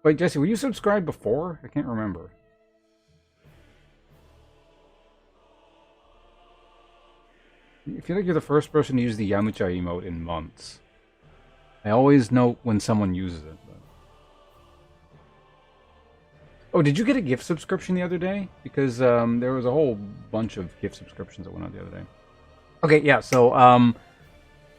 Wait, Jesse, were you subscribed before? I can't remember. I feel like you're the first person to use the Yamucha emote in months. I always note when someone uses it. But... Oh, did you get a gift subscription the other day? Because there was a whole bunch of gift subscriptions that went out the other day. Okay, yeah, so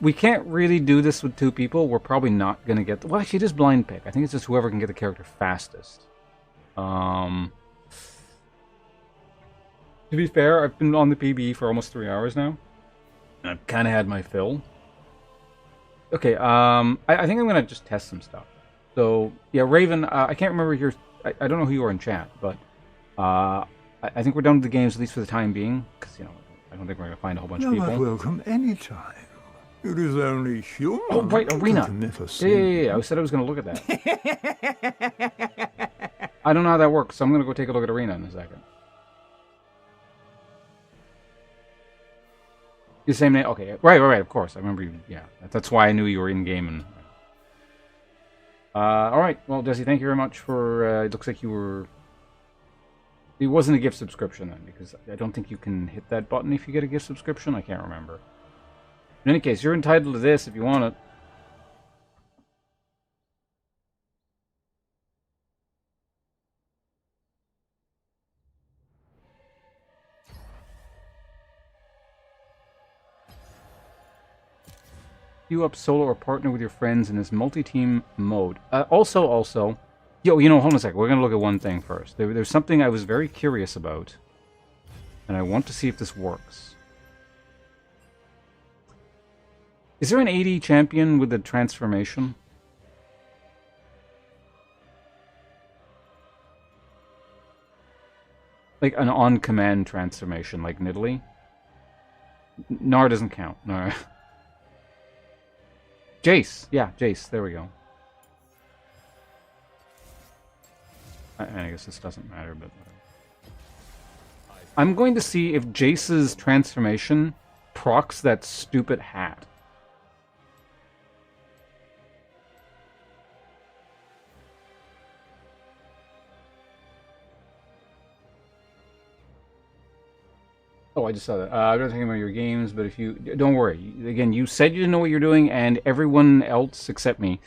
we can't really do this with two people. We're probably not going to get... Well, actually, it is blind pick. I think it's just whoever can get the character fastest. To be fair, I've been on the PBE for almost 3 hours now. And I've kind of had my fill. Okay, I think I'm going to just test some stuff. So, yeah, Raven, I can't remember your... I don't know who you are in chat, but I think we're done with the games, at least for the time being. Because, you know, I don't think we're going to find a whole bunch of people. You're welcome anytime. It is only human. Oh, right, Arena. Yeah. I said I was going to look at that. I don't know how that works, so I'm going to go take a look at Arena in a second. The same name? Okay, right, of course. I remember you. Yeah, that's why I knew you were in game. And all right, well, Jesse, thank you very much for. It looks like you were. It wasn't a gift subscription then, because I don't think you can hit that button if you get a gift subscription. I can't remember. In any case, you're entitled to this if you want it. You up solo or partner with your friends in this multi-team mode. Also, yo, you know, hold on a second. We're going to look at one thing first. There's something I was very curious about, and I want to see if this works. Is there an 80 champion with a transformation? Like an on-command transformation, like Nidalee? Nar doesn't count. Nar. Jace! Yeah, Jace. There we go. I guess this doesn't matter, but... I'm going to see if Jace's transformation procs that stupid hat. Oh, I just saw that. I'm not thinking about your games, but if you... Don't worry. Again, you said you didn't know what you're doing, and everyone else except me,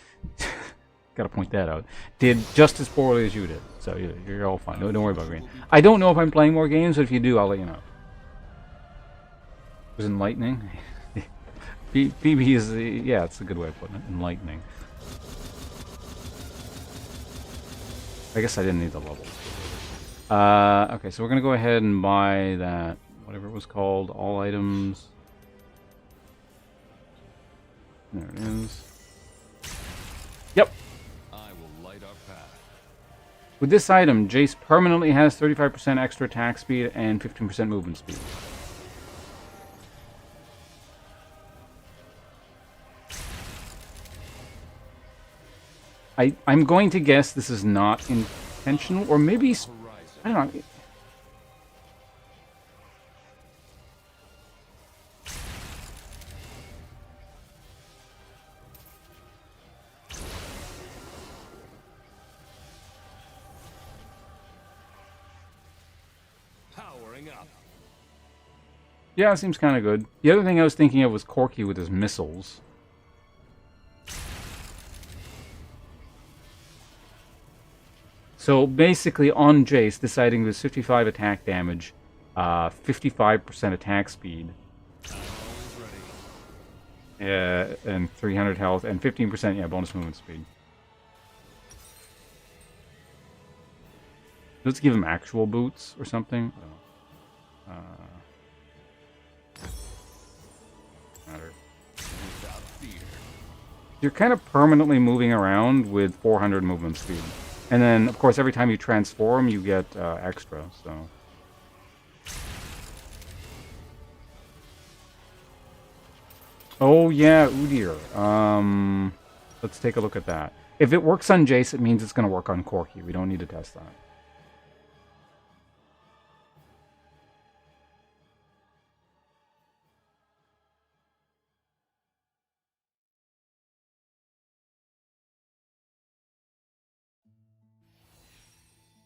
gotta point that out, did just as poorly as you did. So you're all fine. Don't worry about green. I don't know if I'm playing more games, but if you do, I'll let you know. It was enlightening. PB is... Yeah, it's a good way of putting it. Enlightening. I guess I didn't need the level. Okay, so we're gonna go ahead and buy that... Whatever it was called, all items. There it is. Yep. I will light our path. With this item, Jace permanently has 35% extra attack speed and 15% movement speed. I'm going to guess this is not intentional, or maybe... I don't know. Yeah, it seems kind of good. The other thing I was thinking of was Corky with his missiles. So basically on Jace, this item was 55 attack damage, 55% attack speed, and 300 health, and 15% bonus movement speed. Let's give him actual boots or something. I don't know. Matter. Without fear. You're kind of permanently moving around with 400 movement speed. And then, of course, every time you transform, you get extra, so... Oh, yeah, Udyr. Let's take a look at that. If it works on Jace, it means it's going to work on Corki. We don't need to test that.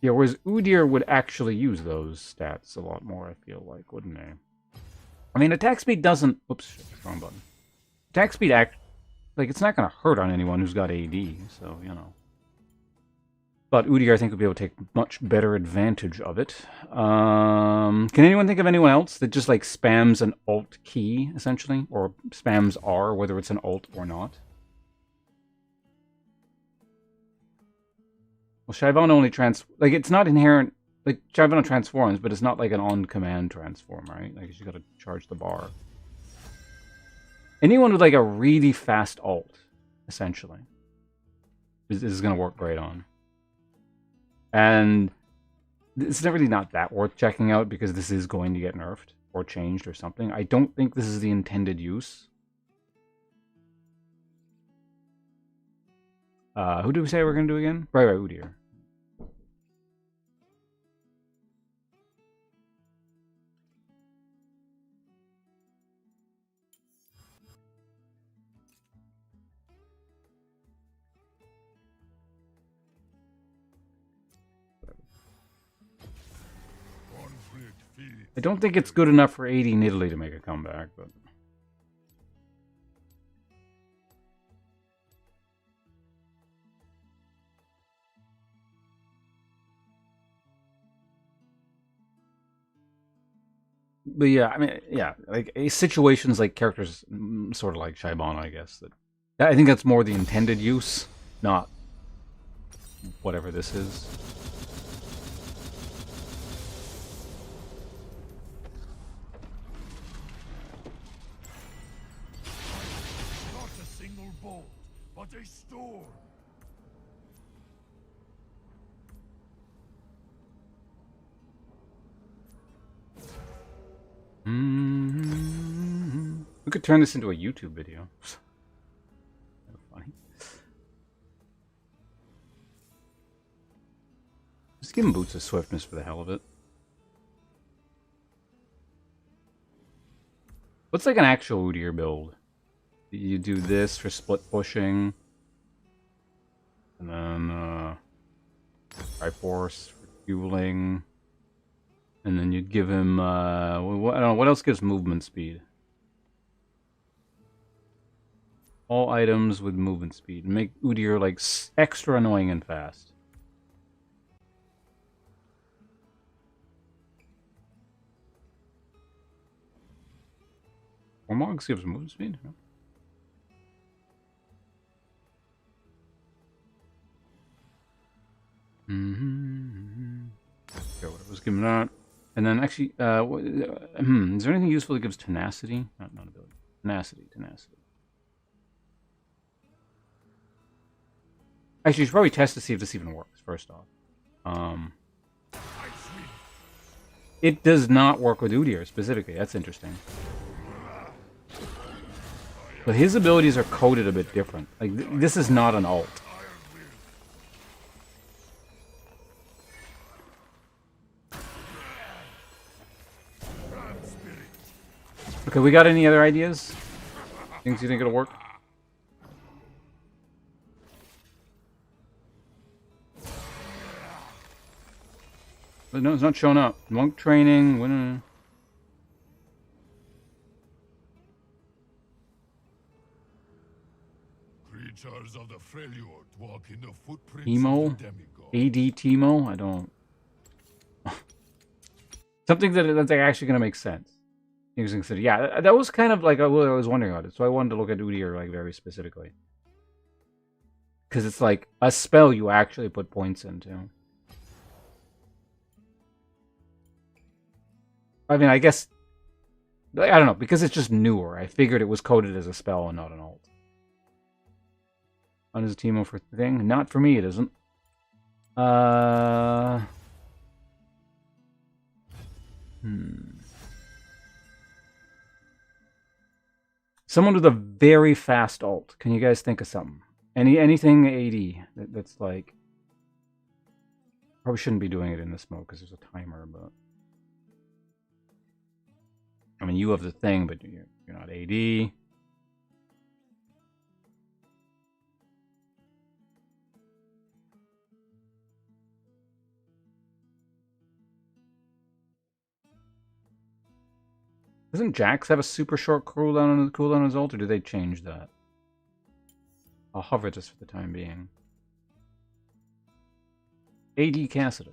Yeah, whereas Udyr would actually use those stats a lot more, I feel like, wouldn't he? I mean, attack speed doesn't... Oops, shit, wrong button. Attack speed, like, it's not going to hurt on anyone who's got AD, so, you know. But Udyr, I think, would be able to take much better advantage of it. Can anyone think of anyone else that just, like, spams an alt key, essentially? Or spams R, whether it's an alt or not? Well, Shyvana only like, it's not inherent... Like, Shyvana transforms, but it's not like an on-command transform, right? Like, you gotta charge the bar. Anyone with, like, a really fast alt, essentially, is gonna work great on. And it's really not that worth checking out, because this is going to get nerfed, or changed, or something. I don't think this is the intended use. Who do we say we're gonna do again? Right, Udyr. I don't think it's good enough for 80 in Italy to make a comeback, but... But yeah, I mean, yeah, like, situations like characters sort of like Shyvana, I guess. That I think that's more the intended use, not whatever this is. Not a single bolt, but a storm. We could turn this into a YouTube video. Funny. Just give him Boots of Swiftness for the hell of it. What's like an actual Udyr build? You do this for split pushing. And then, Triforce for fueling. And then you'd give him, I don't know, what else gives movement speed? All items with movement speed. Make Udyr, like, extra annoying and fast. Ormogs gives movement speed? No. Okay, what was given that? And then actually, is there anything useful that gives tenacity? Not ability. Tenacity. Actually, you should probably test to see if this even works, first off. It does not work with Udyr, specifically. That's interesting. But his abilities are coded a bit different. Like, this is not an alt. Okay, we got any other ideas? Things you think it'll work? But no, it's not showing up. Monk training, when... Creatures of the Freljord walk in the footprints Emo? of the demigod. AD Timo? I don't... Something that's like actually going to make sense. Yeah, that was kind of like I was wondering about it. So I wanted to look at Udyr like very specifically. Because it's like a spell you actually put points into. I mean, I guess I don't know, because it's just newer. I figured it was coded as a spell and not an alt. On his Teemo for thing? Not for me, it isn't. Someone with a very fast ult. Can you guys think of something? Anything 80 that's like... Probably shouldn't be doing it in this mode because there's a timer, but... I mean, you have the thing, but you're not AD. Doesn't Jax have a super short cooldown on his ult, or do they change that? I'll hover just for the time being. AD Cassidy.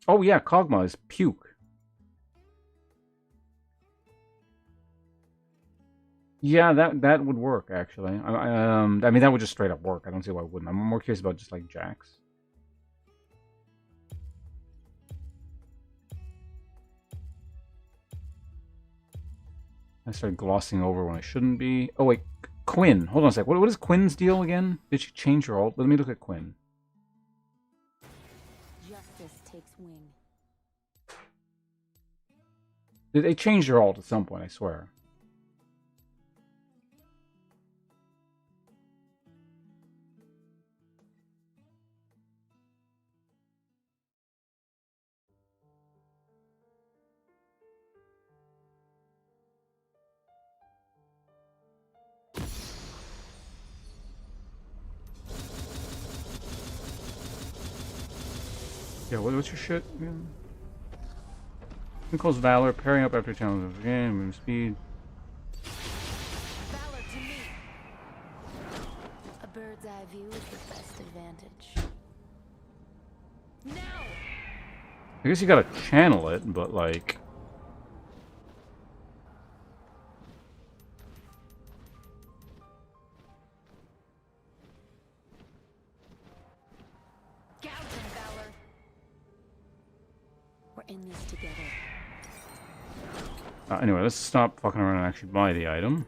Oh yeah, Kog'Maw is puke. Yeah, that would work actually. I mean, that would just straight up work. I don't see why it wouldn't. I'm more curious about just like Jax. I started glossing over when I shouldn't be. Oh wait, Quinn. Hold on a sec. What is Quinn's deal again? Did she change her ult? Let me look at Quinn. Justice takes wing. They changed her ult at some point, I swear. Yeah, what's your shit? Yeah. Calls Valor, pairing up after challenge of the game, move speed. Valor to me. A bird's eye view is the best advantage. Now. I guess you gotta channel it, but like... Gouge him, Valor. We're in this together. Anyway, let's stop fucking around and actually buy the item.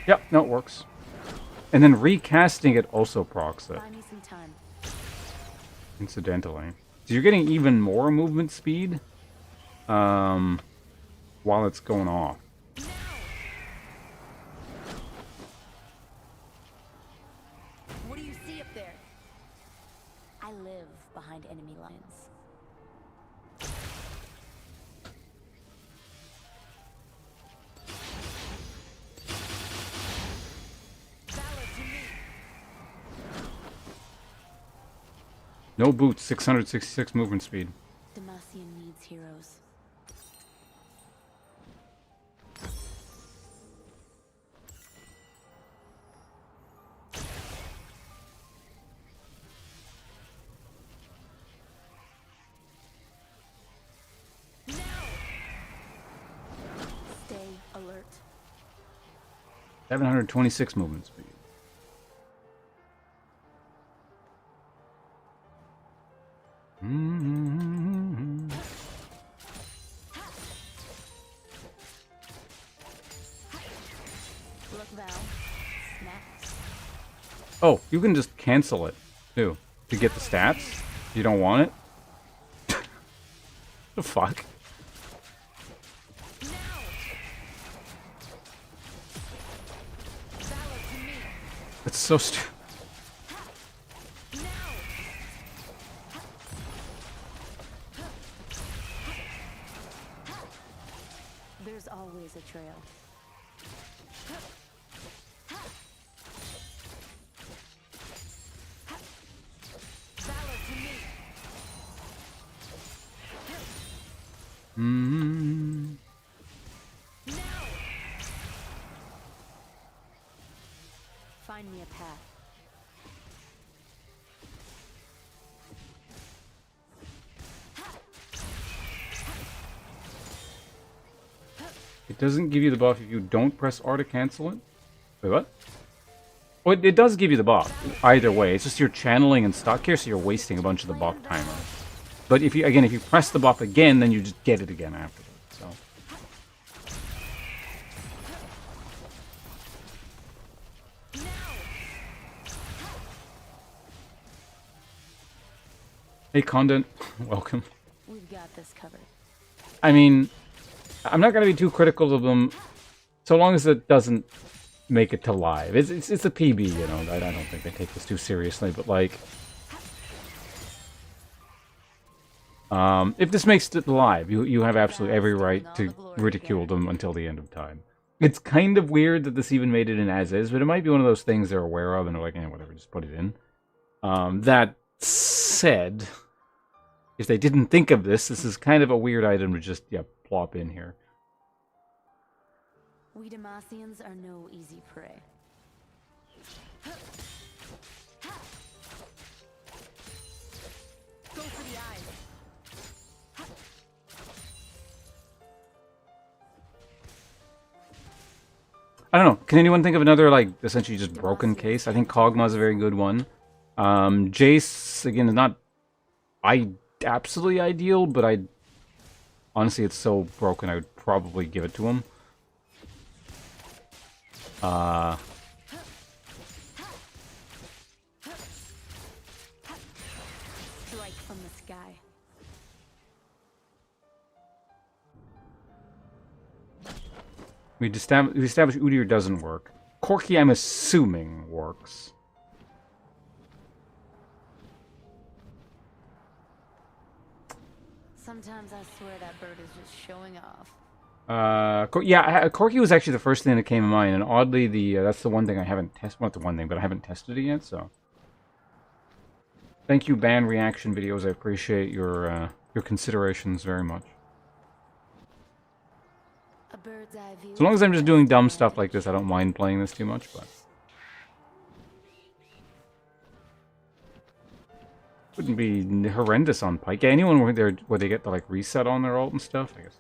Yep, no, it works. And then recasting it also procs it. Buy me some time. Incidentally. So you're getting even more movement speed while it's going off. What do you see up there? I live behind enemy lines. Valor to me. No boots, 666 movement speed. Demacian needs heroes. Stay alert. 726 movement speed. Look, Val. Snaps. Oh, you can just cancel it, too, to get the stats. You don't want it? The fuck? Valor to me. That's so stupid. There's always a trail. Valor to me. find me a path. It doesn't give you the buff if you don't press R to cancel it? Wait, what? Well, it does give you the buff, either way. It's just you're channeling and stuck here, so you're wasting a bunch of the buff timer. But if you press the buff again, then you just get it again afterwards, so. Hey, Condent. Welcome. We've got this covered. I mean, I'm not going to be too critical of them, so long as it doesn't make it to live. It's a PB, you know. I don't think they take this too seriously, but like, if this makes it live, you have absolutely every right to ridicule them until the end of time. It's kind of weird that this even made it in as is, but it might be one of those things they're aware of and they're like, eh, whatever, just put it in. That said, if they didn't think of this, this is kind of a weird item to just, yeah, plop in here. We Demacians are no easy prey. Go for the eyes. I don't know. Can anyone think of another, like, essentially just broken case? I think Kog'Maw's a very good one. Jace, again, is not absolutely ideal, but honestly, it's so broken, I would probably give it to him. Strike from the sky. We established Udyr doesn't work. Corki, I'm assuming, works. Sometimes I swear that bird is just showing off. Yeah, Corki was actually the first thing that came to mind, and oddly, that's the one thing I haven't tested. Not the one thing, but I haven't tested it yet. So, thank you, ban reaction videos. I appreciate your considerations very much. A bird's eye view. So long as I'm just doing dumb stuff like this, I don't mind playing this too much. But wouldn't be horrendous on Pike. Yeah, anyone where they get the like reset on their ult and stuff, I guess.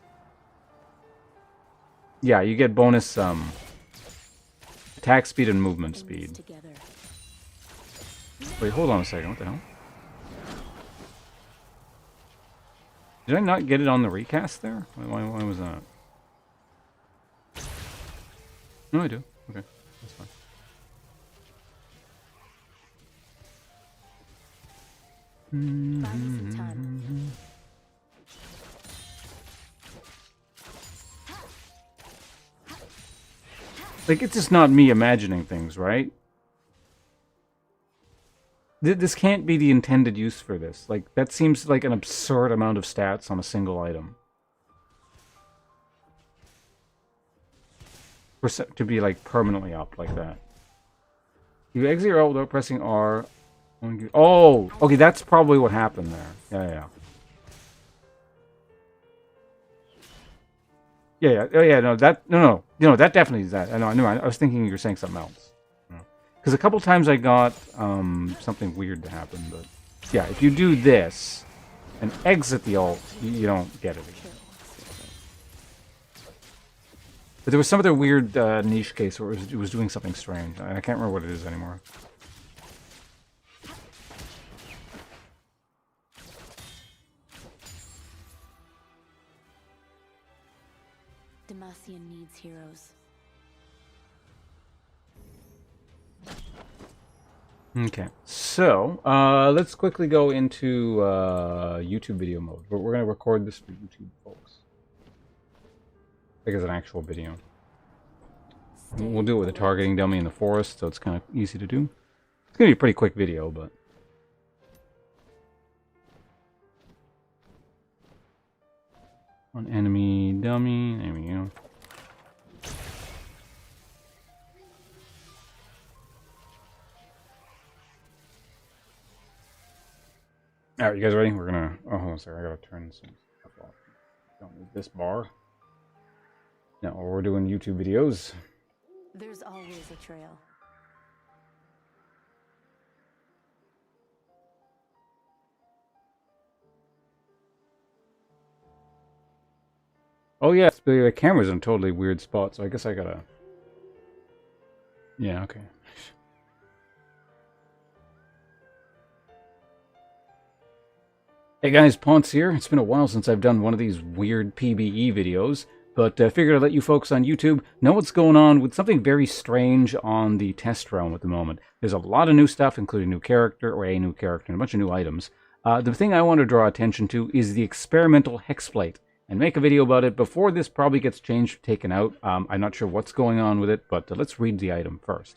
Yeah, you get bonus attack speed and movement speed. Wait, hold on a second. What the hell? Did I not get it on the recast there? Why was that? No, I do. Okay, that's fine. Buy me some time. Like, it's just not me imagining things, right? This can't be the intended use for this. Like, that seems like an absurd amount of stats on a single item. To be, like, permanently up like that. You exit your ult without pressing R. Oh! Okay, that's probably what happened there. Yeah. Yeah. Oh, yeah. No, that definitely is that. I know. I was thinking you were saying something else. Because a couple times I got something weird to happen, but yeah, if you do this and exit the ult, you don't get it again. But there was some other weird niche case where it was doing something strange. I can't remember what it is anymore. Demacian needs heroes. Okay, so let's quickly go into YouTube video mode. We're going to record this for YouTube, folks. Like as an actual video. We'll do it with a targeting dummy in the forest, so it's kind of easy to do. It's going to be a pretty quick video, but... On enemy dummy, there we go. Alright, you guys ready? We're gonna... Oh, hold on a second. I gotta turn some stuff off. Don't need this bar. No, we're doing YouTube videos. There's always a trail. Oh yeah, the camera's in a totally weird spot, so I guess I gotta... Yeah, okay. Hey guys, Ponce here. It's been a while since I've done one of these weird PBE videos, but I figured I'd let you folks on YouTube know what's going on with something very strange on the test realm at the moment. There's a lot of new stuff, including a new character, and a bunch of new items. The thing I want to draw attention to is the experimental hexplate, and make a video about it before this probably gets changed, taken out. I'm not sure what's going on with it, but let's read the item first.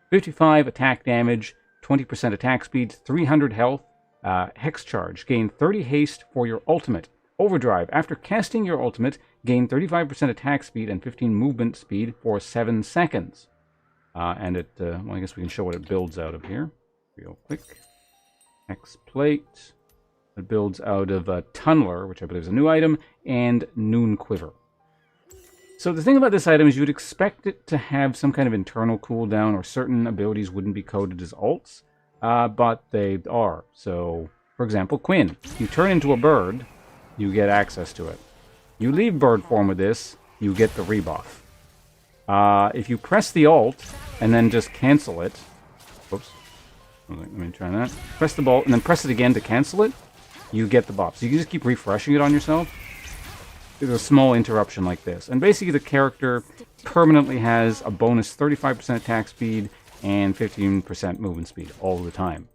55 attack damage, 20% attack speed, 300 health, Hex Charge. Gain 30 haste for your ultimate. Overdrive. After casting your ultimate, gain 35% attack speed and 15 movement speed for 7 seconds. And it, well, I guess we can show what it builds out of here real quick. Hex Plate. It builds out of a Tunneler, which I believe is a new item, and Noon Quiver. So the thing about this item is you'd expect it to have some kind of internal cooldown, or certain abilities wouldn't be coded as ults. But they are. So, for example, Quinn. You turn into a bird, you get access to it. You leave bird form with this, you get the rebuff. If you press the alt and then just cancel it... Whoops. Let me try that. Press the ball and then press it again to cancel it, you get the buff. So you can just keep refreshing it on yourself. There's a small interruption like this. And basically the character permanently has a bonus 35% attack speed and 15% movement speed all the time.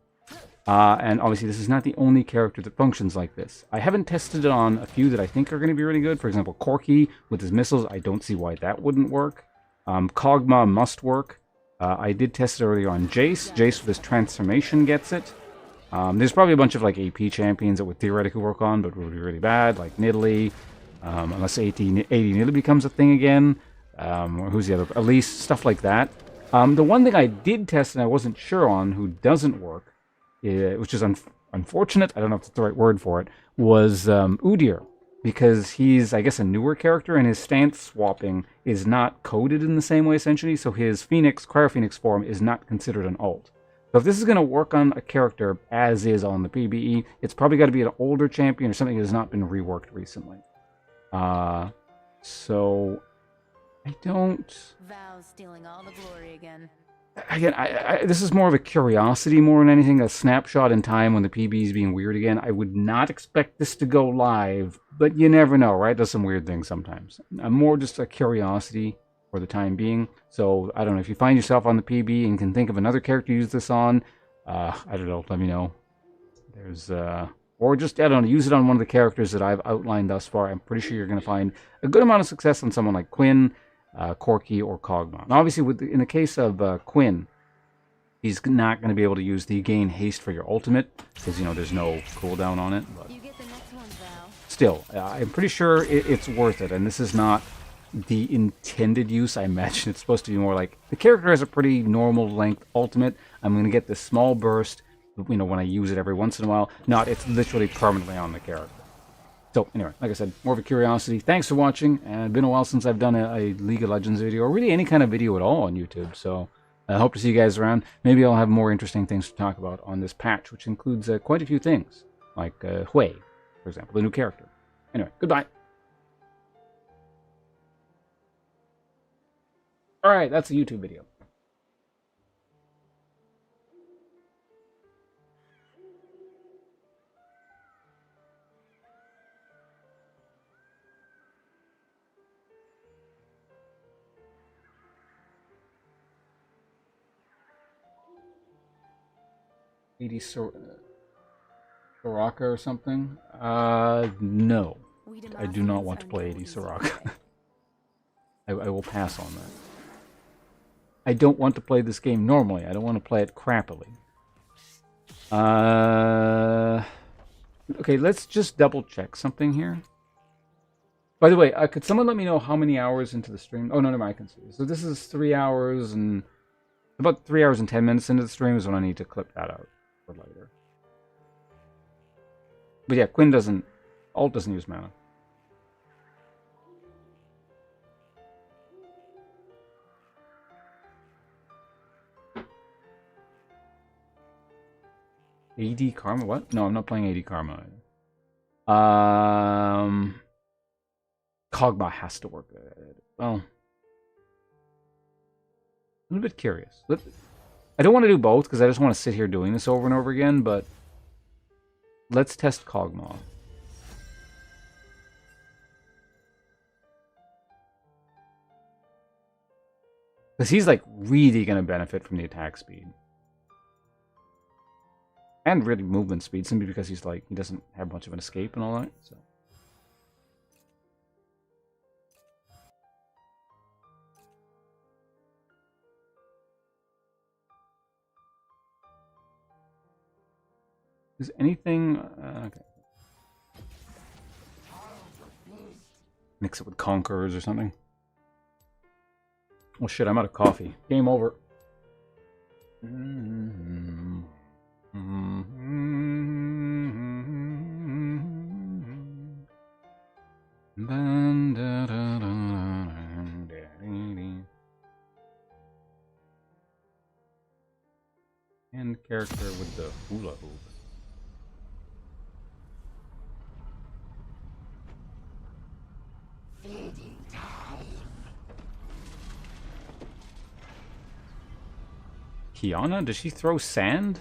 And obviously this is not the only character that functions like this. I haven't tested it on a few that I think are going to be really good. For example, Corki with his missiles, I don't see why that wouldn't work. Kog'Maw must work. I did test it earlier on Jace. Jace with his transformation gets it. There's probably a bunch of like AP champions that would theoretically work on, but would be really bad, like Nidalee. Unless 80 Nidalee becomes a thing again. Or who's the other? Elise, stuff like that. The one thing I did test and I wasn't sure on, who doesn't work, which is unfortunate, I don't know if that's the right word for it, was Udyr. Because he's, I guess, a newer character, and his stance swapping is not coded in the same way, essentially, so his Cryo Phoenix form is not considered an ult. So if this is going to work on a character as is on the PBE, it's probably got to be an older champion or something that has not been reworked recently. So I don't... Val's stealing all the glory again. Again, this is more of a curiosity more than anything, a snapshot in time when the PB is being weird again. I would not expect this to go live, but you never know, right? It does some weird things sometimes. More just a curiosity for the time being. So, I don't know, if you find yourself on the PB and can think of another character to use this on, I don't know, let me know. There's, or just, I don't know, use it on one of the characters that I've outlined thus far. I'm pretty sure you're going to find a good amount of success on someone like Quinn, Corki, or Kog'Maw. Now, obviously, in the case of Quinn, he's not going to be able to use the gain haste for your ultimate, because, you know, there's no cooldown on it. But You get the next one, Val. still, I'm pretty sure it's worth it, and this is not the intended use. I imagine it's supposed to be more like, the character has a pretty normal length ultimate. I'm going to get this small burst, you know, when I use it every once in a while. Not, it's literally permanently on the character. So, anyway, like I said, more of a curiosity. Thanks for watching. And it's been a while since I've done a League of Legends video, or really any kind of video at all on YouTube. So, I hope to see you guys around. Maybe I'll have more interesting things to talk about on this patch, which includes quite a few things. Like Hwei, for example, the new character. Anyway, goodbye. Alright, that's a YouTube video. AD Soraka or something? No. I do not want to play AD Soraka. I will pass on that. I don't want to play this game normally. I don't want to play it crappily. Okay, let's just double check something here. By the way, could someone let me know how many hours into the stream? Oh, no, I can see. So this is 3 hours and... About 3 hours and 10 minutes into the stream is when I need to clip that out for later. But yeah, Quinn doesn't... Ult doesn't use mana. AD Karma? What? No, I'm not playing AD Karma either. Kog'Maw has to work. Well, I'm a bit curious. I don't want to do both because I just want to sit here doing this over and over again, but let's test Kog'Maw. Because he's like really going to benefit from the attack speed. And really movement speed, simply because he's like, he doesn't have much of an escape and all that, so. Is anything... okay. Mix it with Conquerors or something. Oh shit, I'm out of coffee. Game over. And character with the hula hoop. Kiana? Does she throw sand?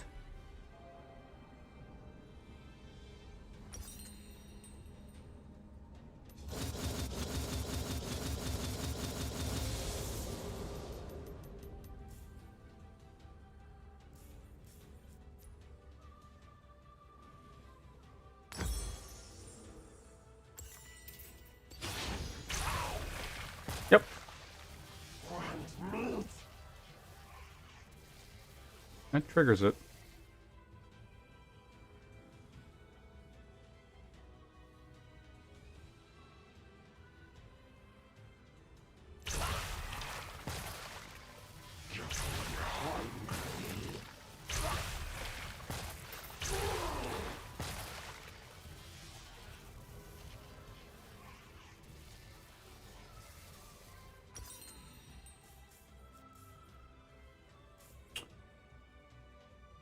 Yep. That triggers it.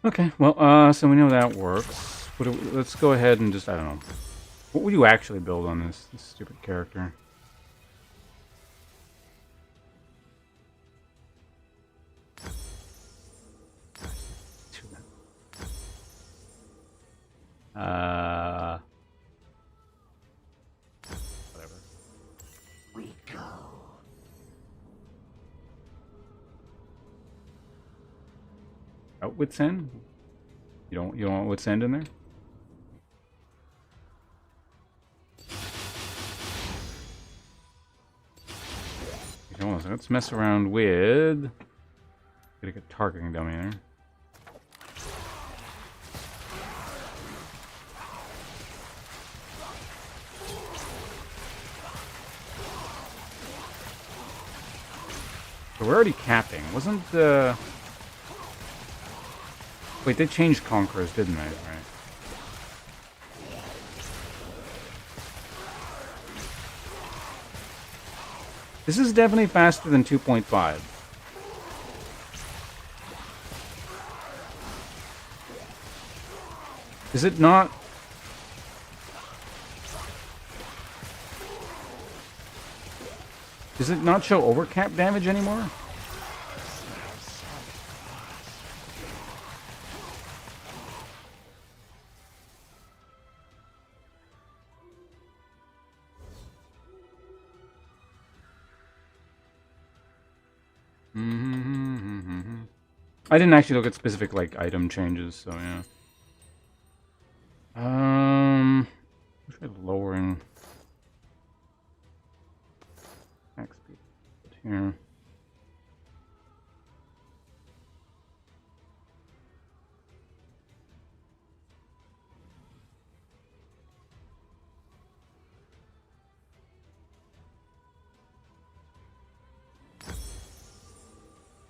Okay, well, so we know that works. Let's go ahead and just, I don't know. What would you actually build on this stupid character? Whatever. We go. Out with send? You don't want with send in there? Okay, hold on a second. Let's mess around with... Get a targeting dummy there. So we're already capping. Wasn't the... Wait, they changed Conquerors, didn't they? Right. This is definitely faster than 2.5. Is it not? Does it not show overcap damage anymore? I didn't actually look at specific like item changes, so yeah. Try lowering attack speed here.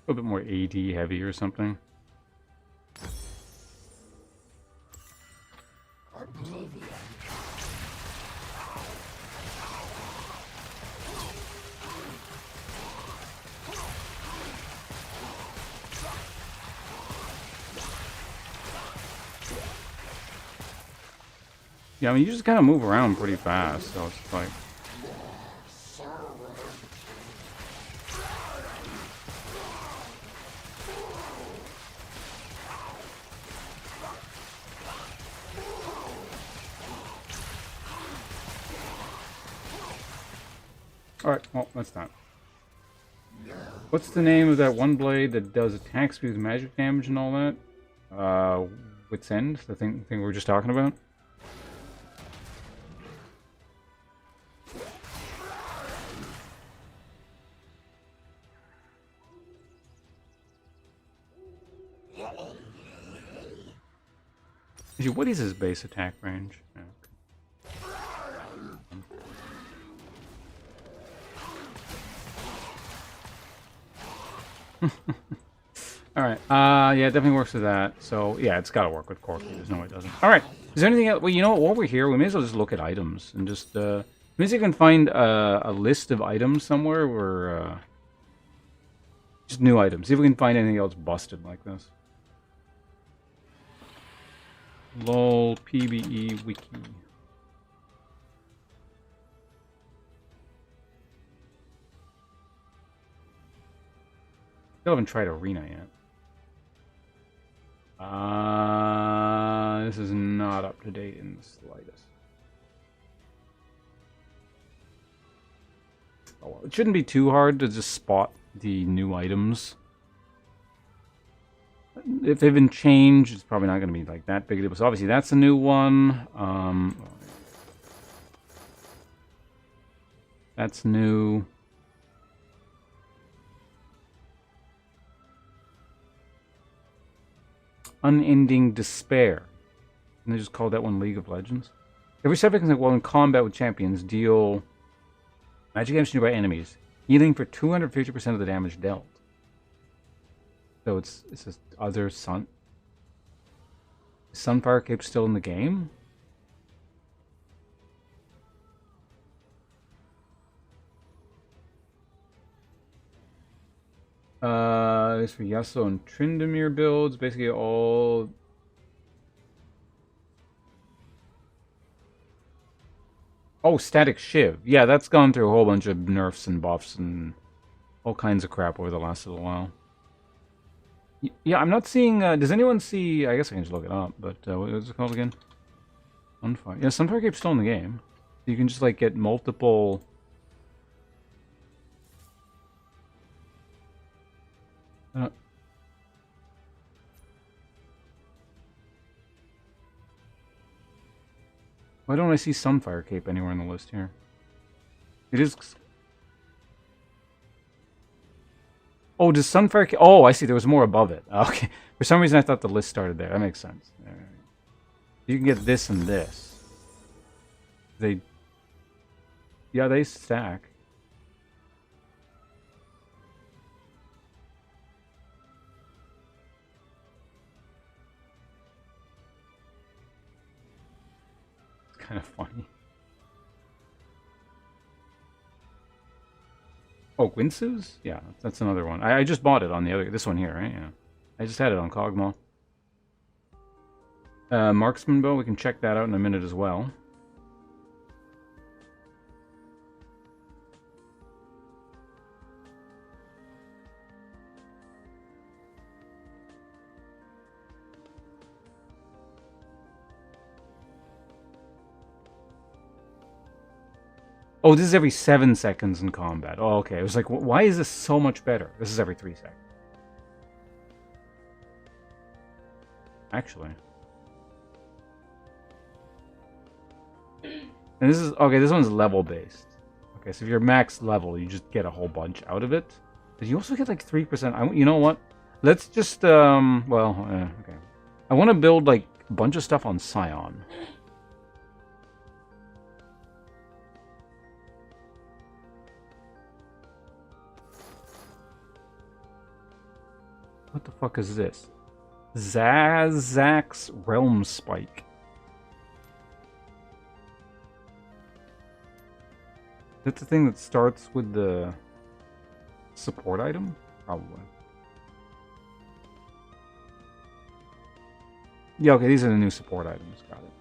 A little bit more AD heavy or something. Yeah, I mean, you just kind of move around pretty fast, so it's like... Alright, well, that's not. What's the name of that one blade that does attack speed with magic damage and all that? Wit's End? The thing we were just talking about? Actually, what is his base attack range? Yeah, okay. Alright, yeah, it definitely works with that. So, yeah, it's gotta work with Corky. There's no way it doesn't. Alright, is there anything else? Well, you know what, while we're here, we may as well just look at items and just, maybe you can find a list of items somewhere where, just new items. See if we can find anything else busted like this. LOL PBE Wiki. Still haven't tried Arena yet. This is not up to date in the slightest. Oh, well, it shouldn't be too hard to just spot the new items. If they've been changed, it's probably not going to be like that big a deal. So obviously that's a new one. That's new. Unending Despair. And they just called that one League of Legends. Every 7 seconds while in combat with champions, deal magic damage to nearby enemies, healing for 250% of the damage dealt. So it's this other sun. Is Sunfire Cape still in the game? This for Yasuo and Tryndamere builds. Basically all... Oh, Static Shiv. Yeah, that's gone through a whole bunch of nerfs and buffs and all kinds of crap over the last little while. Yeah, I'm not seeing... does anyone see... I guess I can just look it up, but what was it called again? Sunfire. Yeah, Sunfire Cape's still in the game. You can just, like, get multiple... why don't I see Sunfire Cape anywhere on the list here? It is... Oh, does Sunfire Cape... Oh, I see. There was more above it. Okay. For some reason, I thought the list started there. That makes sense. Right. You can get this and this. They... Yeah, they stack. Kind of funny. Oh, Gwinsu's? Yeah, that's another one. I just bought it on the other... This one here, right? Yeah. I just had it on Kog'Maw. Marksman Bow, we can check that out in a minute as well. Oh, this is every 7 seconds in combat. Oh, okay. I was like, why is this so much better? This is every 3 seconds. Actually. And this is... Okay, this one's level-based. Okay, so if you're max level, you just get a whole bunch out of it. But you also get like 3%. You know what? Let's just... okay. I want to build like a bunch of stuff on Scion. What the fuck is this? Zazak's Realm Spike. Is that the thing that starts with the support item? Probably. Yeah, okay, these are the new support items. Got it.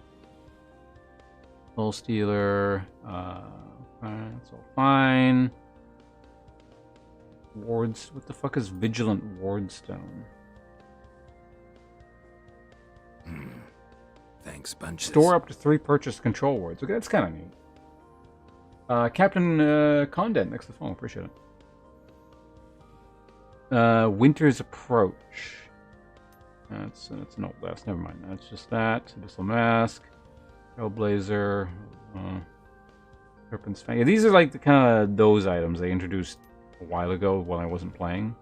Soul Stealer. That's all fine. Wards. What the fuck is Vigilant Wardstone? Thanks, bunches. Store up to 3 purchased control wards. Okay, that's kind of neat. Captain Condent, next to the phone. Appreciate it. Winter's Approach. That's an old last. Never mind. That's just that. Abyssal Mask. Hellblazer. Serpent's Fang. Yeah, these are like the kind of those items they introduced a while ago when I wasn't playing.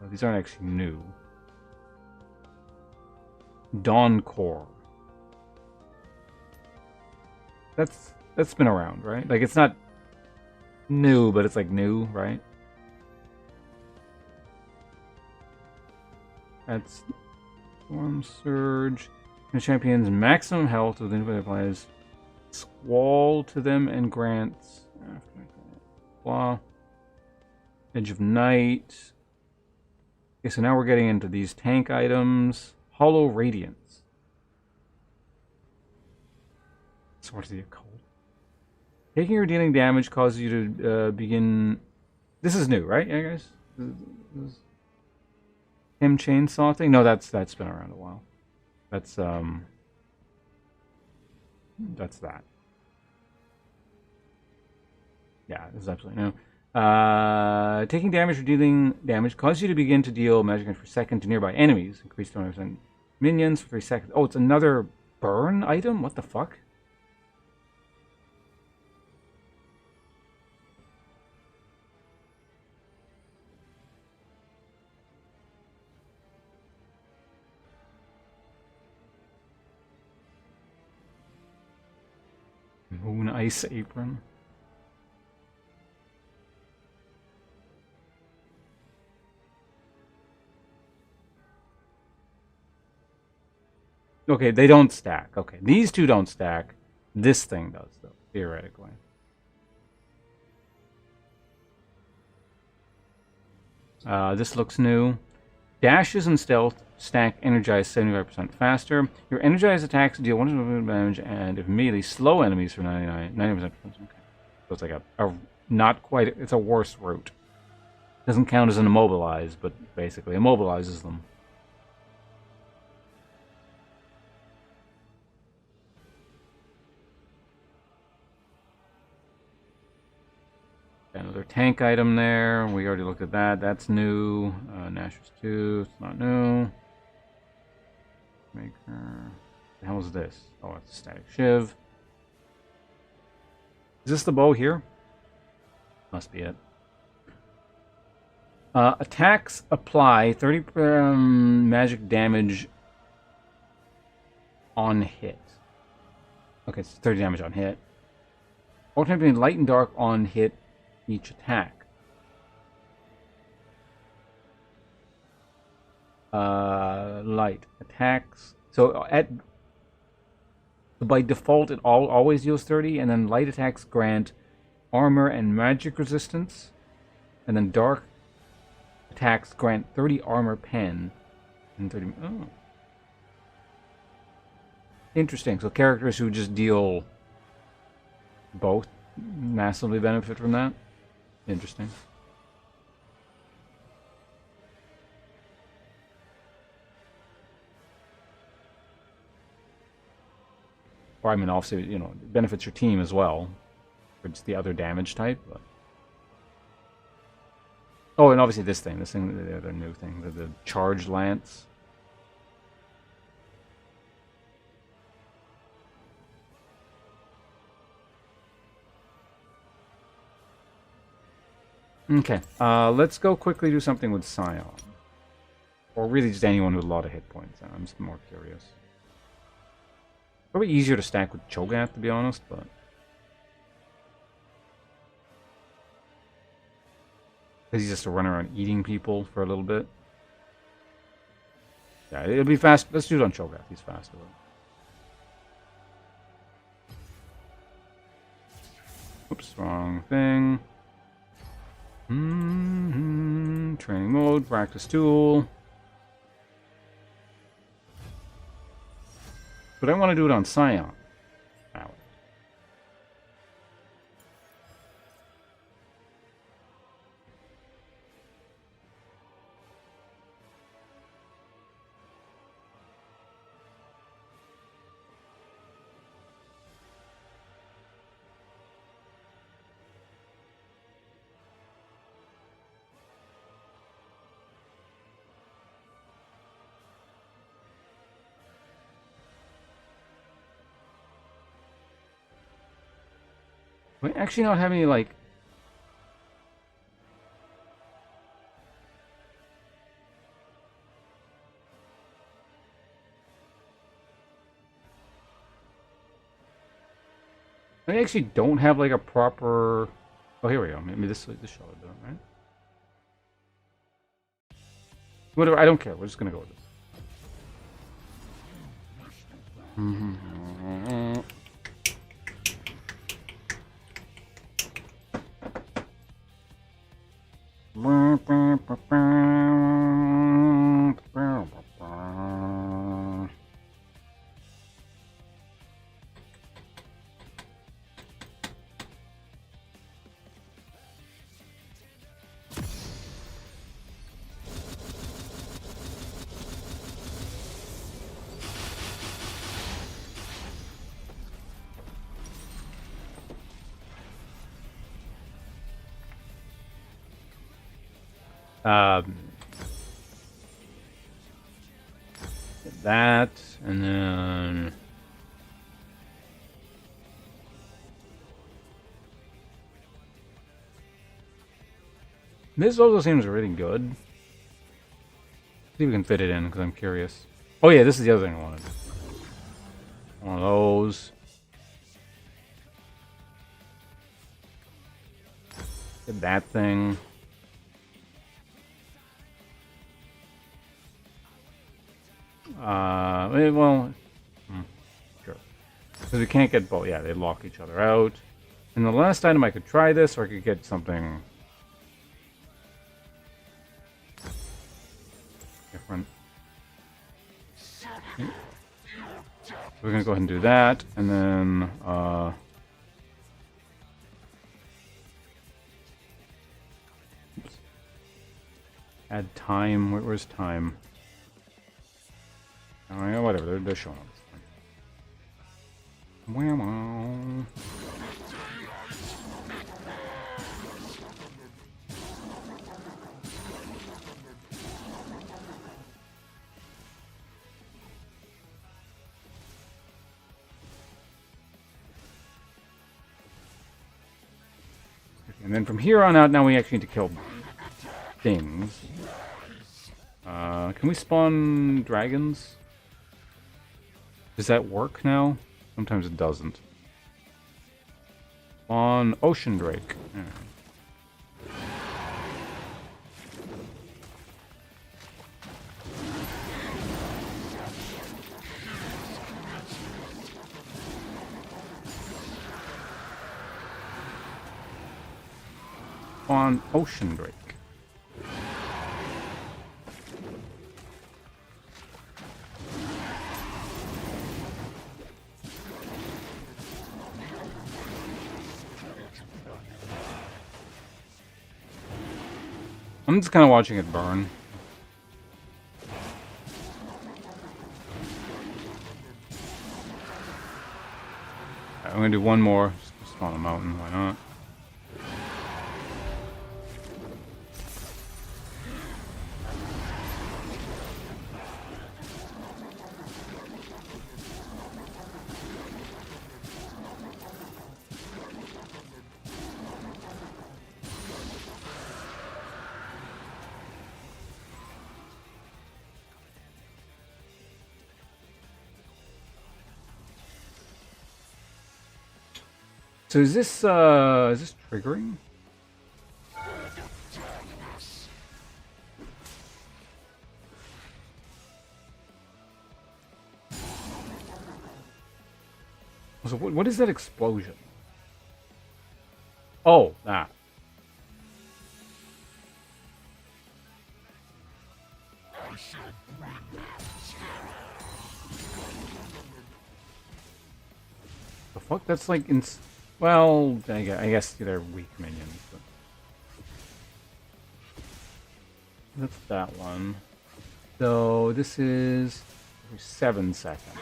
These aren't actually new. Dawn Core. That's been around, right? Like it's not new, but it's like new, right? That's Storm Surge. The champions maximum health with infinite applies Squall to them and grants blah. Edge of Night. Okay, so now we're getting into these tank items. Hollow Radiance. Sword of the Occult. Taking or dealing damage causes you to begin... This is new, right? Yeah, guys? This Him chainsaw thing? No, that's been around a while. That's that. Yeah, this is absolutely new. Taking damage or dealing damage causes you to begin to deal magic damage per second to nearby enemies. Increase 20% minions for 3 seconds. Oh, it's another burn item? What the fuck? Moon Ice Apron. Okay, they don't stack. Okay, these two don't stack. This thing does, though, theoretically. This looks new. Dashes and stealth stack energized 75% faster. Your energized attacks deal 100% damage, and if melee, slow enemies for 90%. Okay. So it's like a not quite. It's a worse route. Doesn't count as an immobilize, but basically immobilizes them. Another tank item there. We already looked at that. That's new. Nashor's 2. It's not new. Maker. The hell is this? Oh, it's a static shiv. Is this the bow here? Must be it. Attacks apply 30 magic damage on hit. Okay, it's 30 damage on hit. Alternating light and dark on hit each attack. Light attacks. So by default, it always deals 30, and then light attacks grant armor and magic resistance, and then dark attacks grant 30 armor pen and 30. Oh, interesting. So characters who just deal both massively benefit from that. Interesting. Or I mean, obviously, you know, it benefits your team as well. It's the other damage type. But... Oh, and obviously this thing, the other new thing, the charge lance. Okay, let's go quickly do something with Scion. Or really just anyone with a lot of hit points. I'm just more curious. Probably easier to stack with Cho'Gath, to be honest, but... Because he's just to run around eating people for a little bit. Yeah, it'll be fast. Let's do it on Cho'Gath, he's faster. Oops, wrong thing. Training mode, practice tool. But I want to do it on Scion. Ow. We actually don't have any, like... I actually don't have, like, a proper... Oh, here we go. Maybe this shall do it, right? Whatever, I don't care. We're just gonna go with this. That, and then... This also seems really good. See if we can fit it in, because I'm curious. Oh yeah, this is the other thing I wanted. One of those. Get that thing. Well, sure. Because we can't get both. Yeah, they lock each other out. And the last item, I could try this, or I could get something different. Okay. We're gonna go ahead and do that, and then oops. Add time. Where's time? Oh, yeah, whatever. They're showing up. Wow, wow. And then from here on out, now we actually need to kill things. Can we spawn dragons? Does that work now? Sometimes it doesn't. On Ocean Drake. Yeah. On Ocean Drake. I'm just kind of watching it burn. I'm gonna do one more. Just spawn a mountain. Why not? So is this triggering? So what is that explosion? Oh, that. The fuck? That's like well, I guess they're weak minions. But... That's that one. So this is 7 seconds.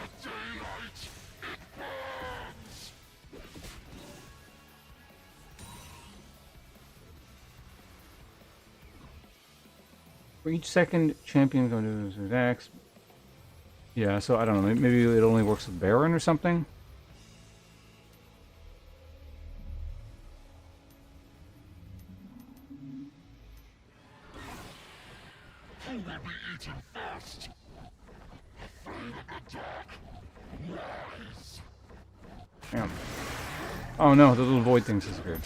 For each second, champion going to do his attacks. Yeah, so I don't know. Maybe it only works with Baron or something. Damn. Oh no, the little void things disappeared.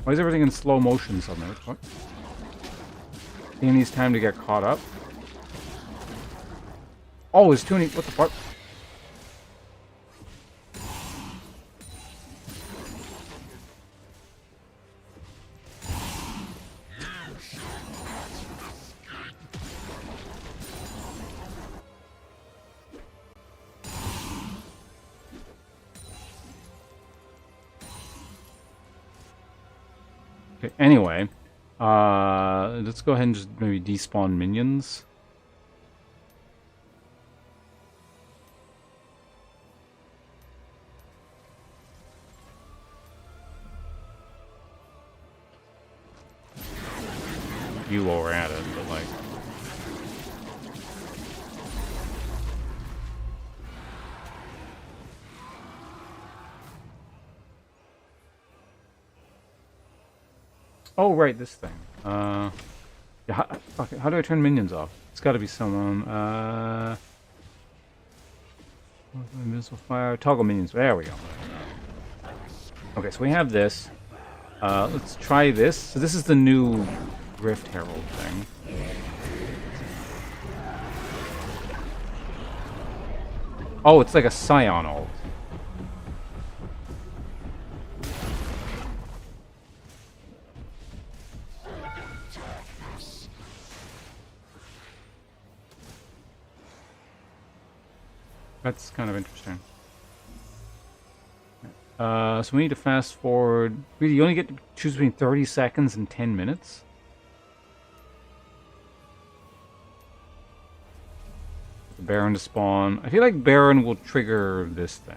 Why is everything in slow motion suddenly? What? He needs time to get caught up. Oh, his tuning. What the fuck? Okay, anyway, let's go ahead and just maybe despawn minions. You while we're at it, but like... Oh, right, this thing. Yeah, how do I turn minions off? It's gotta be someone, missile fire, toggle minions, there we go. Okay, so we have this. Let's try this. So this is the new Rift Herald thing. Oh, it's like a Scion ult. That's kind of interesting. So we need to fast forward. Really, you only get to choose between 30 seconds and 10 minutes? The Baron to spawn. I feel like Baron will trigger this thing.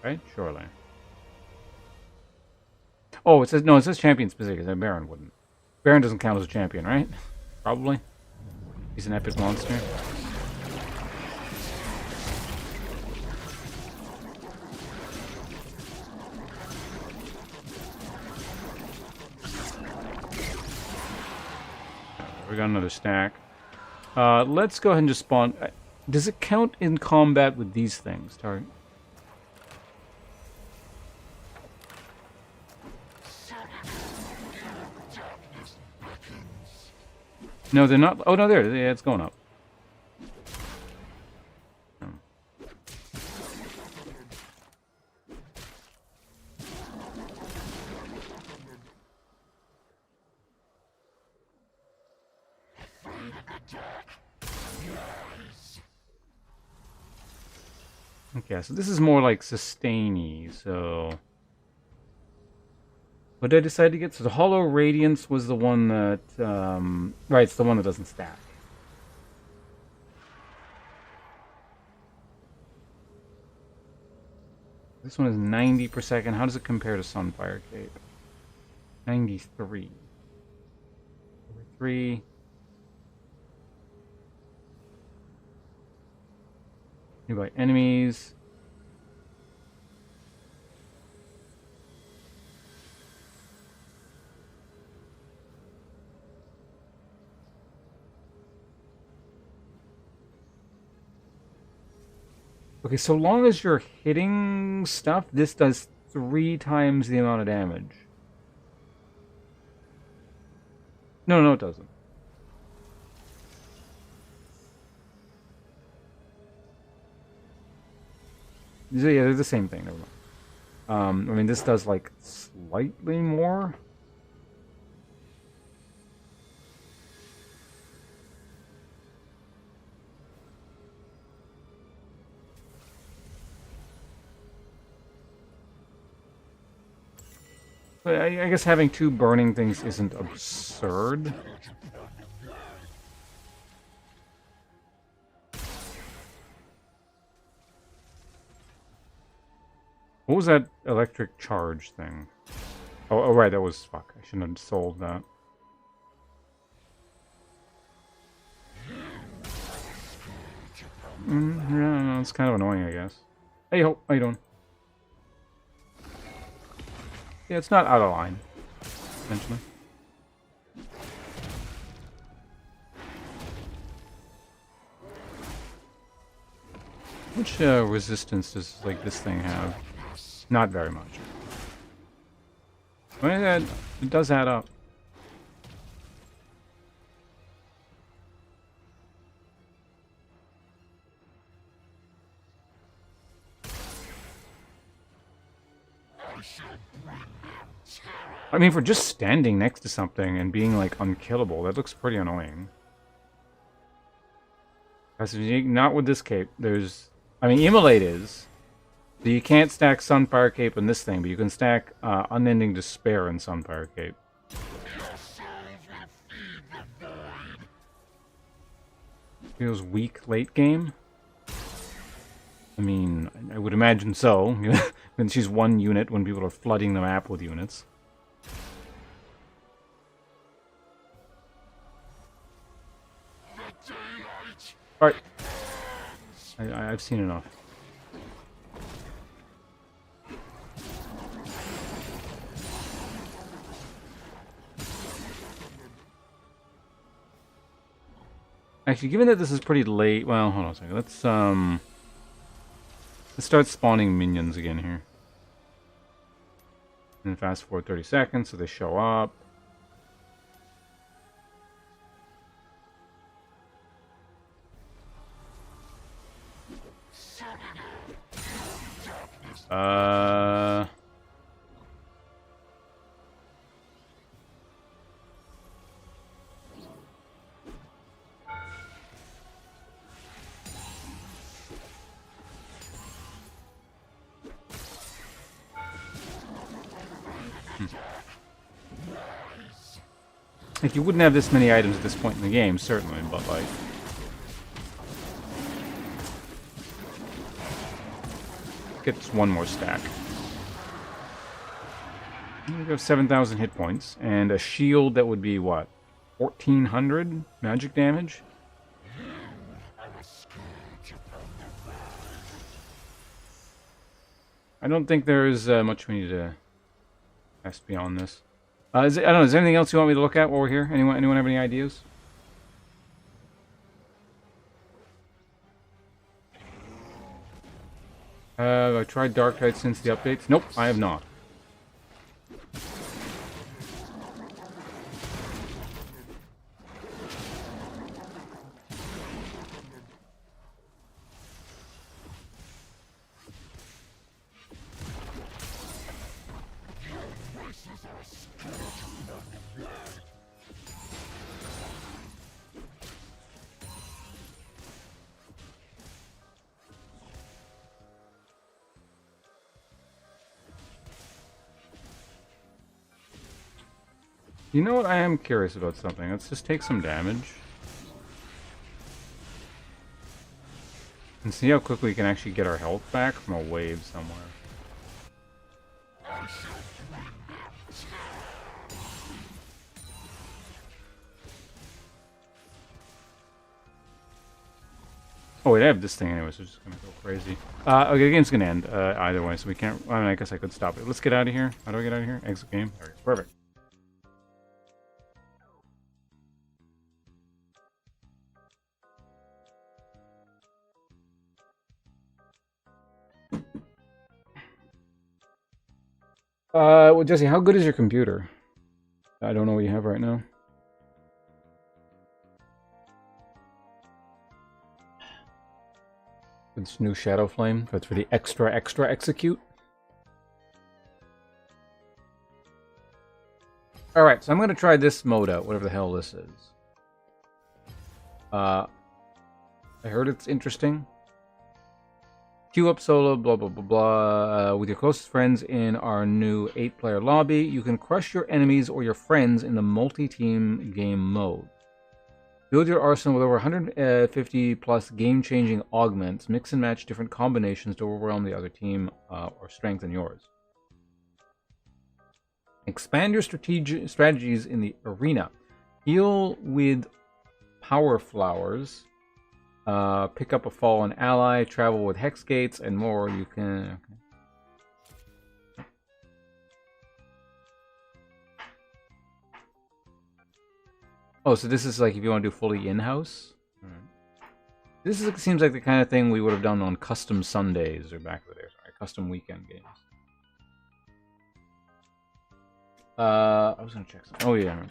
Right? Surely. Oh, it says, no, it says champion specific. Then Baron wouldn't. Baron doesn't count as a champion, right? Probably. He's an epic monster. We got another stack. Let's go ahead and just spawn. Does it count in combat with these things? Target. No, they're not. Oh no, there. Yeah, it's going up. Okay, so this is more like sustain-y, so... What did I decide to get? So the Hollow Radiance was the one that... right, it's the one that doesn't stack. This one is 90 per second. How does it compare to Sunfire Cape? 93. 3. Nearby enemies. Okay, so long as you're hitting stuff, this does 3 times the amount of damage. No, no, it doesn't. Yeah, they're the same thing. Never mind. I mean, this does like slightly more. But I guess having 2 burning things isn't absurd. What was that electric charge thing? Oh, right, that was... Fuck, I shouldn't have sold that. Yeah, no, it's kind of annoying, I guess. Hey, ho, how you doing? Yeah, it's not out of line, essentially. much resistance does like this thing have? Not very much. Well, it does add up. I mean, for just standing next to something and being, like, unkillable, that looks pretty annoying. That's not with this cape. There's... I mean, Immolate is. So you can't stack Sunfire Cape in this thing, but you can stack Unending Despair in Sunfire Cape. Feels weak late game? I mean, I would imagine so. When she's one unit when people are flooding the map with units. Alright. I've seen enough. Actually, given that this is pretty late... Well, hold on a second. Let's start spawning minions again here. And fast forward 30 seconds so they show up. Like, you wouldn't have this many items at this point in the game, certainly, but, like... Get just one more stack. We have 7,000 hit points, and a shield that would be, what? 1,400 magic damage? I don't think there's much we need to test beyond this. I don't know, is there anything else you want me to look at while we're here? Anyone have any ideas? Have I tried Darktide since the updates? Nope, I have not. You know what? I am curious about something. Let's just take some damage. And see how quickly we can actually get our health back from a wave somewhere. Oh wait, I have this thing anyway, so it's just gonna go crazy. Okay, the game's gonna end either way, so we can't... I mean, I guess I could stop it. Let's get out of here. How do I get out of here? Exit game. There we go. Perfect. Well, Jesse, how good is your computer? I don't know what you have right now. It's new Shadow Flame. That's for the extra execute. Alright, so I'm going to try this mode out, whatever the hell this is. I heard it's interesting. Queue up solo, blah, blah, blah, blah. With your closest friends in our new 8-player lobby, you can crush your enemies or your friends in the multi-team game mode. Build your arsenal with over 150 plus game-changing augments. Mix and match different combinations to overwhelm the other team or strengthen yours. Expand your strategies in the arena. Heal with power flowers. Pick up a fallen ally, travel with hex gates, and more. You can... Okay. Oh, so this is like if you want to do fully in-house? Alright. Seems like the kind of thing we would have done on custom Sundays or back in the day, sorry, custom weekend games. I was gonna check something. Oh yeah.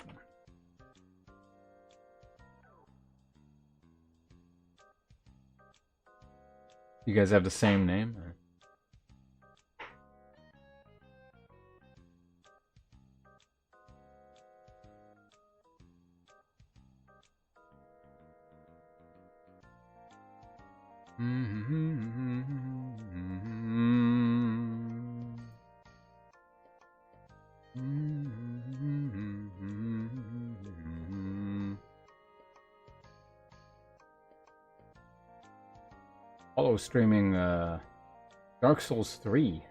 You guys have the same name? Or? Follow streaming Dark Souls 3.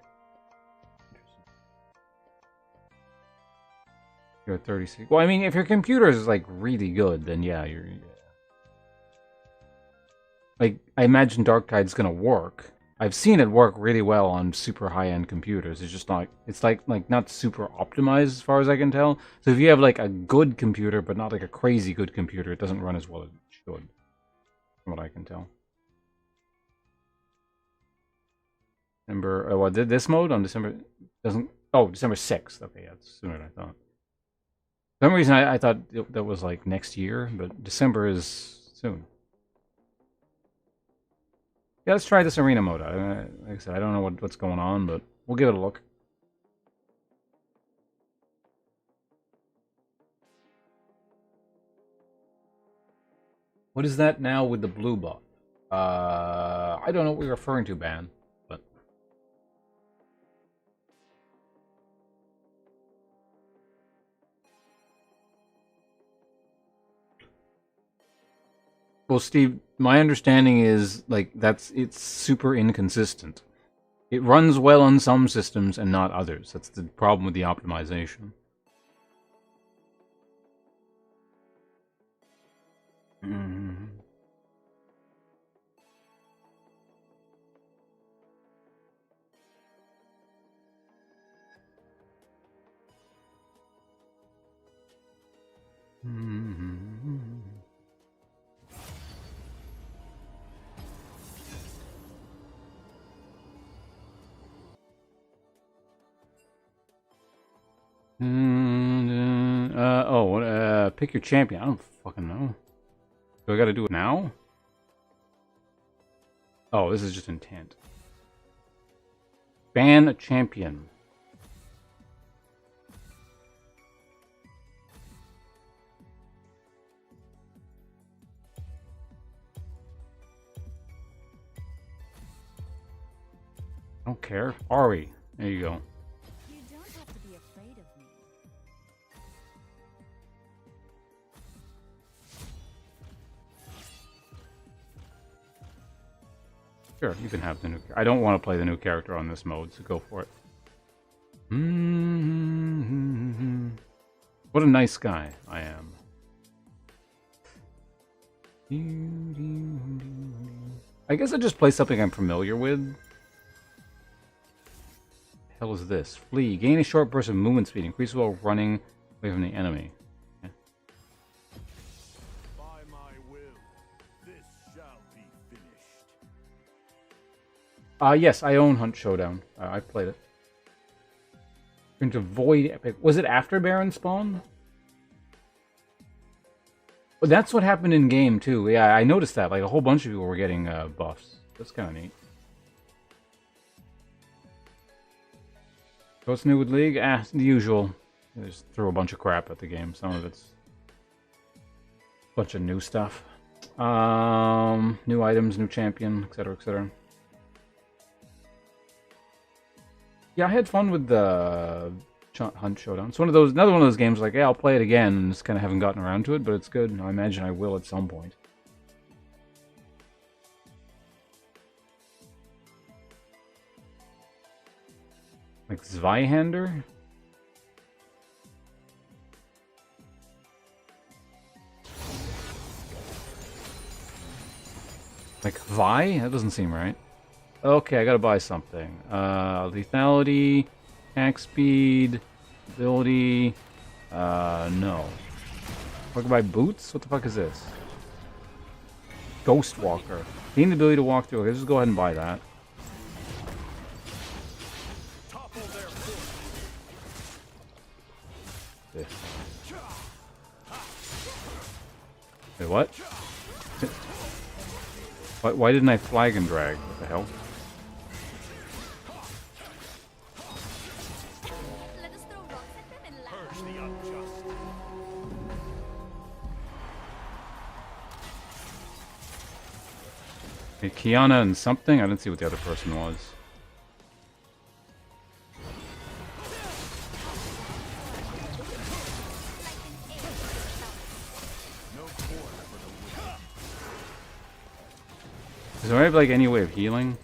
You're 36. Well, I mean, if your computer is like really good, then yeah, you're. Like, I imagine Dark Tide's gonna work. I've seen it work really well on super high-end computers. It's just not. It's like not super optimized as far as I can tell. So if you have like a good computer, but not like a crazy good computer, it doesn't run as well as it should, from what I can tell. December. What did this mode on December? Doesn't. Oh, December 6th. Okay, yeah, it's sooner than I thought. For some reason, I thought that was like next year, but December is soon. Yeah, let's try this arena mode. Like I said, I don't know what's going on, but we'll give it a look. What is that now with the blue buff? I don't know what you're referring to, Ban. But well, Steve, my understanding is like it's super inconsistent. It runs well on some systems and not others. That's the problem with the optimization. Pick your champion. I don't fucking know. Do I gotta do it now? Oh, this is just intent. Ban a champion. I don't care. Ari. There you go. You don't have to be afraid of me. Sure, you can have the new. I don't want to play the new character on this mode, so go for it. What a nice guy I am. I guess I just play something I'm familiar with. The hell is this? Flee. Gain a short burst of movement speed. Increase while running away from the enemy. Okay. By my will, this shall be finished. Yes, I own Hunt Showdown. I've played it. Going to avoid epic. Was it after Baron spawn? Well, that's what happened in game too. Yeah, I noticed that. Like a whole bunch of people were getting buffs. That's kind of neat. What's new with League? The usual. They just threw a bunch of crap at the game. Some of it's a bunch of new stuff. New items, new champion, etc., etc. Yeah, I had fun with the Hunt Showdown. It's another one of those games like, yeah, I'll play it again, and just kind of haven't gotten around to it, but it's good. I imagine I will at some point. Like Zweihander? Like Vi? That doesn't seem right. Okay, I gotta buy something. Lethality, attack speed, ability. No. I can buy boots? What the fuck is this? Ghost Walker. Gain the ability to walk through. Okay, let's just go ahead and buy that. Topple their foot. Yeah. Wait, what? Why didn't I flag and drag? What the hell? Let us throw rocks at them and laugh. Purge the unjust. Okay, Kiana and something? I didn't see what the other person was. Does I have like any way of healing?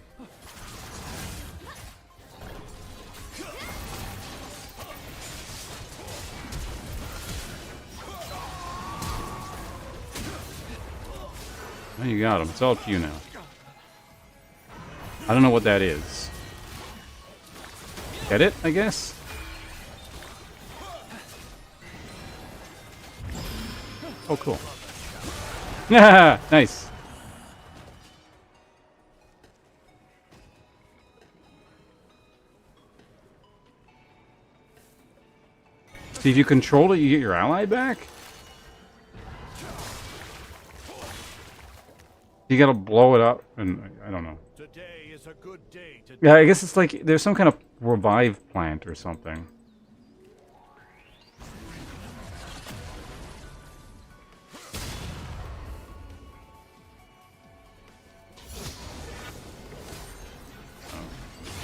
Oh, you got him. It's all up to you now. I don't know what that is. Get it, I guess? Oh, cool. Yeah, nice. See, if you control it, you get your ally back? You gotta blow it up, and I don't know. Today is a good day to Yeah, I guess it's like there's some kind of revive plant or something.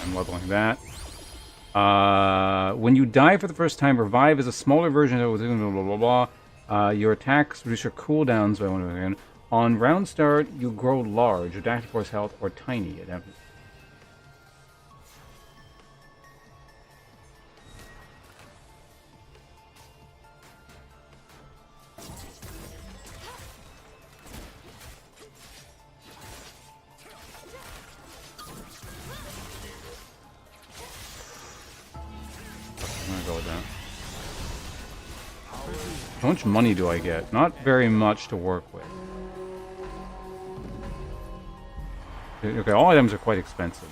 I'm leveling that. When you die for the first time, revive is a smaller version of blah blah blah blah. Your attacks reduce your cooldowns by 1 again. On round start, you grow large, adaptive force health, or tiny. Adaptive. I'm gonna go with that. How much money do I get? Not very much to work with. Okay, all items are quite expensive.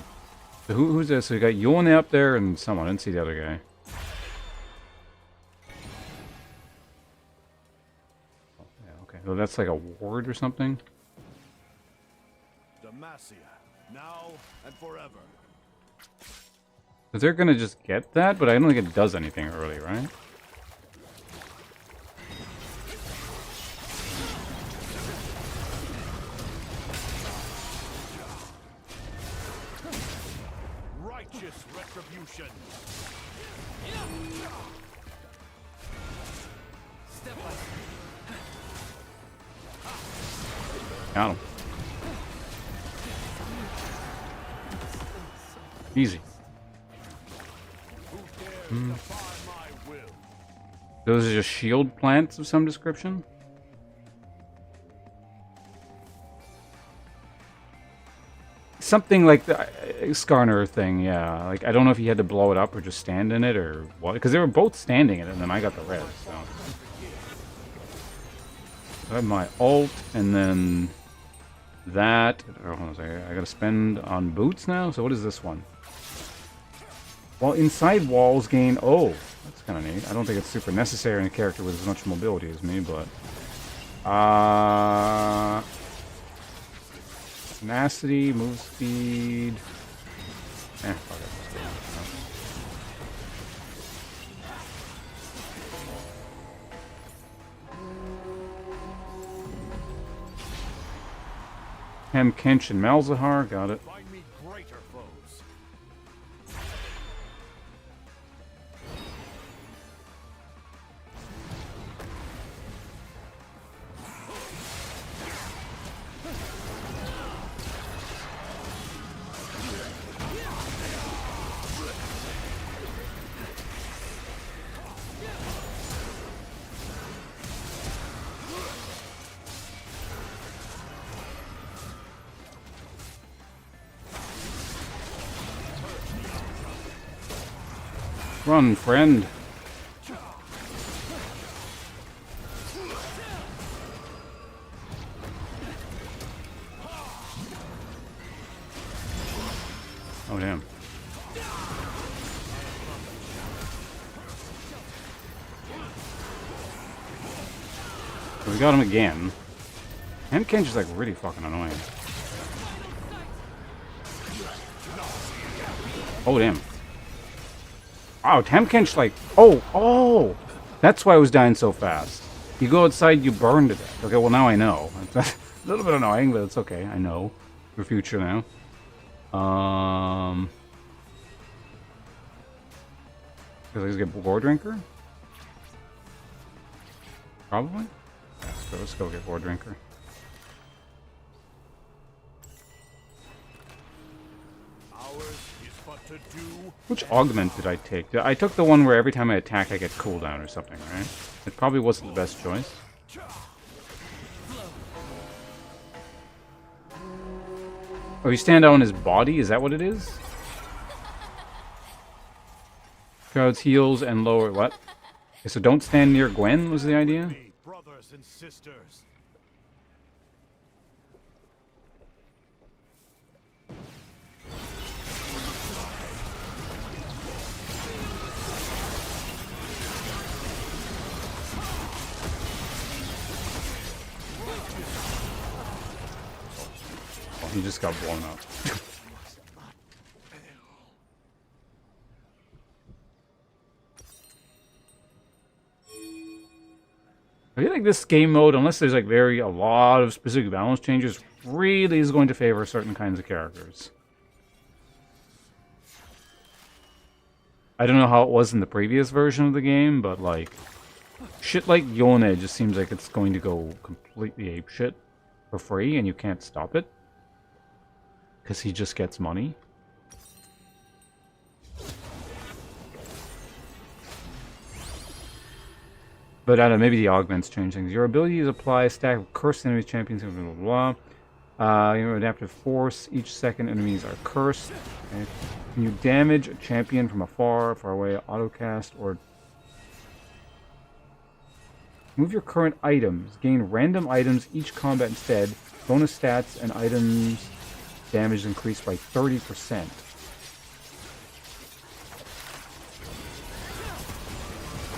So who's this? So you got Yone up there and someone. I didn't see the other guy. Oh, yeah, okay. So that's like a ward or something? Demacia, now and forever. So they're gonna just get that, but I don't think it does anything early, right? Righteous retribution. Step by Got him. Easy. Who dares defy my will? Those are just shield plants of some description? Something like the Skarner thing, yeah. Like, I don't know if he had to blow it up or just stand in it or what. Because they were both standing in it, and then I got the res, so. I have my ult, and then that. Oh, hold on a second. I gotta spend on boots now? So what is this one? Well, inside walls gain... Oh, that's kind of neat. I don't think it's super necessary in a character with as much mobility as me, but... Tenacity, move speed... fuck it. Hem, Kench, and Malzahar, got it. Find me greater foes. Run, friend. damn. So we got him again. Ken's just like really fucking annoying. Oh damn. Wow, Ken's like, oh! That's why I was dying so fast. You go outside, you burn to death. Okay, well now I know. It's a little bit annoying, but it's okay. I know for future now. Does he get War Drinker? Probably. Let's go get War Drinker. Which augment did I take? I took the one where every time I attack I get cooldown or something, right? It probably wasn't the best choice. Oh, you stand out on his body? Is that what it is? Crowds heals and lower what? Okay, so don't stand near Gwen was the idea? Brothers and sisters. Oh, he just got blown up. I feel like this game mode, unless there's like a lot of specific balance changes, really is going to favor certain kinds of characters. I don't know how it was in the previous version of the game, but like shit like Yone just seems like it's going to go completely apeshit for free and you can't stop it. Because he just gets money. But I don't know, maybe the augments change things. Your abilities apply a stack of cursed enemies, champions, blah, blah, blah. You know, adaptive force. Each second enemies are cursed. Okay. Can you damage a champion from afar, far away, autocast, or... Move your current items. Gain random items each combat instead. Bonus stats and items damage increased by 30%.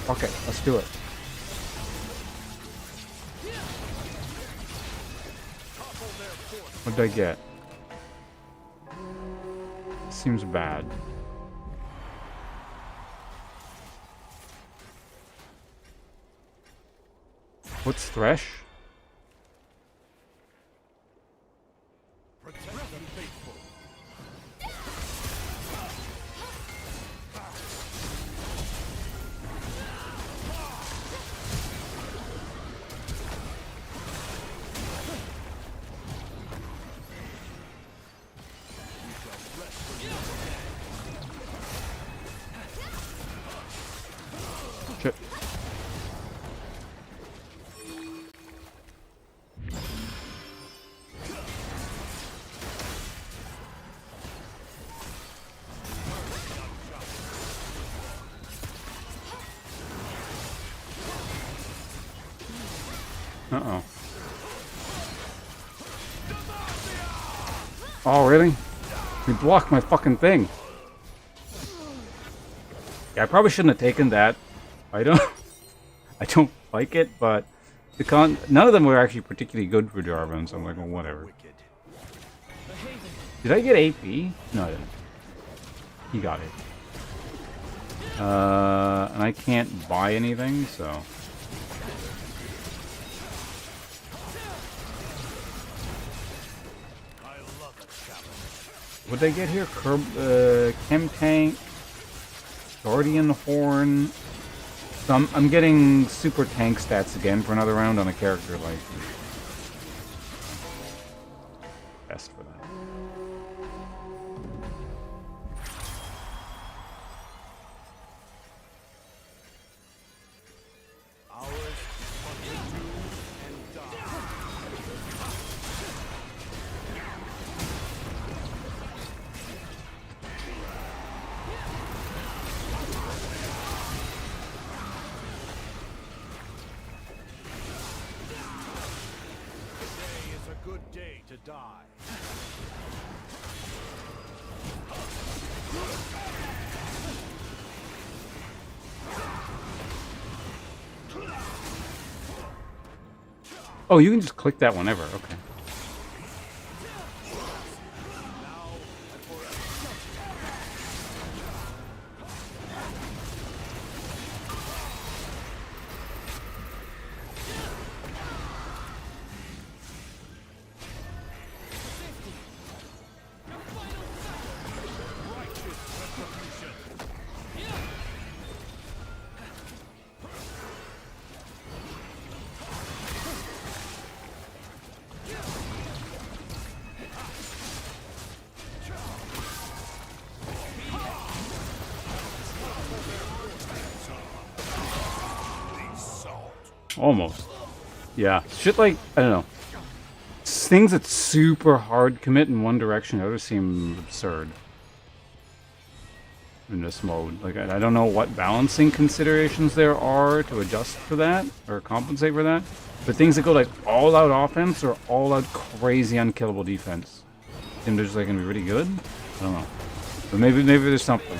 Okay, let's do it. What did I get? Seems bad. What's Thresh? Shit. Uh-oh. Oh, really? You blocked my fucking thing. Yeah, I probably shouldn't have taken that. I don't like it, but none of them were actually particularly good for Jarvan, so I'm like, well, whatever. Did I get AP? No, I didn't. He got it. And I can't buy anything, so... What did I get here? Chem Tank, Guardian Horn. So I'm getting super tank stats again for another round on a character like best for that. Oh, you can just click that whenever. Okay. Almost. Yeah. Shit like, I don't know. Things that super hard commit in one direction, the other seem absurd. In this mode. Like, I don't know what balancing considerations there are to adjust for that, or compensate for that. But things that go like all out offense or all out crazy unkillable defense seem to just like gonna be really good. I don't know. But maybe there's something.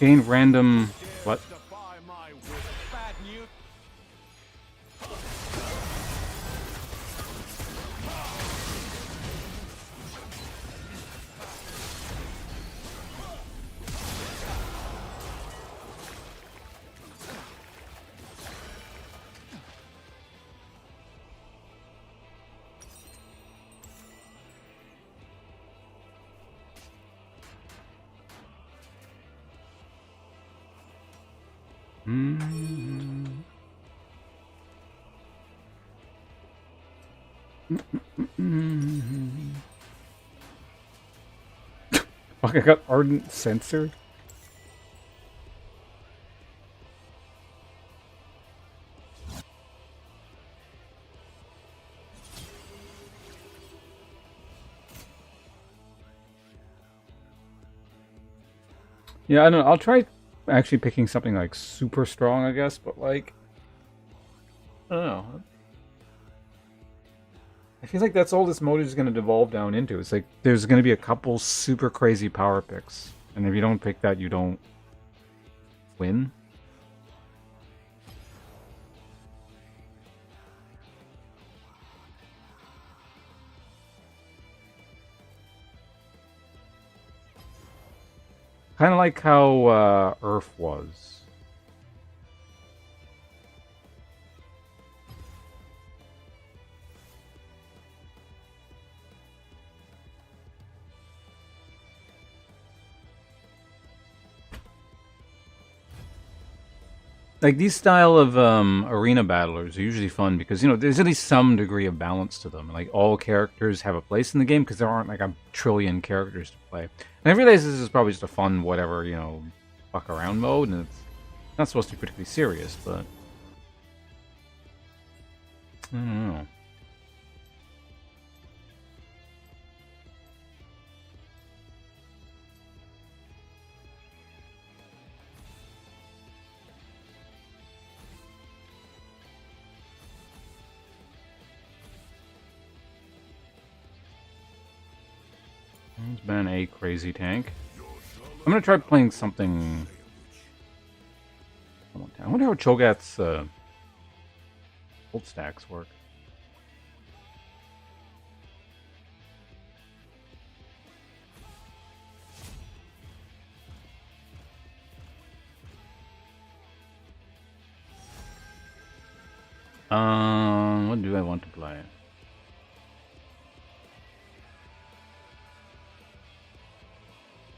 Gain random what? Fuck, I got Ardent Sensor? Yeah, I don't know. I'll try actually picking something like super strong, I guess, but like, I don't know. I feel like that's all this mode is going to devolve down into. It's like there's going to be a couple super crazy power picks, and if you don't pick that, you don't win. Kind of like how Earth was. Like these style of arena battlers are usually fun because, you know, there's at least some degree of balance to them. Like all characters have a place in the game because there aren't like a trillion characters to play. And I realize this is probably just a fun whatever, you know, fuck around mode, and it's not supposed to be particularly serious, but I don't know. It's been a crazy tank. I'm gonna try playing something. I wonder how Cho'Gath's ult stacks work. What do I want to play?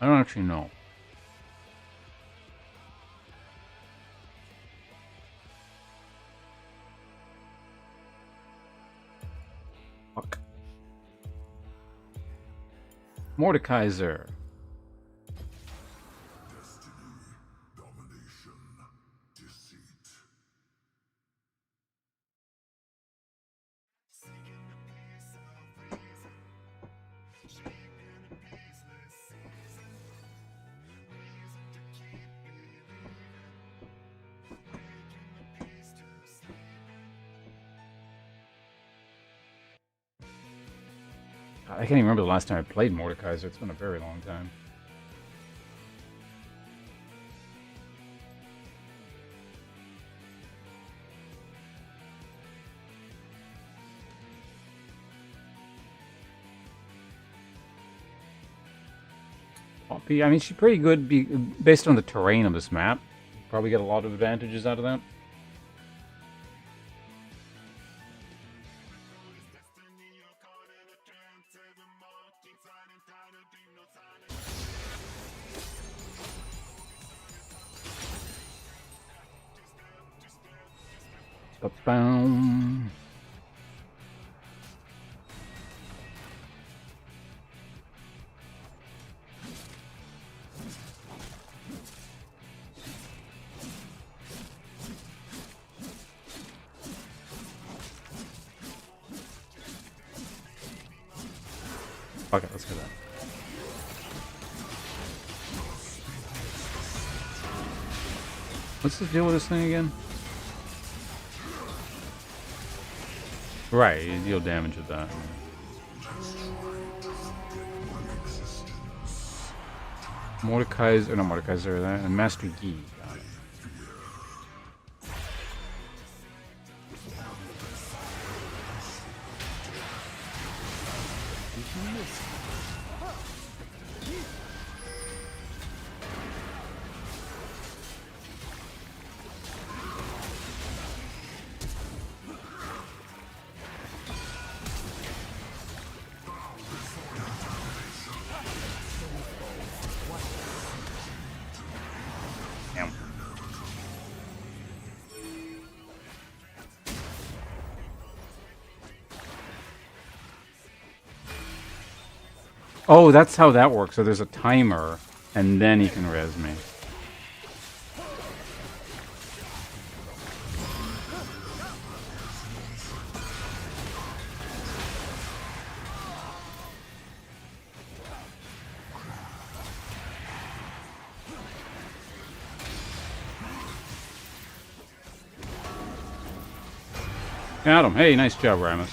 I don't actually know. Fuck. Mordekaiser. I can't even remember the last time I played Mordekaiser. It's been a very long time. Poppy, I mean, she's pretty good based on the terrain of this map. Probably get a lot of advantages out of that. Ba-boom. Okay, let's get that. What's the deal with this thing again? Right, you deal damage with that. Mordekaiser, no Mordekaiser, that, and Master Yi. Got it. Damn. Oh, that's how that works. So there's a timer, and then he can res me. Got him. Hey, nice job, Ramus.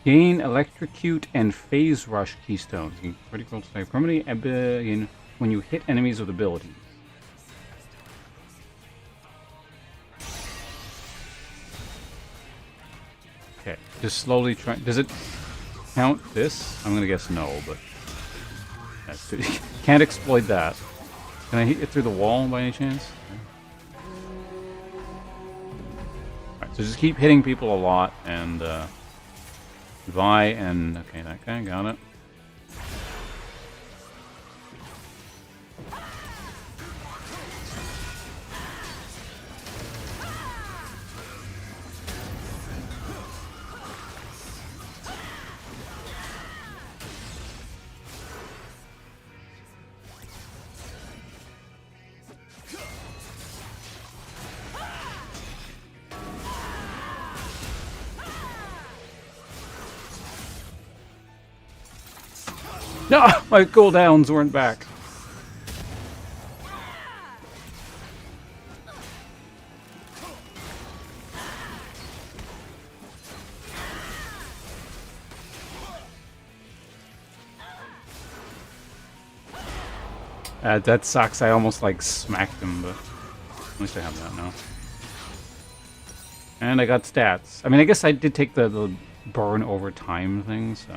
Gain Electrocute and Phase Rush keystones. Critical type permanently when you hit enemies with abilities. Okay, just slowly try. Does it count this? I'm gonna guess no, but that's too, can't exploit that. Can I hit it through the wall by any chance? Alright, so just keep hitting people a lot and Vi and okay, that guy got it. No, my cooldowns weren't back. That sucks. I almost like smacked him, but at least I have that now. And I got stats. I mean, I guess I did take the burn over time thing, so.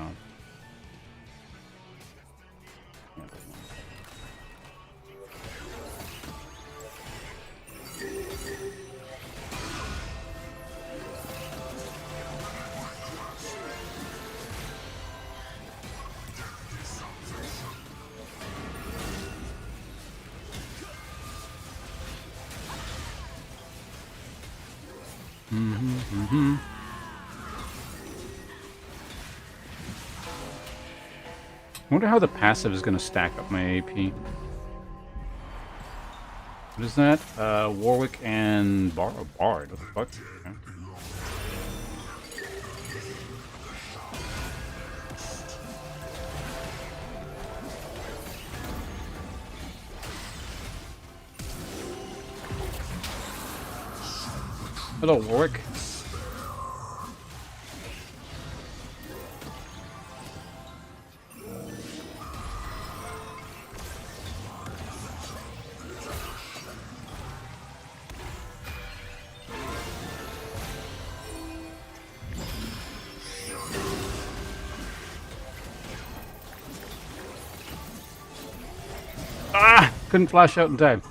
I wonder how the passive is going to stack up my AP. What is that? Warwick and Bard. What the fuck? Okay. Hello, Warwick. Ah! Couldn't flash out in time.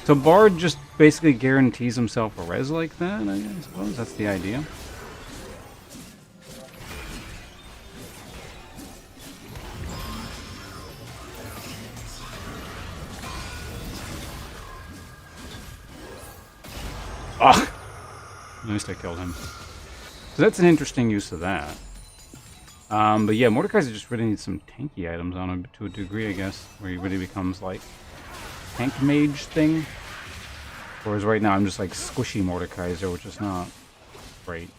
So Bard just basically guarantees himself a res like that, I suppose. That's the idea. Ah! Nice I killed him. So that's an interesting use of that. But yeah, Mordekaiser just really needs some tanky items on him to a degree, I guess, where he really becomes like tank mage thing. Whereas right now I'm just like squishy Mordekaiser, which is not great.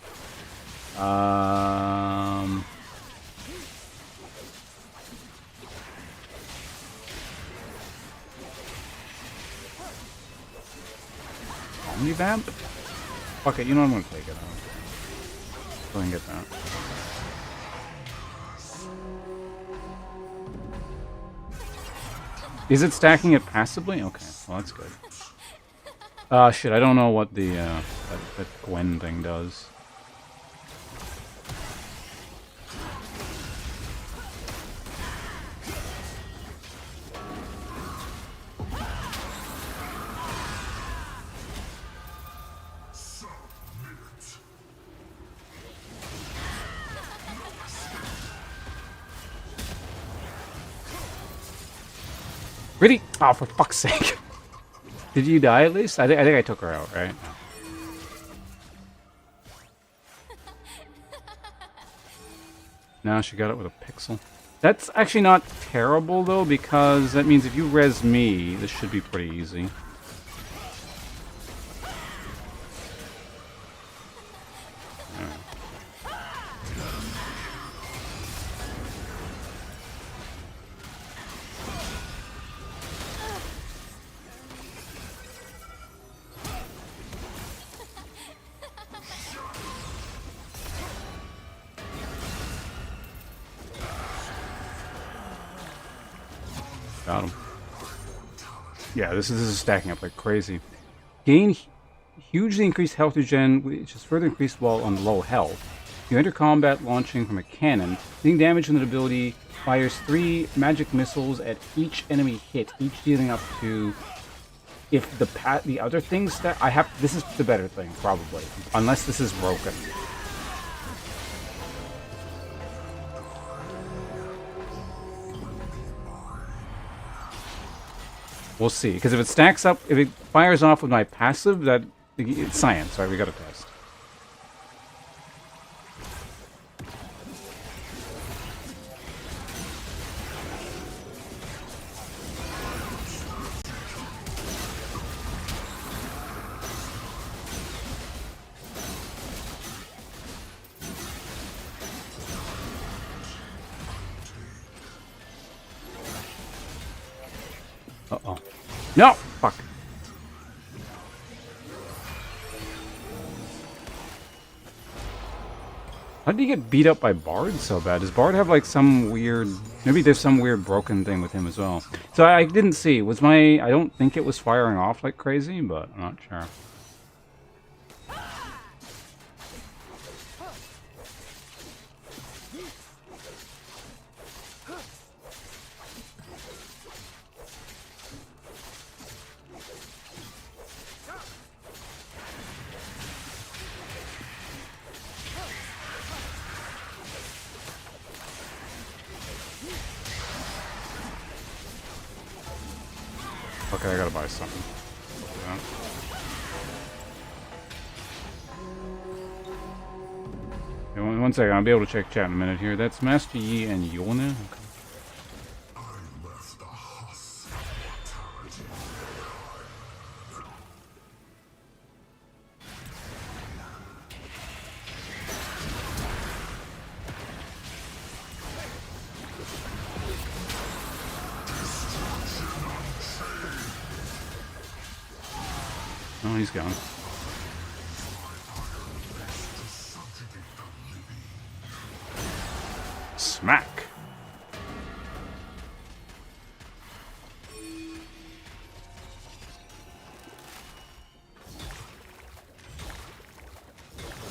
Omnivamp? Fuck it, you know what, I'm gonna take it. Go ahead and get that. Is it stacking it passively? Okay, well that's good. Shit, I don't know what the, that Gwen thing does. Really? Oh, for fuck's sake. Did you die at least? I think I took her out, right? No, she got it with a pixel. That's actually not terrible, though, because that means if you res me, this should be pretty easy. Got him. Yeah, this is stacking up like crazy. Gain hugely increased health regen, which is further increased while on low health. You enter combat launching from a cannon. Dealing damage from the ability fires 3 magic missiles at each enemy hit, each dealing up to. If the other things that I have, this is the better thing probably, unless this is broken. We'll see, because if it stacks up, if it fires off with my passive, that it's science, right? We gotta test. Uh-oh. No! Fuck. How did he get beat up by Bard so bad? Does Bard have like some weird... Maybe there's some weird broken thing with him as well. So I didn't see. Was my... I don't think it was firing off like crazy, but I'm not sure. Okay, I gotta buy something. Okay, one second, I'll be able to check chat in a minute here. That's Master Yi and Yona. Okay. Oh, he's gone. smack.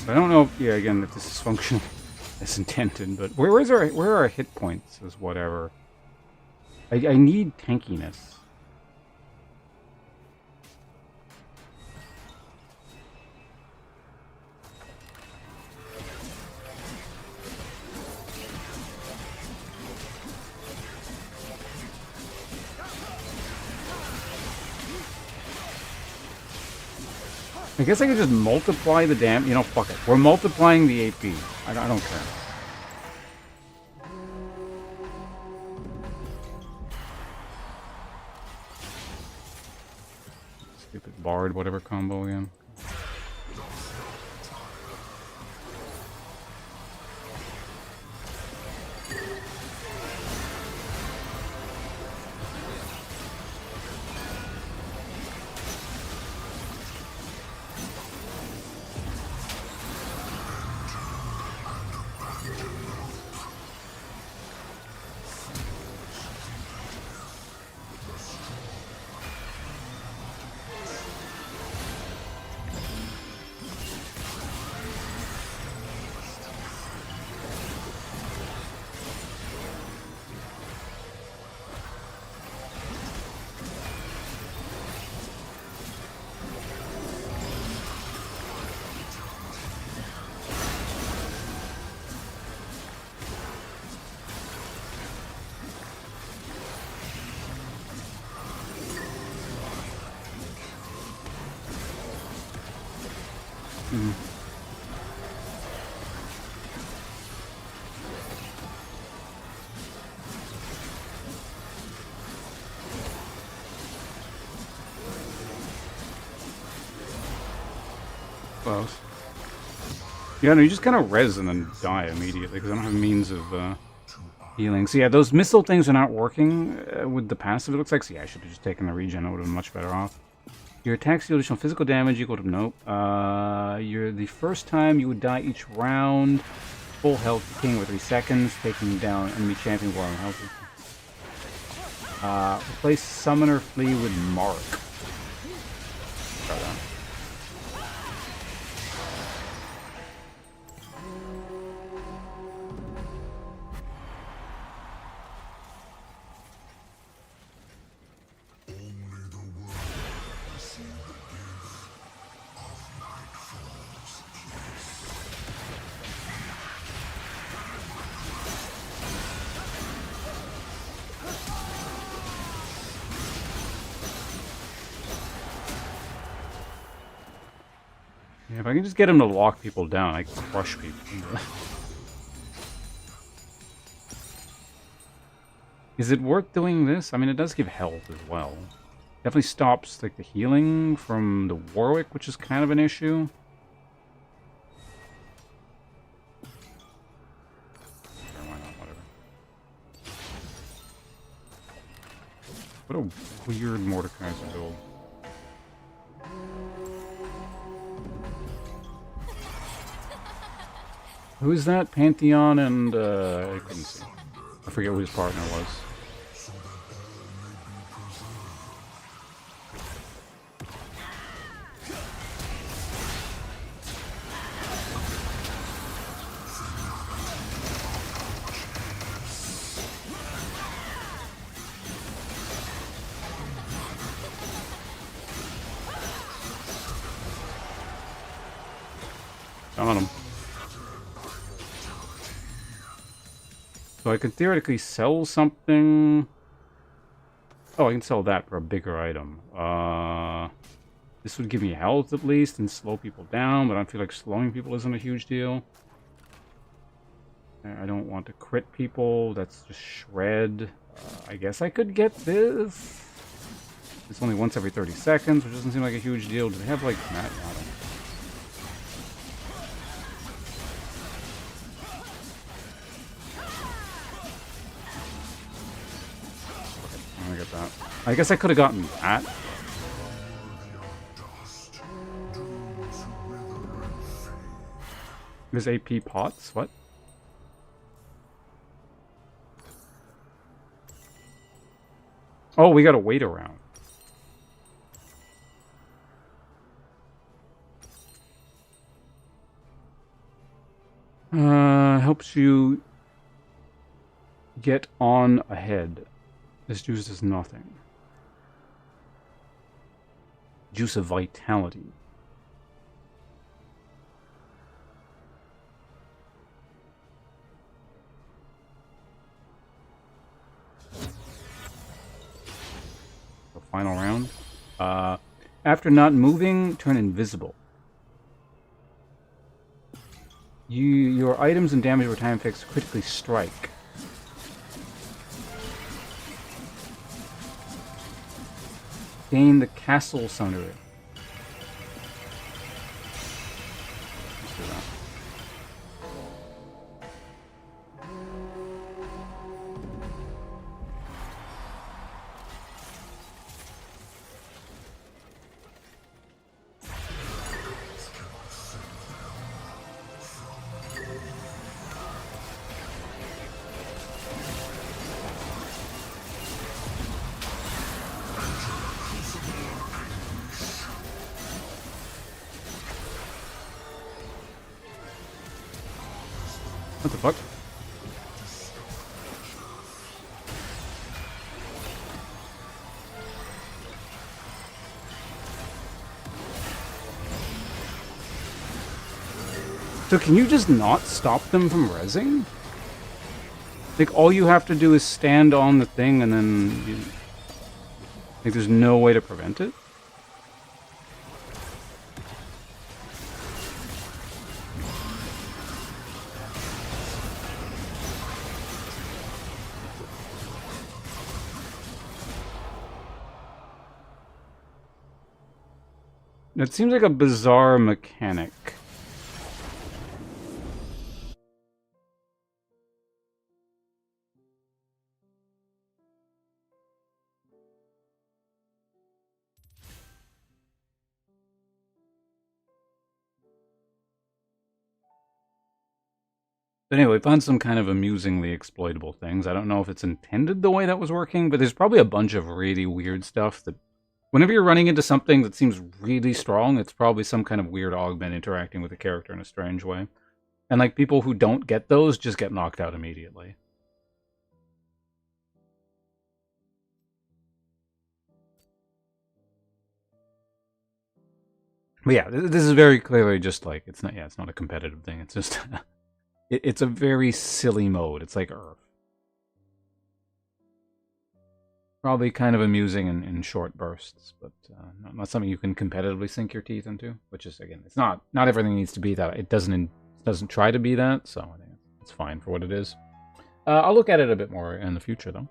I don't know if, yeah, again, if this is functional as intended, but where are our hit points is whatever. I need tankiness. I guess I could just multiply the damn. You know, fuck it. We're multiplying the AP. I don't care. Stupid Bard, whatever combo again. Close. Yeah, no, you just kind of res and then die immediately because I don't have means of healing. So yeah, those missile things are not working with the passive, it looks like. So yeah, I should have just taken the regen. I would have been much better off. Your attacks deal additional physical damage equal to nope. You're the first time you would die each round. Full health, decaying over 3 seconds, taking down enemy champion while unhealthy. Replace Summoner Flea with Mark. Try that. Yeah, if I can just get him to lock people down, I can crush people. Is it worth doing this? I mean, it does give health as well. Definitely stops like the healing from the Warwick, which is kind of an issue. Sure, why not? Whatever. What a weird Mordekaiser build. Who's that? Pantheon and, I couldn't see. I forget who his partner was. On him. So I could theoretically sell something. Oh, I can sell that for a bigger item. This would give me health at least and slow people down, but I feel like slowing people isn't a huge deal. I don't want to crit people. That's just shred. I guess I could get this. It's only once every 30 seconds, which doesn't seem like a huge deal. Do they have like that? I don't know. I get that. I guess I could have gotten that. There's AP pots? What? Oh, we gotta wait around. Helps you get on ahead. This juice is nothing. Juice of vitality. The final round. After not moving, turn invisible. Your items and damage over time effects critically strike. Gain the Castle Sunderer. Let's do that. What the fuck? So can you just not stop them from rezzing? Like, all you have to do is stand on the thing and then you... Like, there's no way to prevent it? It seems like a bizarre mechanic. But anyway, we found some kind of amusingly exploitable things. I don't know if it's intended the way that was working, but there's probably a bunch of really weird stuff that... Whenever you're running into something that seems really strong, it's probably some kind of weird augment interacting with the character in a strange way. And like, people who don't get those just get knocked out immediately. But yeah, this is very clearly just like, it's not a competitive thing. It's just, it's a very silly mode. It's like Earth. Probably kind of amusing in short bursts, but not something you can competitively sink your teeth into. Which is, again, it's not everything needs to be that. It doesn't try to be that, so I think it's fine for what it is. I'll look at it a bit more in the future, though.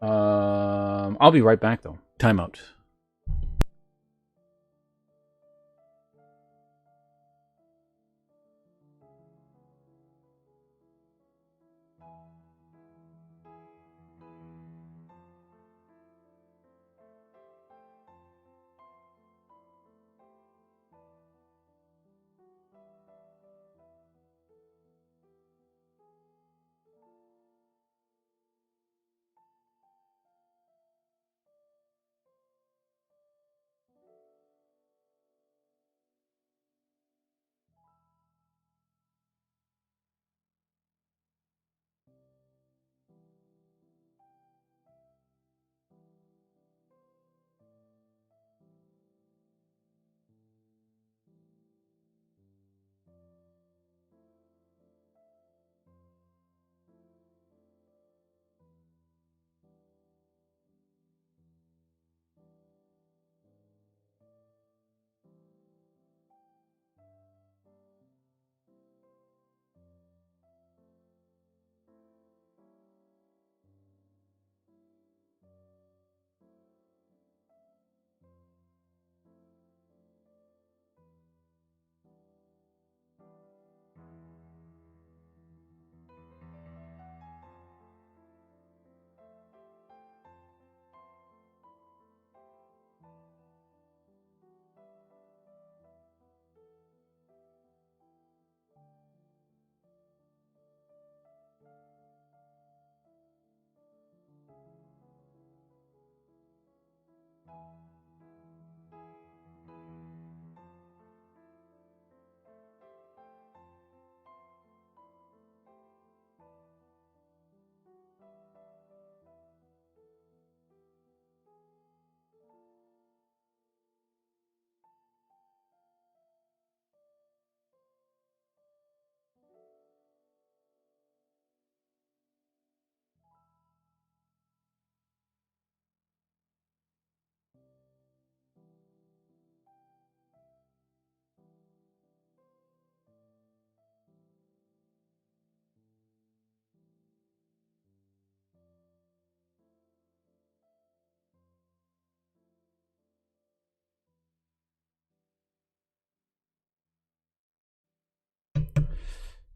I'll be right back, though. Timeout.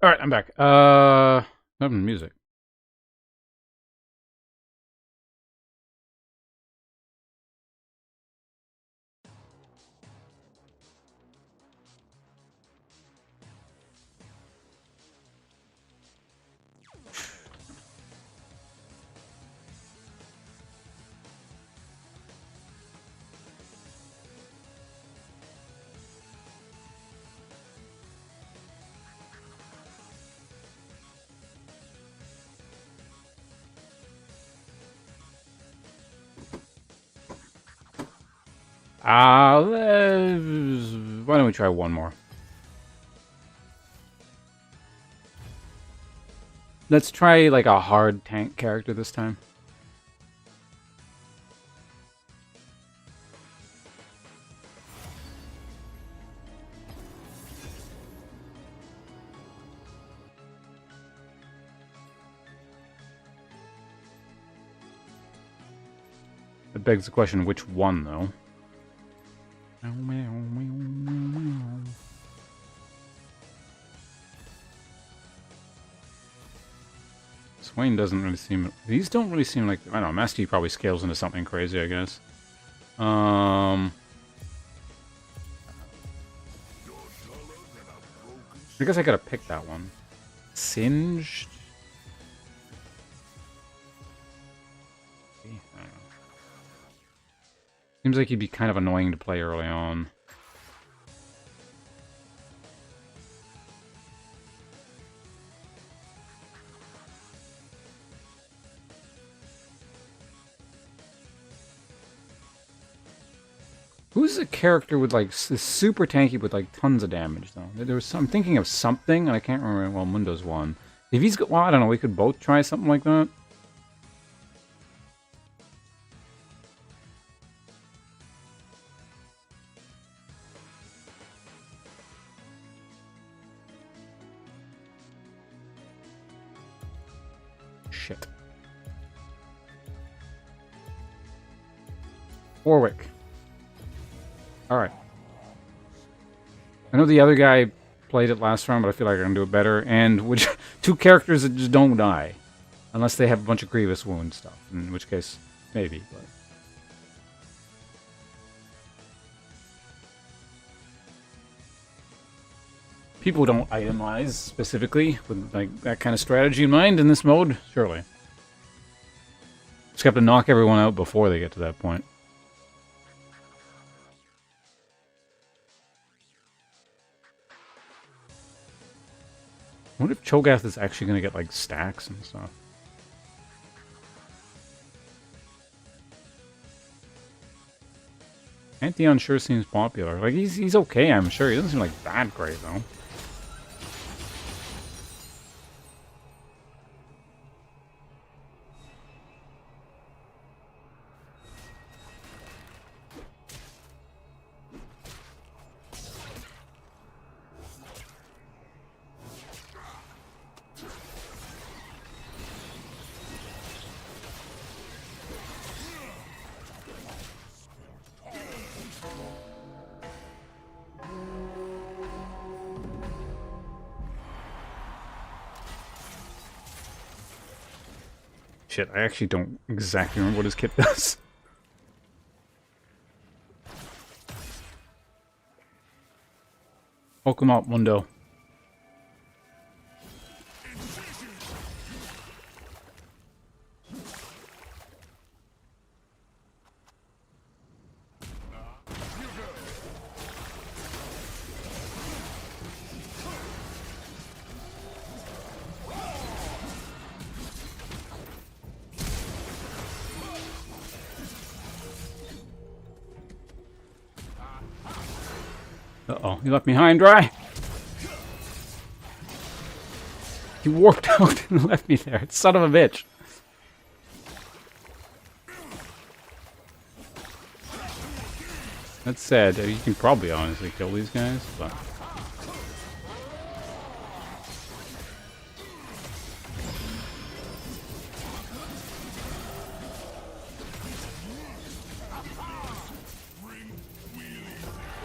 All right, I'm back. Having music. Why don't we try one more? Let's try like a hard tank character this time. It begs the question, which one though? Swain doesn't really seem... These don't really seem like... I don't know, Master Yi probably scales into something crazy, I guess. I guess I gotta pick that one. Singed? I don't know. Seems like he'd be kind of annoying to play early on. Who's a character with like super tanky with like tons of damage though? There was I'm thinking of something and I can't remember. Well, Mundo's one. If he's got, well, I don't know. We could both try something like that. Shit. Warwick. Alright. I know the other guy played it last round, but I feel like I can do it better. And which two characters that just don't die. Unless they have a bunch of grievous wound stuff. In which case, maybe. But people don't itemize specifically with like that kind of strategy in mind in this mode, surely. Just have to knock everyone out before they get to that point. What if Cho'Gath is actually going to get, like, stacks and stuff? Pantheon sure seems popular. Like, he's okay, I'm sure. He doesn't seem like that great, though. Shit, I actually don't exactly remember what his kit does. Poke him up, Mundo. Uh-oh, he left me high and dry. He warped out and left me there. Son of a bitch. That's sad. You can probably honestly kill these guys, but...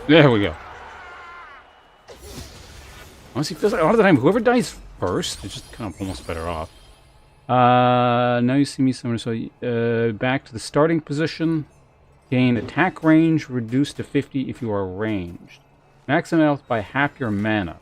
There we go. Honestly, feels like a lot of the time, whoever dies first. It's just kind of almost better off. Now you see me somewhere. So back to the starting position. Gain attack range reduced to 50 if you are ranged. Maximum health by half your mana.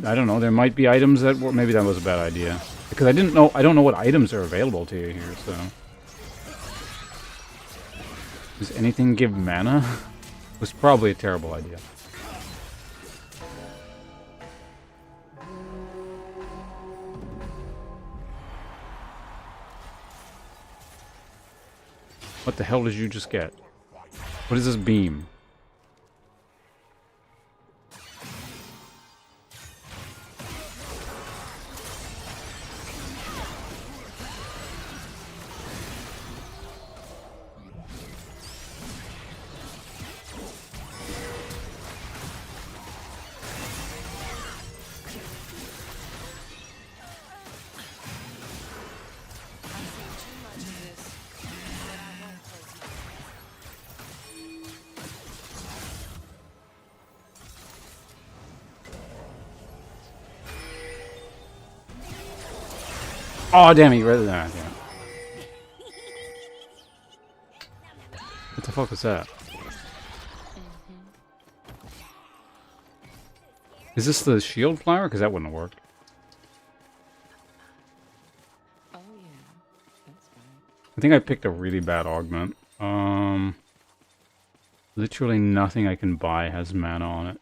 I don't know. There might be items that were, maybe that was a bad idea because I don't know what items are available to you here. So, does anything give mana? It was probably a terrible idea. What the hell did you just get? What is this beam? Oh, damn it, rather than that, damn it. What the fuck was that? Is this the shield flower? Because that wouldn't have worked. Oh yeah, that's right. I think I picked a really bad augment. Literally nothing I can buy has mana on it.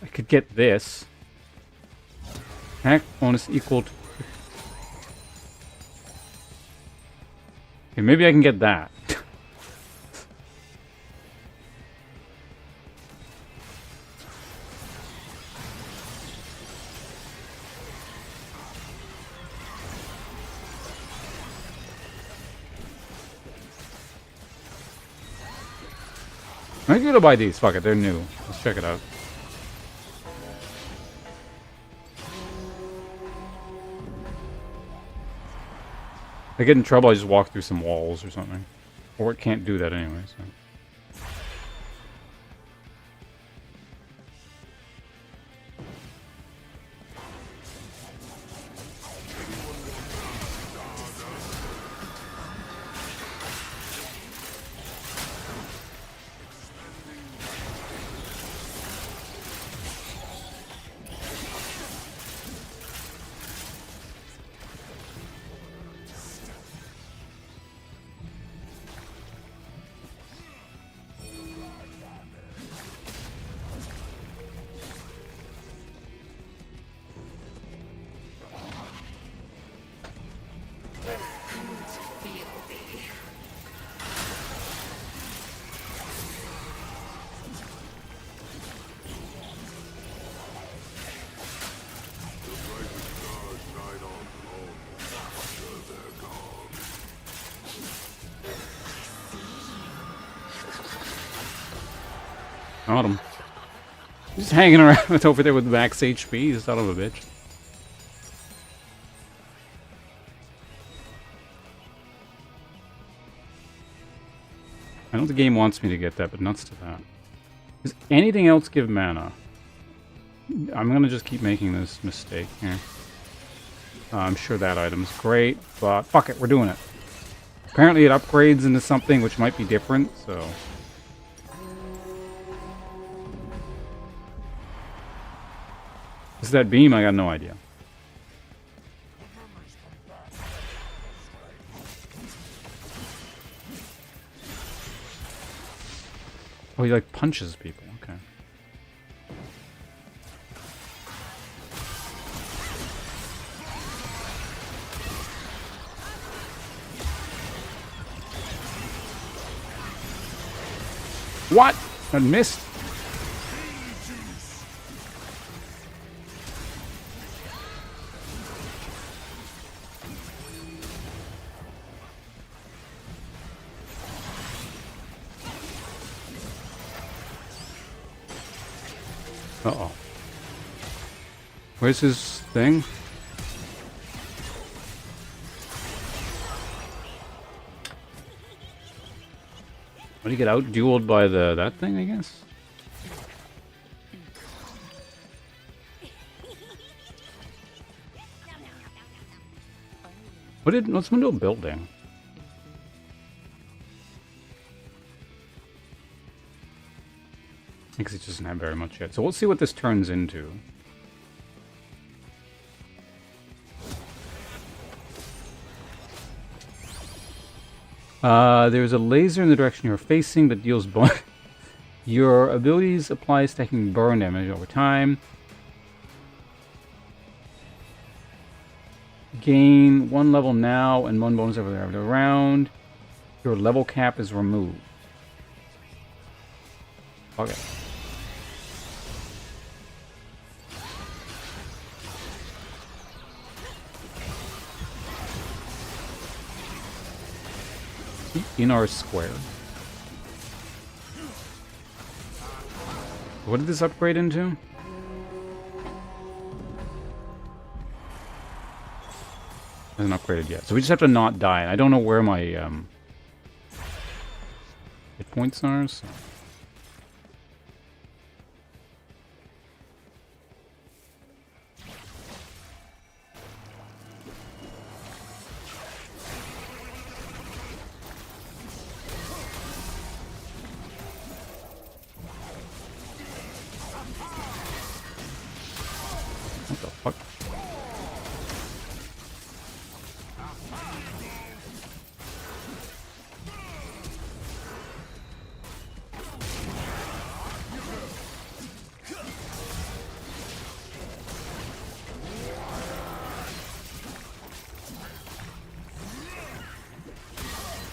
I could get this. Attack bonus equal to... Okay, maybe I can get that. I'm gonna buy these. Fuck it, they're new. Let's check it out. If I get in trouble, I just walk through some walls or something. Or it can't do that anyway, so... Got him. Just hanging around over there with max HP, you son of a bitch. I know the game wants me to get that, but nuts to that. Does anything else give mana? I'm gonna just keep making this mistake here. I'm sure that item's great, but fuck it, we're doing it. Apparently it upgrades into something which might be different, so... Is that beam? I got no idea. Oh, he like punches people. Okay. What? I missed. Uh-oh. Where's his thing? What, do you get out dueled by that thing, I guess? What's Window building? Because it doesn't have very much yet. So we'll see what this turns into. There's a laser in the direction you're facing that deals bonus. Your abilities apply stacking burn damage over time. Gain 1 level now and 1 bonus every round. Your level cap is removed. Okay. In our square. What did this upgrade into? Hasn't upgraded yet. So we just have to not die. And I don't know where my hit points are. So. What the fuck?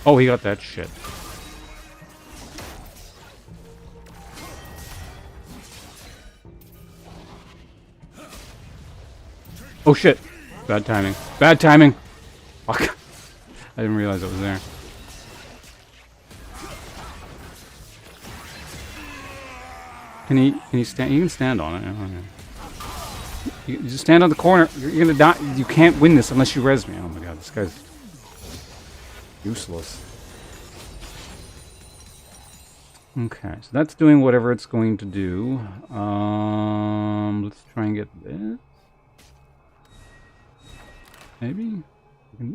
Oh, he got that shit. Oh shit! Bad timing. Bad timing! Fuck. I didn't realize it was there. Can he stand? You can stand on it. You just stand on the corner. You're gonna die. You can't win this unless you res me. Oh my god, this guy's useless. Okay, so that's doing whatever it's going to do. Let's try and get this. Maybe? I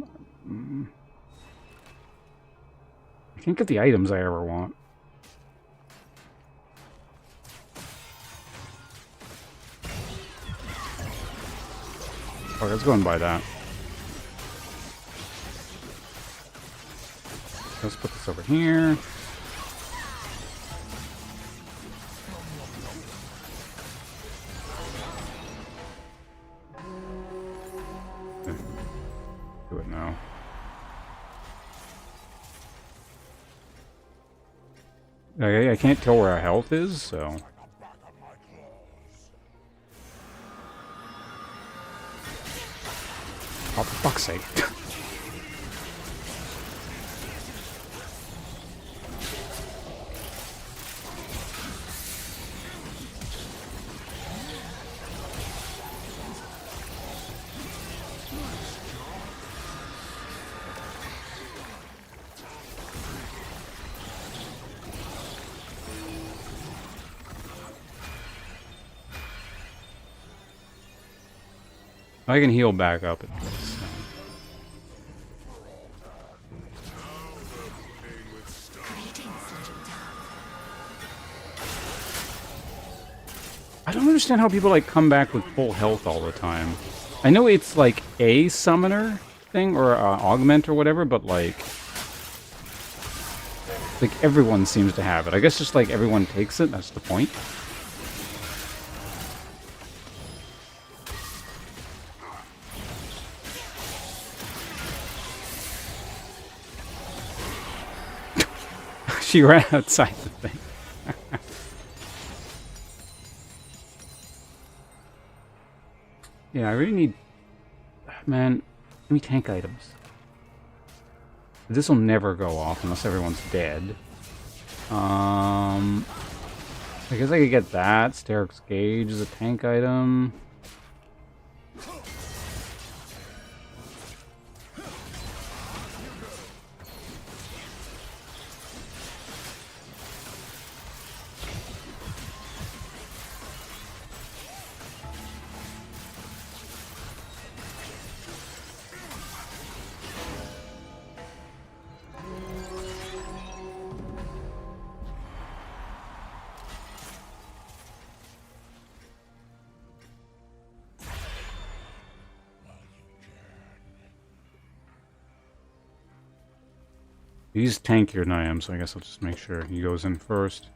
can't get the items I ever want. Oh, let's go and buy that. Let's put this over here. Do it now. I can't tell where our health is, so... Oh, for fuck's sake. I can heal back up at this. I don't understand how people like come back with full health all the time. I know it's like a summoner thing or augment or whatever, but like everyone seems to have it. I guess just like everyone takes it. That's the point. She ran outside the thing. Yeah, I really need... Man, give me tank items. This will never go off unless everyone's dead. I guess I could get that. Steric's Gauge is a tank item. He's tankier than I am, so I guess I'll just make sure he goes in first.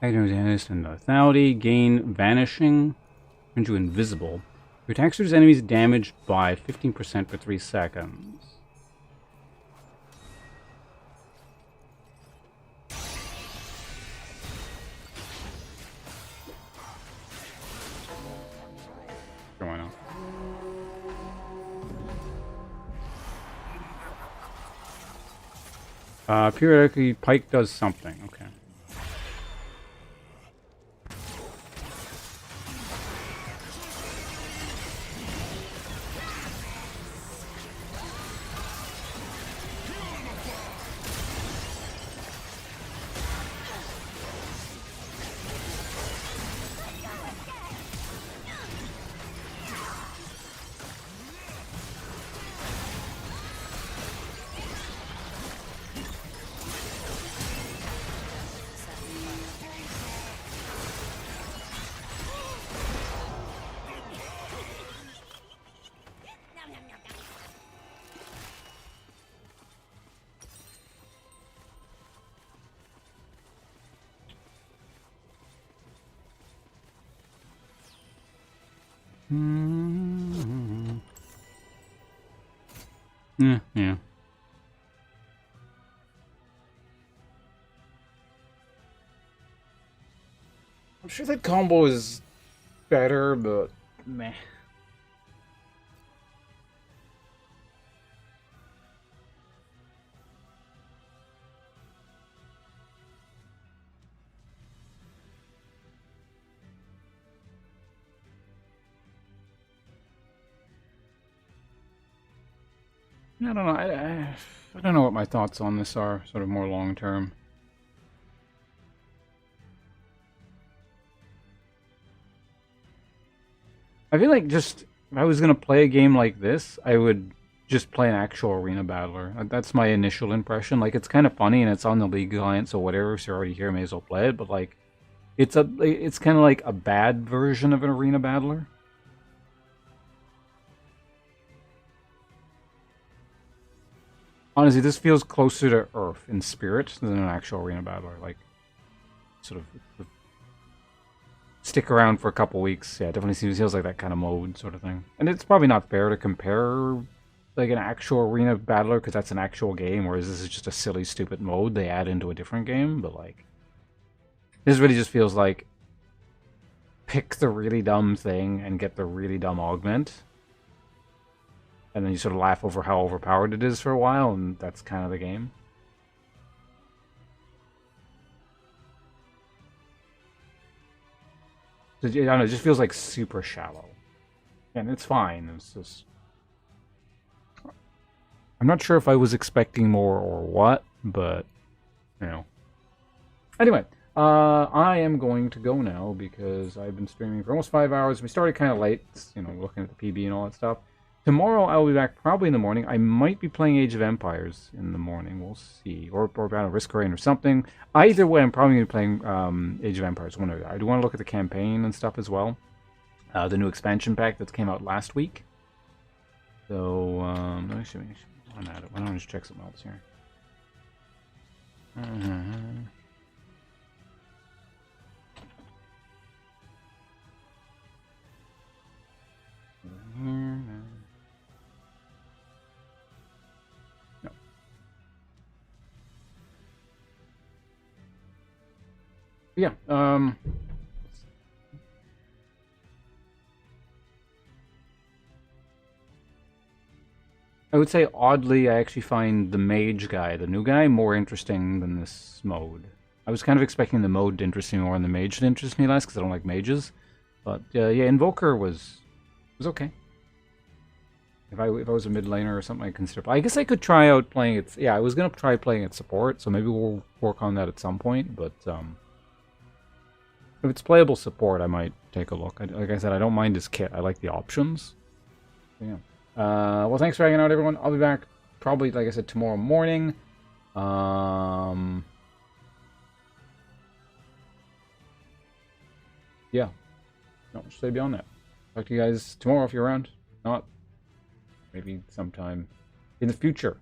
Items and lethality, gain vanishing, turns you invisible. Your attack surges enemies damaged by 15% for 3 seconds. Sure, why not? Periodically, Pike does something. Okay. Yeah. I'm sure that combo is better, but meh. I don't know. I don't know what my thoughts on this are, sort of more long term. I feel like just if I was gonna play a game like this, I would just play an actual arena battler. That's my initial impression. Like, it's kind of funny and it's on the League client, so whatever. If you're already here, may as well play it. But like, it's kind of like a bad version of an arena battler. Honestly, this feels closer to Earth in spirit than an actual arena battler. Like, sort of stick around for a couple weeks. Yeah, it definitely feels like that kind of mode sort of thing. And it's probably not fair to compare like an actual arena battler because that's an actual game, whereas this is just a silly, stupid mode they add into a different game. But like, this really just feels like pick the really dumb thing and get the really dumb augment. And then you sort of laugh over how overpowered it is for a while, and that's kind of the game. I don't know, it just feels like super shallow. And it's fine, it's just... I'm not sure if I was expecting more or what, but, you know. Anyway, I am going to go now because I've been streaming for almost 5 hours. We started kind of late, you know, looking at the PB and all that stuff. Tomorrow I will be back probably in the morning. I might be playing Age of Empires in the morning. We'll see. Or Risk Rain or something. Either way, I'm probably going to be playing Age of Empires. I do want to look at the campaign and stuff as well. The new expansion pack that came out last week. So, actually, why don't I just check something else here? No. Yeah, I would say oddly, I actually find the mage guy, the new guy, more interesting than this mode. I was kind of expecting the mode to interest me more and the mage to interest me less because I don't like mages. But yeah, Invoker was okay. If I was a mid laner or something, I consider. I guess I could try out playing it. Yeah, I was gonna try playing it support, so maybe we'll work on that at some point. But if it's playable support, I might take a look. Like I said, I don't mind his kit. I like the options. So, yeah. Well, thanks for hanging out, everyone. I'll be back probably, like I said, tomorrow morning. Yeah. Not much to say beyond that. Talk to you guys tomorrow if you're around. Not. Maybe sometime in the future.